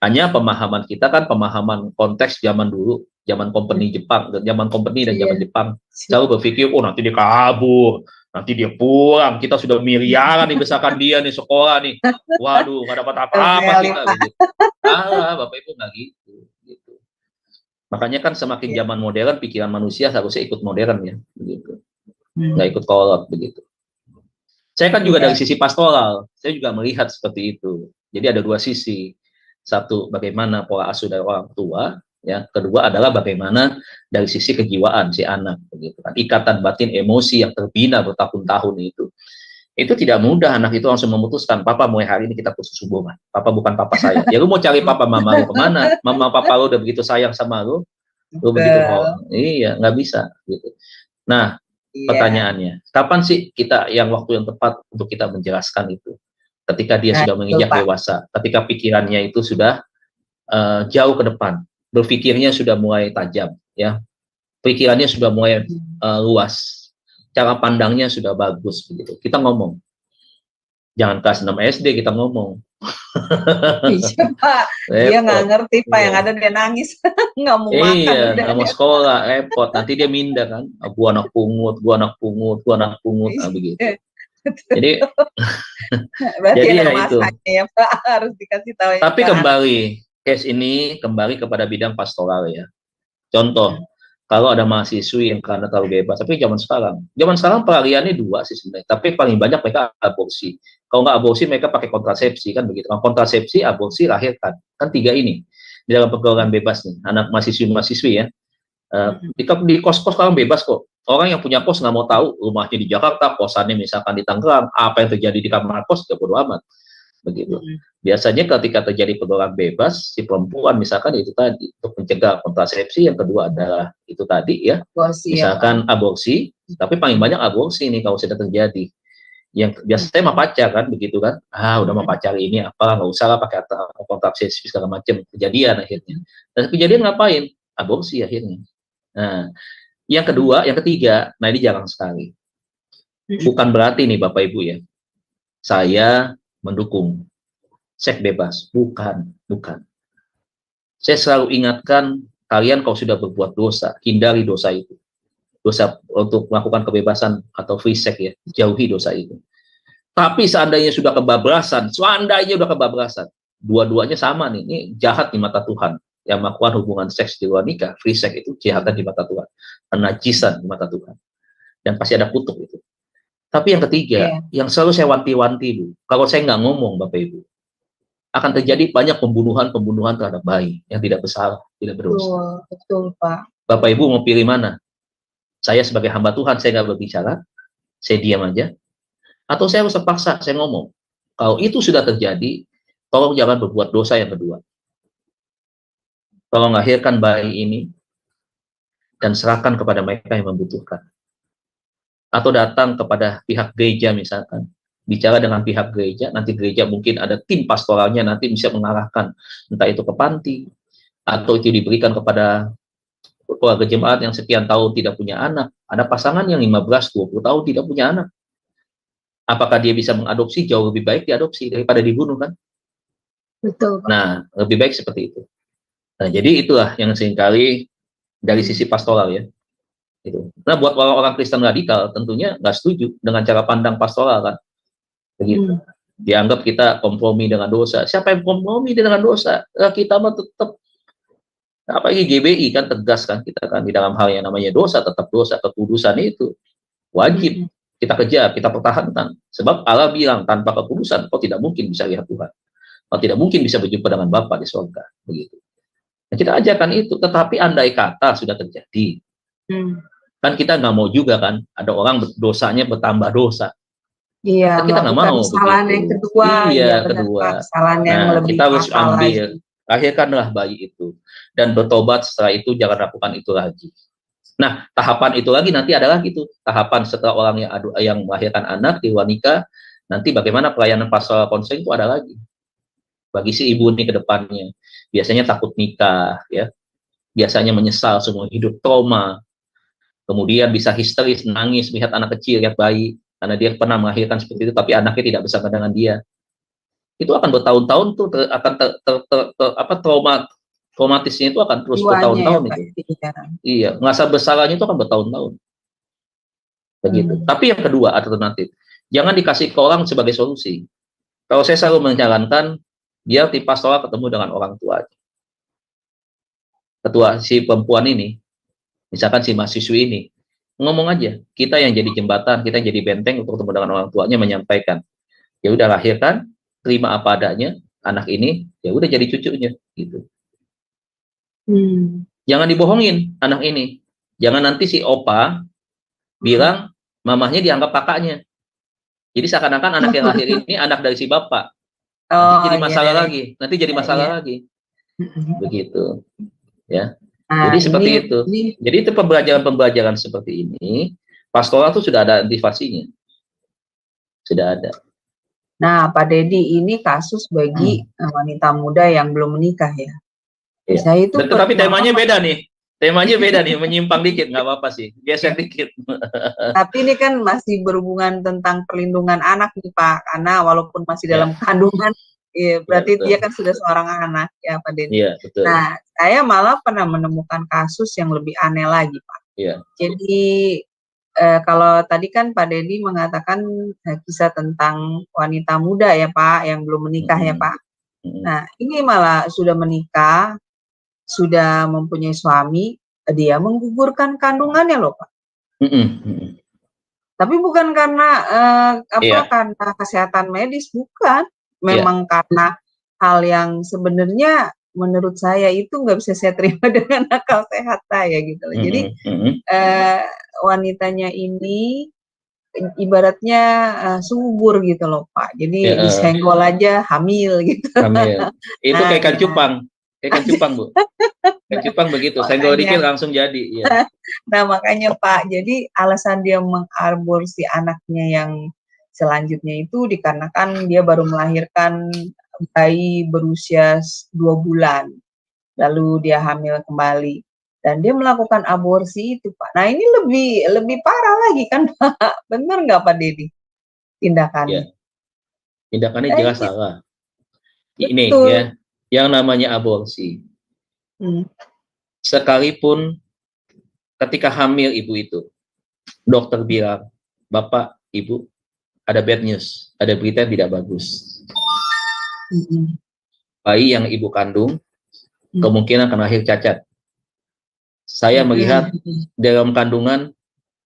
Hanya pemahaman kita kan pemahaman konteks zaman dulu, zaman company Jepang, zaman company dan zaman Jepang. Selalu berpikir, oh nanti dia kabur, nanti dia pulang, kita sudah miliaran dibesarkan dia nih sekolah nih. Waduh, nggak dapat apa-apa kita. Begitu. Bapak Ibu nggak gitu. Makanya kan semakin zaman modern, pikiran manusia harusnya ikut modern ya, begitu. Nggak ikut kolot begitu. Saya kan juga dari sisi pastoral, saya juga melihat seperti itu. Jadi ada dua sisi. Satu, bagaimana pola asuh dari orang tua, ya. Kedua adalah bagaimana dari sisi kejiwaan si anak, begitu kan. Ikatan batin emosi yang terbina bertahun-tahun itu tidak mudah. Anak itu langsung memutuskan, papa mulai hari ini kita putus hubungan. Papa bukan papa saya. Ya lu mau cari papa mama lu kemana? Mama papa lu udah begitu sayang sama lu begitu mau. Iya, nggak bisa gitu. Nah, pertanyaannya, kapan sih kita yang waktu yang tepat untuk kita menjelaskan itu? Ketika dia sudah menginjak dewasa, ketika pikirannya itu sudah jauh ke depan, berpikirnya sudah mulai tajam, ya, pikirannya sudah mulai luas, cara pandangnya sudah bagus, begitu. Kita ngomong, jangan kelas 6 SD kita ngomong. Iya Pak, dia nggak ngerti Pak, yang ada dia nangis, nggak mau makan. Iya, nggak mau sekolah, repot. Nanti dia minder kan, gua anak pungut, gua anak pungut, gua anak pungut, begitu. Jadi, berarti jadi ada ya itu. Ya Pak, harus dikasih tahu. Tapi kembali, case ini kembali kepada bidang pastoral ya. Contoh, kalau ada mahasiswi yang karena terlalu bebas, tapi zaman sekarang pelariannya dua sih sebenarnya. Tapi paling banyak mereka aborsi. Kalau nggak aborsi, mereka pakai kontrasepsi kan begitu. Kalau kontrasepsi, aborsi, lahirkan. Kan tiga ini di dalam pergaulan bebas nih, anak mahasiswi ya. Di kos-kos sekarang bebas kok. Orang yang punya kos nggak mau tahu rumahnya di Jakarta, kosannya misalkan di Tangerang, apa yang terjadi di kamar kos nggak bodo amat, begitu. Biasanya ketika terjadi pergaulan bebas, si perempuan misalkan itu tadi untuk mencegah kontrasepsi, yang kedua adalah itu tadi ya, misalkan aborsi, tapi paling banyak aborsi ini kalau sudah terjadi. Yang biasanya mah pacar kan begitu kan, udah mah pacar ini apa, nggak usah lah pakai kontrasepsi segala macam, kejadian akhirnya. Dan kejadian ngapain? Aborsi akhirnya. Nah, yang ketiga, nah ini jarang sekali. Bukan berarti nih Bapak Ibu ya, saya mendukung seks bebas, bukan. Saya selalu ingatkan kalian kalau sudah berbuat dosa, hindari dosa itu. Dosa untuk melakukan kebebasan atau free sex ya, jauhi dosa itu. Tapi seandainya sudah kebablasan, dua-duanya sama nih, ini jahat di mata Tuhan. Yang melakukan hubungan seks di luar nikah, free sex itu kejahatan di mata Tuhan, penajisan di mata Tuhan. Dan pasti ada kutuk itu. Tapi yang ketiga, yang selalu saya wanti-wanti dulu, kalau saya nggak ngomong Bapak Ibu, akan terjadi banyak pembunuhan terhadap bayi yang tidak bersalah, tidak berdosa. Betul, Pak. Bapak Ibu mau pilih mana? Saya sebagai hamba Tuhan, saya nggak berbicara, saya diam aja, atau saya harus terpaksa, saya ngomong. Kalau itu sudah terjadi, tolong jangan berbuat dosa yang kedua. Tolong lahirkan bayi ini, dan serahkan kepada mereka yang membutuhkan. Atau datang kepada pihak gereja misalkan, bicara dengan pihak gereja, nanti gereja mungkin ada tim pastoralnya, nanti bisa mengarahkan, entah itu ke panti, atau itu diberikan kepada keluarga jemaat yang sekian tahun tidak punya anak. Ada pasangan yang 15-20 tahun tidak punya anak. Apakah dia bisa mengadopsi? Jauh lebih baik diadopsi daripada dibunuh kan? Betul, Pak. Nah, lebih baik seperti itu. Nah, jadi itulah yang seringkali dari sisi pastoral ya. Gitu. Nah, buat orang-orang Kristen radikal tentunya nggak setuju dengan cara pandang pastoral kan. Begitu. Dianggap kita kompromi dengan dosa. Siapa yang kompromi dengan dosa? Kita mah tetap, apalagi GBI kan tegas kan, kita kan di dalam hal yang namanya dosa tetap dosa, kekudusan itu wajib kita kejar, kita pertahankan. Sebab Allah bilang tanpa kekudusan kau tidak mungkin bisa lihat Tuhan, kau tidak mungkin bisa berjumpa dengan Bapa di surga. Begitu. Nah, kita ajarkan itu. Tetapi andai kata sudah terjadi, kan kita nggak mau juga kan ada orang dosanya bertambah dosa. Iya, Kita nggak mau kesalahan begitu. yang kedua. Iya, benar, kedua. Pak. Kesalahan yang Nah, lebih kita harus fatal ambil, lagi. lahirkanlah bayi itu dan bertobat. Setelah itu jangan lakukan itu lagi. Nah, tahapan itu lagi nanti ada lagi tuh tahapan setelah orang yang melahirkan anak di luar nikah, nanti bagaimana pelayanan pastoral konseling itu ada lagi bagi si ibu ini ke depannya. Biasanya takut nikah ya, biasanya menyesal semua hidup, trauma, kemudian bisa histeris, nangis melihat anak kecil, lihat bayi karena dia pernah melahirkan seperti itu tapi anaknya tidak bersama dengan dia. Itu akan bertahun-tahun tuh traumatisnya itu akan terus bertahun-tahun Ya, itu. Iya, ngerasa bersalahnya itu akan bertahun-tahun. Begitu. Tapi yang kedua alternatif, jangan dikasih ke orang sebagai solusi. Kalau saya selalu menyarankan biar tim pastoral ketemu dengan orang tua. Ketua si perempuan ini, misalkan si mahasiswi ini, ngomong aja, kita yang jadi jembatan, kita yang jadi benteng untuk ketemu dengan orang tuanya, menyampaikan, ya udah lahirkan, terima apa adanya, anak ini, ya udah jadi cucunya, gitu. Jangan dibohongin anak ini, jangan nanti si opa bilang mamahnya dianggap kakaknya, jadi seakan-akan anak yang lahir ini anak dari si bapak, nanti jadi masalah lagi, nanti jadi masalah lagi, begitu, ya. Jadi seperti itu. Jadi itu pembelajaran seperti ini, pastoral itu sudah ada antivasinya. Sudah ada. Nah, Pak Dedi, ini kasus bagi wanita muda yang belum menikah ya. Iya. Saya itu tetapi temanya beda nih. Temanya beda nih, menyimpang dikit, nggak apa-apa sih. Geser dikit. Tapi ini kan masih berhubungan tentang perlindungan anak nih Pak, karena walaupun masih dalam kandungan, ya, berarti dia kan sudah seorang anak ya Pak Dedi. Iya, betul. Nah, saya malah pernah menemukan kasus yang lebih aneh lagi Pak. Iya. Jadi kalau tadi kan Pak Dedi mengatakan kisah tentang wanita muda ya Pak, yang belum menikah ya Pak. Nah, ini malah sudah menikah, sudah mempunyai suami, dia menggugurkan kandungannya loh Pak. Tapi bukan karena karena kesehatan medis, bukan. Memang karena hal yang sebenarnya menurut saya itu nggak bisa saya terima dengan akal sehat saya gitu loh. Jadi wanitanya ini ibaratnya subur gitu loh Pak. Jadi disenggol aja hamil gitu. Hamil. Itu kayak ikan cupang. Kayak ikan cupang, Bu. Ikan cupang begitu, senggol dikit langsung jadi. Ya. Nah, makanya Pak, jadi alasan dia mengaborsi anaknya yang selanjutnya itu dikarenakan dia baru melahirkan bayi berusia 2 bulan. Lalu dia hamil kembali. Dan dia melakukan aborsi itu, Pak. Nah, ini lebih parah lagi kan, Pak? Benar nggak, Pak Dedi? Tindakannya. Ya. Tindakannya jelas salah. Ini Betul. ya, yang namanya aborsi. Hmm. Sekalipun ketika hamil ibu itu, dokter bilang, Bapak, Ibu, ada bad news, ada berita yang tidak bagus. Bayi yang ibu kandung kemungkinan akan lahir cacat. Saya melihat dalam kandungan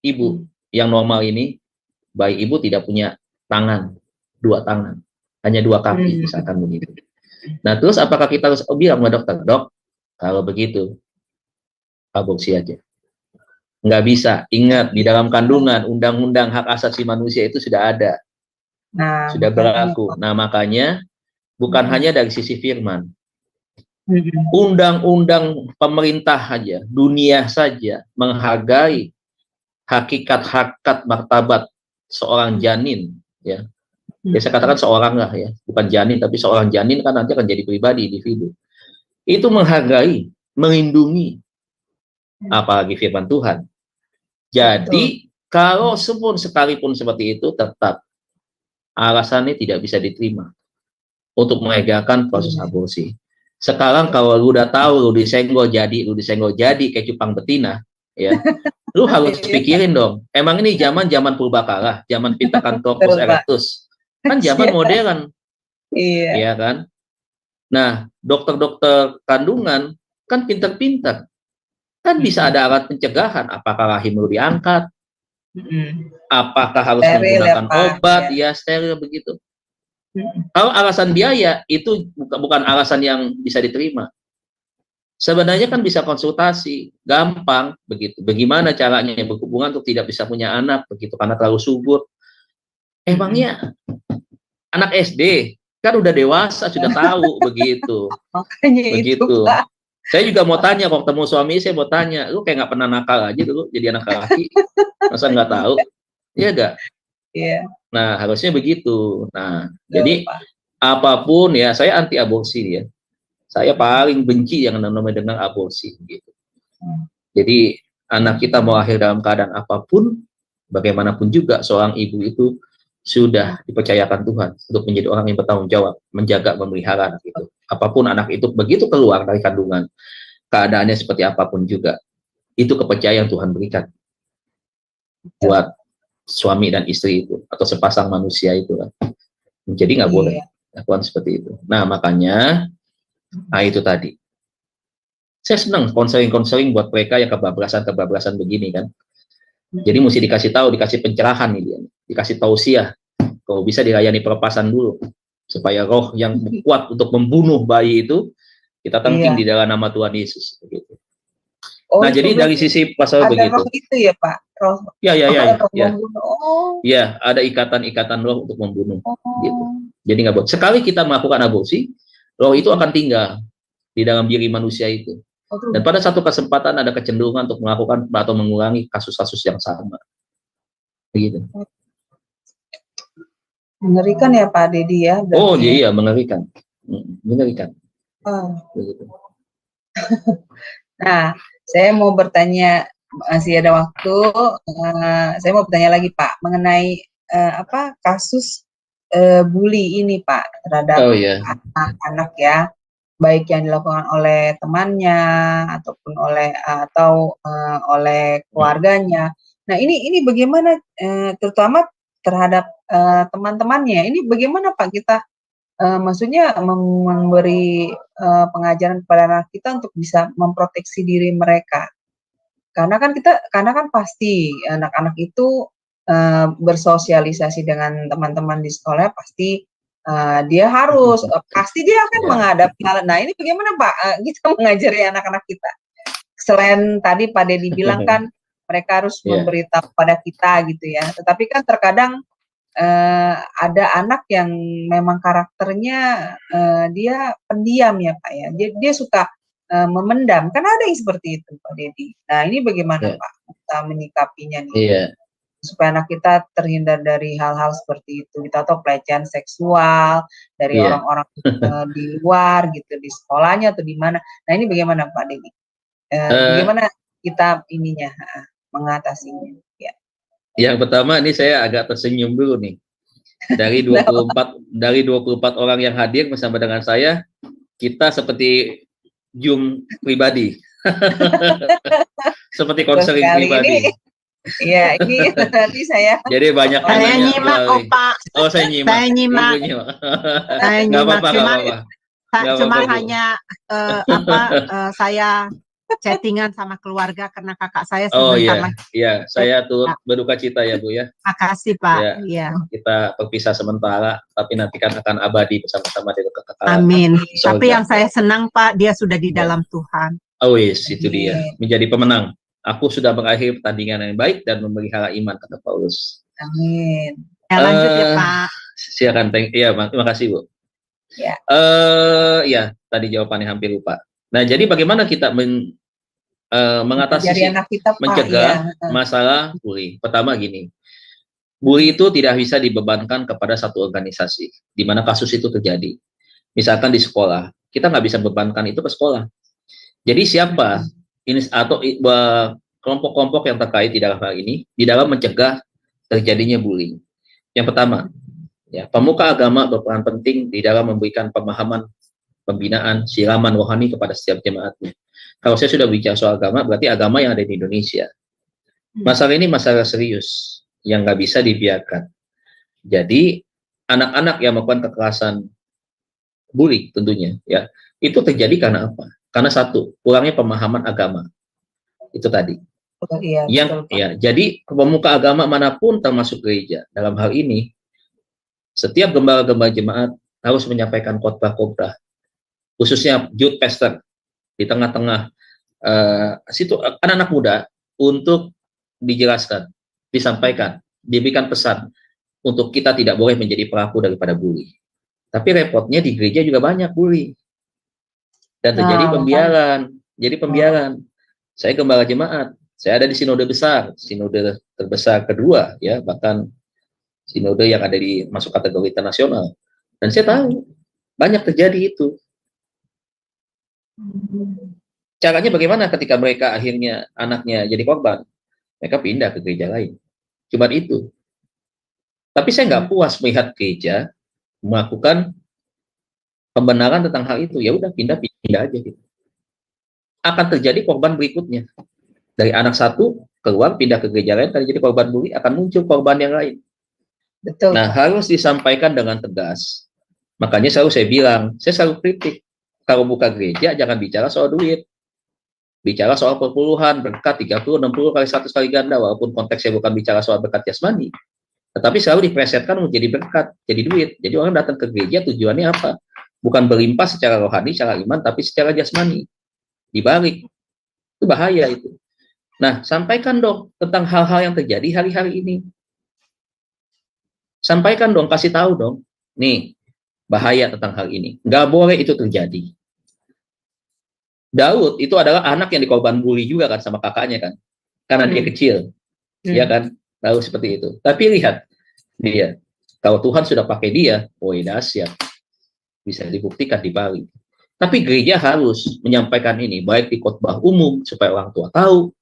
ibu yang normal ini, bayi ibu tidak punya tangan, 2 tangan, hanya 2 kaki, misalkan begitu. Nah, terus apakah kita harus bilang sama dokter, Dok, kalau begitu, aborsi aja? Nggak bisa. Ingat, di dalam kandungan, undang-undang hak asasi manusia itu sudah ada. Sudah berlaku. Nah, makanya, bukan hanya dari sisi firman. Undang-undang pemerintah saja, dunia saja, menghargai hakikat martabat seorang janin, ya. Saya katakan seorang lah ya, bukan janin, tapi seorang janin kan nanti akan jadi pribadi, individu. Itu menghargai, melindungi, apalagi firman Tuhan. Jadi, kalau sekalipun seperti itu, tetap alasannya tidak bisa diterima untuk mengagalkan proses aborsi. Sekarang kalau lu udah tahu, lu disenggol jadi kayak cupang betina, ya, lu harus pikirin dong, emang ini zaman purbakala, zaman Pithecanthropus erectus, kan zaman modern, iya kan? Nah, dokter-dokter kandungan kan pinter-pinter, kan bisa ada alat pencegahan, apakah rahim lu diangkat, apakah harus menggunakan obat, ya steril begitu. Kalau alasan biaya itu bukan alasan yang bisa diterima. Sebenarnya kan bisa konsultasi, gampang begitu. Bagaimana caranya berhubungan untuk tidak bisa punya anak begitu karena terlalu subur. Emangnya anak SD kan udah dewasa sudah tahu begitu. Makanya begitu. Itu, Pak. Saya juga mau tanya, kalau ketemu suami saya mau tanya, lu kayak nggak pernah nakal aja dulu jadi anak laki, masa nggak tahu? Iya nggak? Iya. Nah, harusnya begitu. Nah, jadi apapun ya, saya anti aborsi ya. Saya paling benci yang namanya dengan aborsi gitu. Jadi anak kita mau lahir dalam keadaan apapun, bagaimanapun juga seorang ibu itu sudah dipercayakan Tuhan untuk menjadi orang yang bertanggung jawab, menjaga, memelihara gitu. Apapun anak itu begitu keluar dari kandungan, keadaannya seperti apapun juga, itu kepercayaan Tuhan berikan buat suami dan istri itu atau sepasang manusia itu kan. Jadi nggak boleh lakukan seperti itu. Nah, makanya itu tadi. Saya senang konseling buat mereka yang kebablasan begini kan. Jadi mesti dikasih tahu, dikasih pencerahan nih dia, dikasih tausiah. Kalau bisa dilayani pelepasan dulu supaya roh yang kuat untuk membunuh bayi itu kita tangking di dalam nama Tuhan Yesus begitu. Nah, jadi dari sisi pasal ada begitu. Roh itu ya, Pak. Roh. Ya. Ya, ada ikatan-ikatan roh untuk membunuh gitu. Jadi nggak boleh. Sekali kita melakukan aborsi, roh itu akan tinggal di dalam diri manusia itu. Dan pada satu kesempatan ada kecenderungan untuk melakukan atau mengulangi kasus-kasus yang sama. Begitu. Mengerikan ya Pak Dedi ya. Oh iya, mengerikan. Mengerikan. Begitu. Nah, saya mau bertanya, masih ada waktu, saya mau bertanya lagi Pak, mengenai kasus bully ini Pak, terhadap anak-anak ya, baik yang dilakukan oleh temannya ataupun oleh keluarganya. Nah, ini bagaimana terutama terhadap teman-temannya. Ini bagaimana Pak kita maksudnya memberi pengajaran kepada anak kita untuk bisa memproteksi diri mereka. Karena kan pasti anak-anak itu bersosialisasi dengan teman-teman di sekolah pasti dia harus pasti dia akan menghadapi hal. Nah, ini bagaimana Pak kita mengajari anak-anak kita? Selain tadi Pak Dedi bilang kan mereka harus memberitahu pada kita gitu ya. Tetapi kan terkadang ada anak yang memang karakternya dia pendiam ya Pak ya. Dia suka memendam. Kan ada yang seperti itu Pak Dedi. Nah, ini bagaimana Pak kita menyikapinya nih? Supaya anak kita terhindar dari hal-hal seperti itu, gitu, atau pelecehan seksual dari orang-orang di luar gitu, di sekolahnya atau di mana. Nah, ini bagaimana Pak Dedi? Bagaimana kita mengatasinya? Ya. Yang pertama ini saya agak tersenyum dulu nih. Dari 24 orang yang hadir bersama dengan saya, kita seperti Zoom pribadi. Seperti Betul konseling sekali. pribadi. Iya, ini nanti saya Jadi banyak yang Saya nanya nyimak kok, melalui. Pak. Oh, saya nyimak. Saya nyimak. Ibu nyimak. Saya Nggak nyimak. apa-apa, nggak apa-apa. Nggak Cuma apa-apa, Bu. hanya saya chattingan sama keluarga karena kakak saya Oh sebentar iya, lagi. iya. Saya turut berduka cita ya, Bu ya. Makasih, Pak. Ya, Iya. kita berpisah sementara, tapi nanti kan akan abadi bersama-sama di kekekalan. Amin. Sorga. Tapi yang saya senang, Pak, dia sudah di dalam Tuhan. Oh yes, itu dia. Menjadi pemenang. Aku sudah berakhir pertandingan yang baik dan memelihara iman, kata Paulus. Amin. Ya, lanjut ya, Pak. Silakan. Iya, terima kasih, Bu. Ya. Ya, tadi jawabannya hampir lupa. Nah, jadi bagaimana kita mengatasi Dari anak kita, Pak, mencegah ya. masalah bully? Pertama gini, bully itu tidak bisa dibebankan kepada satu organisasi di mana kasus itu terjadi. Misalkan di sekolah, kita nggak bisa bebankan itu ke sekolah. Jadi siapa ini atau kelompok-kelompok yang terkait di dalam hal ini di dalam mencegah terjadinya bullying? Yang pertama, ya, pemuka agama berperan penting di dalam memberikan pemahaman, pembinaan, siraman rohani kepada setiap jemaatnya. Kalau saya sudah bicara soal agama, berarti agama yang ada di Indonesia. Masalah ini masalah serius yang nggak bisa dibiarkan. Jadi anak-anak yang melakukan kekerasan, bully tentunya, ya, itu terjadi karena apa? Karena satu, kurangnya pemahaman agama. Itu tadi. Oh, iya, Yang betul, Pak. ya, jadi pemuka agama manapun termasuk gereja dalam hal ini, setiap gembala-gembala jemaat harus menyampaikan khotbah-khotbah, khususnya youth pastor di tengah-tengah situ anak-anak muda untuk dijelaskan, disampaikan, diberikan pesan untuk kita tidak boleh menjadi pelaku daripada bully. Tapi repotnya di gereja juga banyak bully dan terjadi pembiaran. Jadi pembiaran. Saya gembala jemaat, saya ada di sinode besar, sinode terbesar kedua, ya, bahkan sinode yang ada di masuk kategori internasional. Dan saya tahu banyak terjadi itu. Caranya bagaimana ketika mereka akhirnya anaknya jadi korban? Mereka pindah ke gereja lain. Cuma itu. Tapi saya nggak puas melihat gereja melakukan pembenaran tentang hal itu. Ya udah, pindah aja gitu. Akan terjadi korban berikutnya. Dari anak satu keluar pindah ke gereja lain, terjadi korban bully, akan muncul korban yang lain. Betul. Nah, harus disampaikan dengan tegas. Makanya selalu saya bilang, saya selalu kritik. Kalau buka gereja, jangan bicara soal duit. Bicara soal perpuluhan, berkat 30, 60 kali 100 kali ganda, walaupun konteksnya bukan bicara soal berkat jasmani. Tetapi selalu dipresetkan menjadi berkat, jadi duit. Jadi orang datang ke gereja tujuannya apa? Bukan berlimpah secara rohani, secara iman, tapi secara jasmani. Dibalik. Itu bahaya itu. Nah, sampaikan dong tentang hal-hal yang terjadi hari-hari ini. Sampaikan dong, kasih tahu dong. Nih, bahaya tentang hal ini. Nggak boleh itu terjadi. Daud itu adalah anak yang dikorban bully juga kan sama kakaknya kan. Karena dia kecil. Ya kan? Tahu seperti itu. Tapi lihat dia. Kalau Tuhan sudah pakai dia, oh dahsyat. Bisa dibuktikan di Bali. Tapi gereja harus menyampaikan ini baik di khotbah umum supaya orang tua tahu,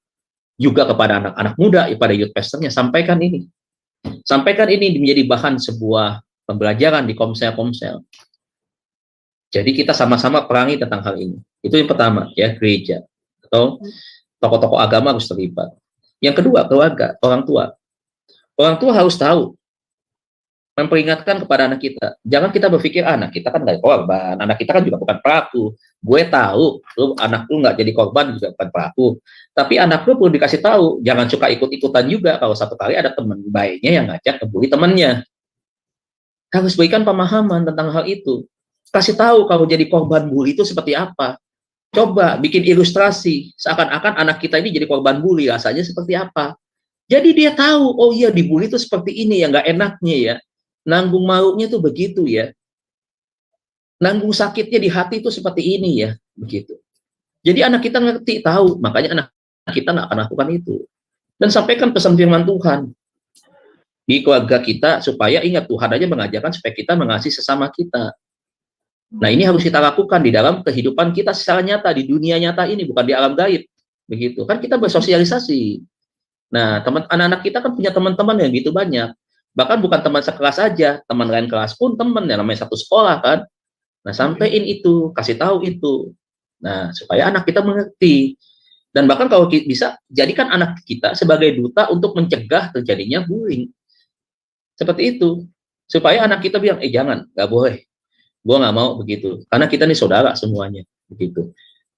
juga kepada anak-anak muda, pada youth pastornya, sampaikan ini. Sampaikan ini menjadi bahan sebuah pembelajaran di komsel-komsel. Jadi kita sama-sama perangi tentang hal ini. Itu yang pertama, ya, gereja atau tokoh-tokoh agama harus terlibat. Yang kedua, keluarga, orang tua. Orang tua harus tahu, memperingatkan kepada anak kita. Jangan kita berpikir anak kita kan nggak korban, anak kita kan juga bukan pelaku. Gue tahu, anak lu nggak jadi korban juga bukan pelaku. Tapi anak lu perlu dikasih tahu, jangan suka ikut-ikutan juga. Kalau satu kali ada teman baiknya yang ngajak ngebully temannya, harus berikan pemahaman tentang hal itu. Kasih tahu kalau jadi korban bully itu seperti apa. Coba bikin ilustrasi, seakan-akan anak kita ini jadi korban bully, rasanya seperti apa. Jadi dia tahu, oh iya dibully itu seperti ini ya, nggak enaknya ya. Nanggung malunya tuh begitu ya. Nanggung sakitnya di hati itu seperti ini ya, begitu. Jadi anak kita ngerti, tahu, makanya anak kita nggak akan lakukan itu. Dan sampaikan pesan firman Tuhan di keluarga kita, supaya ingat Tuhan aja mengajarkan supaya kita mengasihi sesama kita. Nah, ini harus kita lakukan di dalam kehidupan kita secara nyata, di dunia nyata ini, bukan di alam gaib. Begitu. Kan kita bersosialisasi. Nah, anak-anak kita kan punya teman-teman yang gitu banyak. Bahkan bukan teman sekelas saja, teman lain kelas pun teman, yang namanya satu sekolah kan. Nah, sampein itu, kasih tahu itu. Nah, supaya anak kita mengerti. Dan bahkan kalau bisa, jadikan anak kita sebagai duta untuk mencegah terjadinya bullying. Seperti itu. Supaya anak kita bilang, jangan, nggak boleh. Gue nggak mau begitu. Karena kita nih saudara semuanya. Begitu.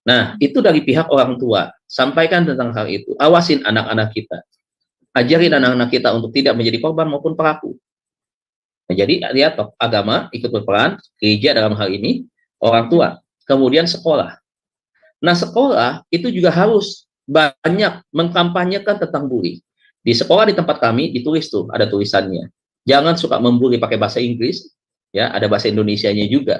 Nah, itu dari pihak orang tua. Sampaikan tentang hal itu. Awasin anak-anak kita. Ajarin anak-anak kita untuk tidak menjadi korban maupun pelaku. Nah, jadi lihat, agama ikut berperan, gereja dalam hal ini, orang tua, kemudian sekolah. Nah, sekolah itu juga harus banyak mengkampanyekan tentang bully. Di sekolah di tempat kami ditulis tuh, ada tulisannya. Jangan suka membuli pakai bahasa Inggris, ya, ada bahasa Indonesianya juga.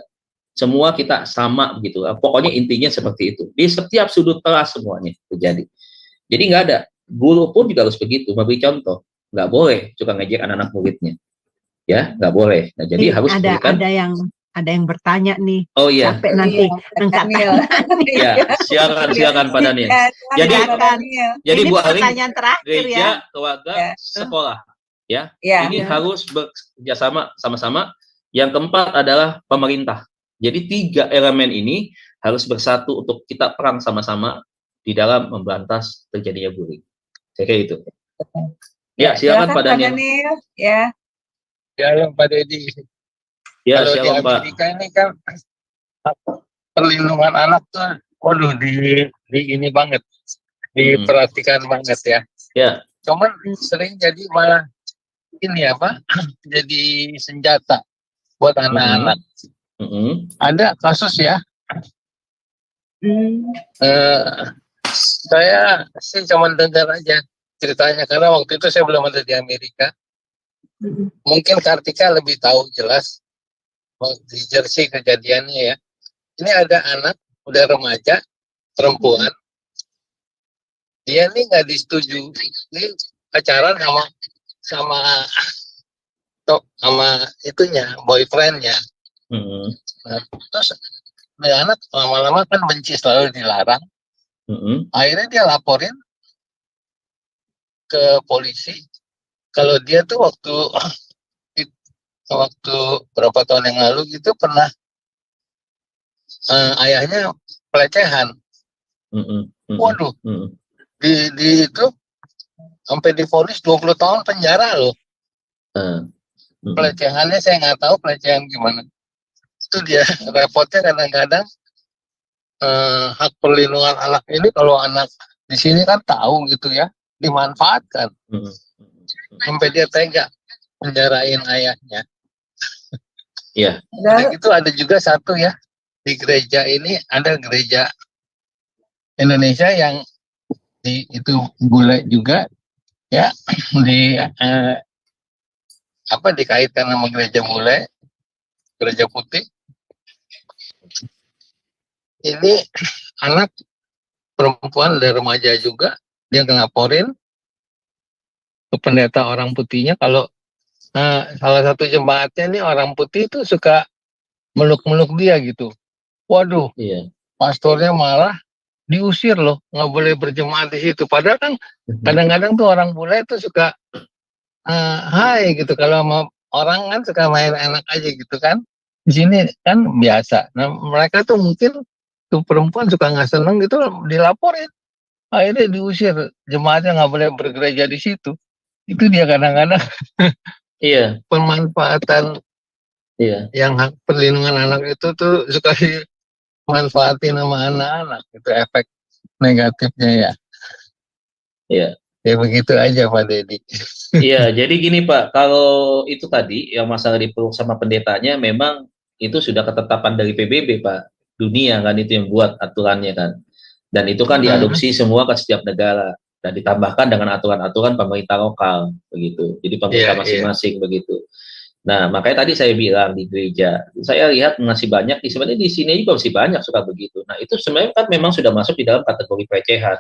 Semua kita sama begitu. Pokoknya intinya seperti itu. Di setiap sudut kelas semuanya terjadi. Jadi nggak ada. Guru pun juga harus begitu, memberi contoh. Nggak boleh suka ngejek anak-anak muridnya. Ya, nggak boleh. Nah, jadi harus berikan. Ada yang bertanya nih. Oh iya. Sampai nanti angkat Ya, silakan Pak Daniel. Jadi Bu Aling, pertanyaan terakhir gereja, keluarga, sekolah. Ya, ini harus bekerjasama sama-sama. Yang keempat adalah pemerintah. Jadi 3 elemen ini harus bersatu untuk kita perang sama-sama di dalam memberantas terjadinya bullying. Saya kira itu. Ya, silakan Pak Daniel. Ya. Ya, Pak Dedi. Ya, kalau di silakan Pak. Amerika ini kan perlindungan anak tuh, waduh, di ini banget, diperhatikan banget ya. Ya. Cuman sering jadi malah ini jadi senjata buat anak-anak. Ada kasus ya. Saya sih cuma dengar aja ceritanya karena waktu itu saya belum ada di Amerika. Mungkin Kartika lebih tahu jelas di Jersey kejadiannya ya. Ini ada anak udah remaja perempuan, dia nih nggak disetujui pacaran sama itunya, boyfriendnya. Nah, terus anak lama-lama kan benci, selalu dilarang. Akhirnya dia laporin ke polisi kalau dia tuh waktu berapa tahun yang lalu gitu pernah ayahnya pelecehan. Waduh, di itu sampai divonis 20 tahun penjara loh. Pelecehannya saya nggak tahu pelecehan gimana. Itu dia repotnya kadang-kadang hak perlindungan anak ini, kalau anak di sini kan tahu gitu ya, dimanfaatkan. Sampai dia tega penjarain ayahnya. Iya. Itu ada juga satu ya, di gereja ini ada gereja Indonesia yang itu bule juga ya, dikaitkan sama gereja bule, gereja putih. Ini anak perempuan dan remaja juga, dia ngelaporin ke pendeta orang putihnya kalau salah satu jemaatnya ini orang putih itu suka meluk-meluk dia gitu. Waduh, pastornya malah diusir loh, nggak boleh berjemaat di situ. Padahal kan kadang-kadang tuh orang bule itu suka hai gitu, kalau sama orang kan suka main enak aja gitu kan. Di sini kan biasa. Nah, mereka tuh mungkin tuh perempuan suka nggak seneng gitu, dilaporin. Akhirnya diusir, jemaatnya nggak boleh bergereja di situ. Itu dia kadang-kadang pemanfaatan yang hak perlindungan anak itu tuh suka dimanfaatin sama anak-anak. Itu efek negatifnya ya. Iya. Ya begitu aja Pak Dedi. Iya, jadi gini Pak, kalau itu tadi yang masalah dipeluk sama pendetanya, memang itu sudah ketetapan dari PBB Pak, dunia kan itu yang buat aturannya kan, dan itu kan diadopsi semua ke setiap negara dan ditambahkan dengan aturan-aturan pemerintah lokal begitu, jadi pemerintah masing-masing begitu. Nah, makanya tadi saya bilang di gereja, saya lihat masih banyak, sebenarnya di sini juga masih banyak suka begitu. Nah, itu sebenarnya kan memang sudah masuk di dalam kategori pelecehan.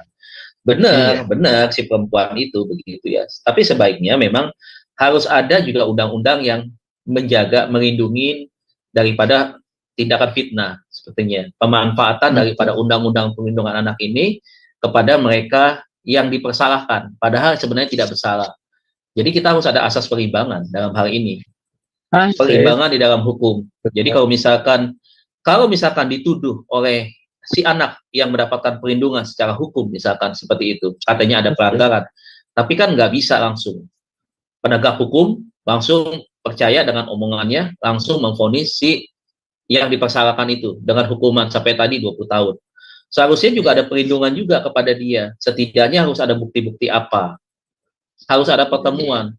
Benar si perempuan itu begitu ya. Tapi sebaiknya memang harus ada juga undang-undang yang menjaga, melindungi daripada tindakan fitnah sepertinya. Pemanfaatan daripada undang-undang perlindungan anak ini kepada mereka yang dipersalahkan, padahal sebenarnya tidak bersalah. Jadi kita harus ada asas perimbangan dalam hal ini. Perimbangan di dalam hukum. Jadi kalau misalkan dituduh oleh si anak yang mendapatkan perlindungan secara hukum, misalkan seperti itu, katanya ada pelanggaran, tapi kan nggak bisa langsung. Penegak hukum langsung percaya dengan omongannya, langsung memvonis si yang dipersalahkan itu dengan hukuman sampai tadi 20 tahun. Seharusnya juga ada perlindungan juga kepada dia. Setidaknya harus ada bukti-bukti apa. Harus ada pertemuan.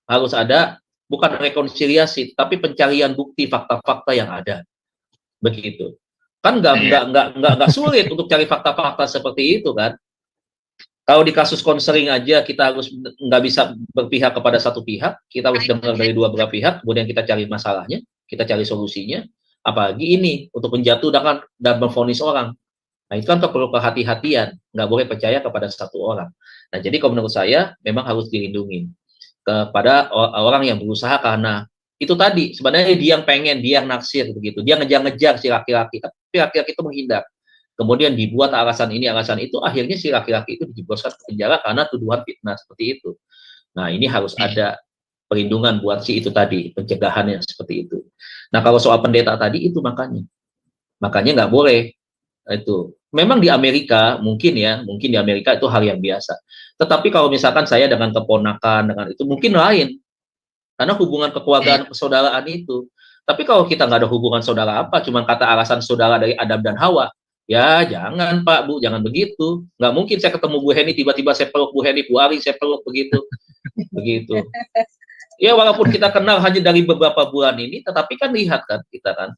Harus ada bukan rekonsiliasi, tapi pencarian bukti fakta-fakta yang ada. Begitu. Kan nggak sulit untuk cari fakta-fakta seperti itu kan. Kalau di kasus konseling aja kita harus nggak bisa berpihak kepada satu pihak, kita harus dengar dari dua belah pihak, kemudian kita cari masalahnya, kita cari solusinya. Apalagi ini untuk menjatuhkan dan memvonis orang. Nah itu kan perlu kehati-hatian, nggak boleh percaya kepada satu orang. Nah jadi kalau menurut saya memang harus dilindungi kepada orang yang berusaha, karena itu tadi sebenarnya dia yang pengen, dia yang naksir begitu, dia ngejar-ngejar si laki-laki, tapi laki-laki itu menghindar. Kemudian dibuat alasan ini, alasan itu, akhirnya si laki-laki itu dijebloskan ke penjara karena tuduhan fitnah seperti itu. Nah, ini harus ada perlindungan buat si itu tadi, pencegahannya seperti itu. Nah, kalau soal pendeta tadi itu makanya nggak boleh itu. Memang di Amerika mungkin di Amerika itu hal yang biasa. Tetapi kalau misalkan saya dengan keponakan dengan itu mungkin lain, karena hubungan kekeluargaan persaudaraan itu. Tapi kalau kita nggak ada hubungan saudara apa, cuma kata alasan saudara dari Adam dan Hawa, ya jangan Pak, Bu, jangan begitu. Nggak mungkin saya ketemu Bu Heni, tiba-tiba saya peluk Bu Heni, Bu Ari, saya peluk begitu. Begitu. Ya walaupun kita kenal hanya dari beberapa bulan ini, tetapi kan lihat kan kita kan.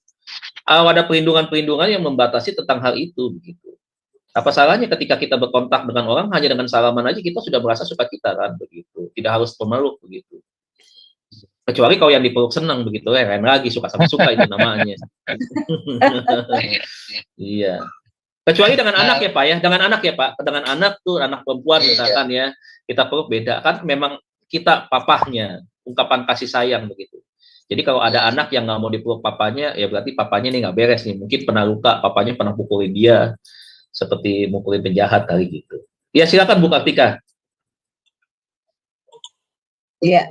Ada perlindungan-perlindungan yang membatasi tentang hal itu. Begitu. Apa salahnya ketika kita berkontak dengan orang, hanya dengan salaman aja kita sudah merasa suka kita kan. Begitu. Tidak harus pemeluk begitu. Kecuali kalau yang dipeluk senang begitu, lain lagi suka sama suka itu namanya. Iya. Kecuali dengan anak ya Pak ya, dengan anak ya Pak, dengan anak tuh anak perempuan misalkan ya, kita peluk beda kan, memang kita papahnya, ungkapan kasih sayang begitu. Jadi kalau ada anak yang nggak mau dipeluk papanya, ya berarti papanya nih nggak beres nih, mungkin pernah luka, papanya pernah pukulin dia, seperti mukulin penjahat kali gitu. Ya silakan Bu Kartika. Iya.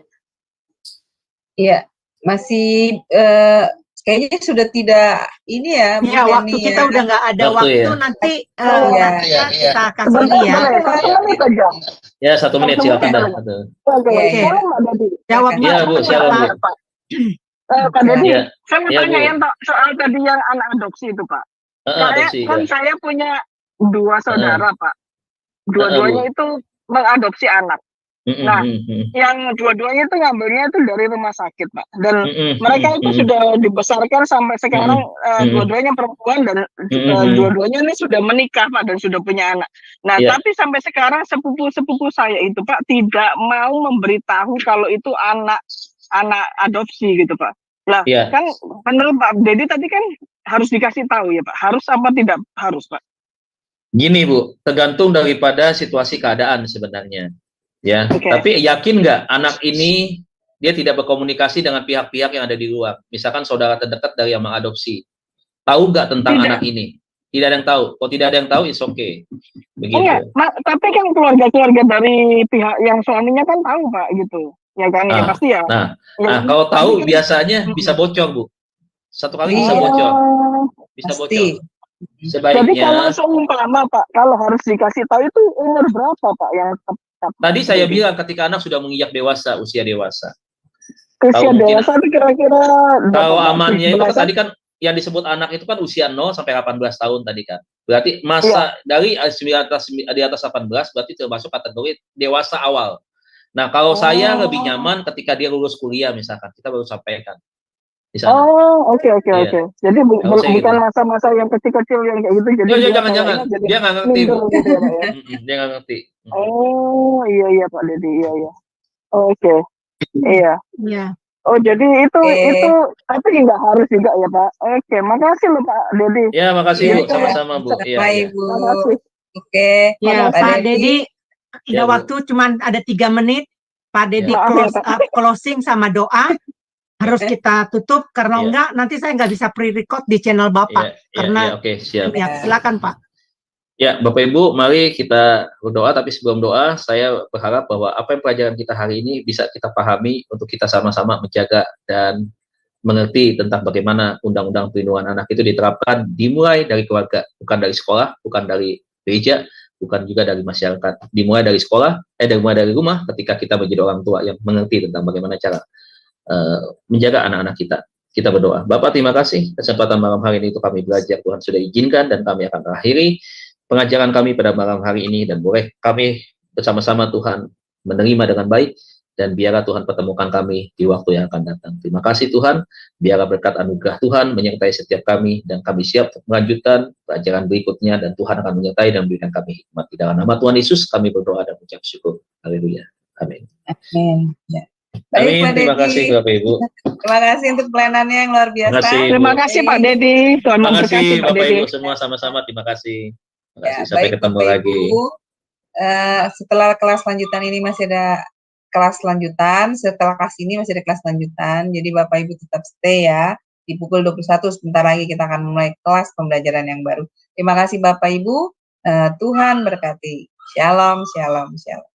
Iya, masih kayaknya sudah tidak ini ya. Ya, waktu kita udah nggak ada waktu ya. Nanti kita akan ya. Ya 1 menit silakan dah. Oke. Jawabnya Bu, silakan Bu. Pak Dedi, saya mau tanya yang soal tadi yang anak adopsi itu Pak. Saya punya 2 saudara Pak. Dua-duanya itu mengadopsi anak. Nah, yang dua-duanya itu ngambilnya itu dari rumah sakit, Pak. Dan mereka itu sudah dibesarkan sampai sekarang, dua-duanya perempuan dan dua-duanya ini sudah menikah, Pak, dan sudah punya anak. Nah, tapi sampai sekarang sepupu-sepupu saya itu, Pak, tidak mau memberitahu kalau itu anak adopsi gitu, Pak. Lah, kan menurut Pak Dedi tadi kan harus dikasih tahu ya, Pak. Harus apa tidak harus, Pak? Gini, Bu, tergantung daripada situasi keadaan sebenarnya. Ya, tapi yakin nggak anak ini dia tidak berkomunikasi dengan pihak-pihak yang ada di luar? Misalkan saudara terdekat dari yang mengadopsi, tahu nggak tentang anak ini? Tidak ada yang tahu. Kalau tidak ada yang tahu, it's okay. Begitu. Tapi kan keluarga-keluarga dari pihak yang suaminya kan tahu Pak gitu, ya kan? Ya pasti ya. Nah, kalau tahu biasanya bisa bocor Bu. Satu kali bisa bocor. Bisa bocor. Sebaiknya. Jadi kalau seumpama Pak, kalau harus dikasih tahu itu umur berapa Pak yang tadi saya bilang ketika anak sudah menginjak dewasa, usia dewasa. Usia dewasa itu kira-kira kalau amannya itu tadi kan yang disebut anak itu kan usia 0 sampai 18 tahun tadi kan. Berarti masa dari di atas 18 berarti termasuk kategori dewasa awal. Nah, kalau saya lebih nyaman ketika dia lulus kuliah misalkan, kita baru sampaikan. Oke. Jadi bukan masa-masa yang kecil-kecil yang kayak gitu. Jadi jangan. Dia nggak ngerti, Bu. Dia nggak ngerti. Iya Pak Dedi, iya. Oke. Iya. Oh, jadi itu tapi nggak harus juga ya Pak. Oke, makasih loh Pak Dedi. Ya, makasih Bu, sama-sama Bu. Iya. Makasih. Oke. Ya, Pak Dedi, udah waktu cuma ada 3 menit. Pak Dedi closing sama doa. Harus kita tutup karena enggak nanti saya nggak bisa pre-record di channel Bapak karena siap. Ya, silakan Pak. Ya, Bapak Ibu, mari kita berdoa, tapi sebelum doa saya berharap bahwa apa yang pelajaran kita hari ini bisa kita pahami untuk kita sama-sama menjaga dan mengerti tentang bagaimana undang-undang perlindungan anak itu diterapkan dimulai dari keluarga, bukan dari sekolah, bukan dari gereja, bukan juga dari masyarakat. Dimulai dari sekolah, dimulai dari rumah ketika kita menjadi orang tua yang mengerti tentang bagaimana cara menjaga anak-anak kita. Kita berdoa. Bapak, terima kasih kesempatan malam hari ini itu kami belajar. Tuhan sudah izinkan dan kami akan akhiri pengajaran kami pada malam hari ini, dan boleh kami bersama-sama Tuhan menerima dengan baik, dan biarlah Tuhan pertemukan kami di waktu yang akan datang. Terima kasih Tuhan, biarlah berkat anugerah Tuhan menyertai setiap kami, dan kami siap untuk melanjutkan pelajaran berikutnya, dan Tuhan akan menyertai dan memberikan kami hikmat. Di dalam nama Tuhan Yesus kami berdoa dan mengucap syukur. Haleluya. Amin. Amin. Ya. Baik, Amin. Terima kasih Bapak Ibu. Terima kasih untuk pelayanannya yang luar biasa. Terima kasih Pak Dedi. Tuhan terima kasih Pak Bapak Dedi. Ibu semua sama-sama. Terima kasih. Terima kasih. Ya, Sampai baik, ketemu Bapak lagi. Ibu, setelah kelas lanjutan ini masih ada kelas lanjutan. Setelah kelas ini masih ada kelas lanjutan. Jadi Bapak Ibu tetap stay ya. Di pukul 21 sebentar lagi kita akan mulai kelas pembelajaran yang baru. Terima kasih Bapak Ibu. Tuhan berkati. Shalom, shalom, shalom.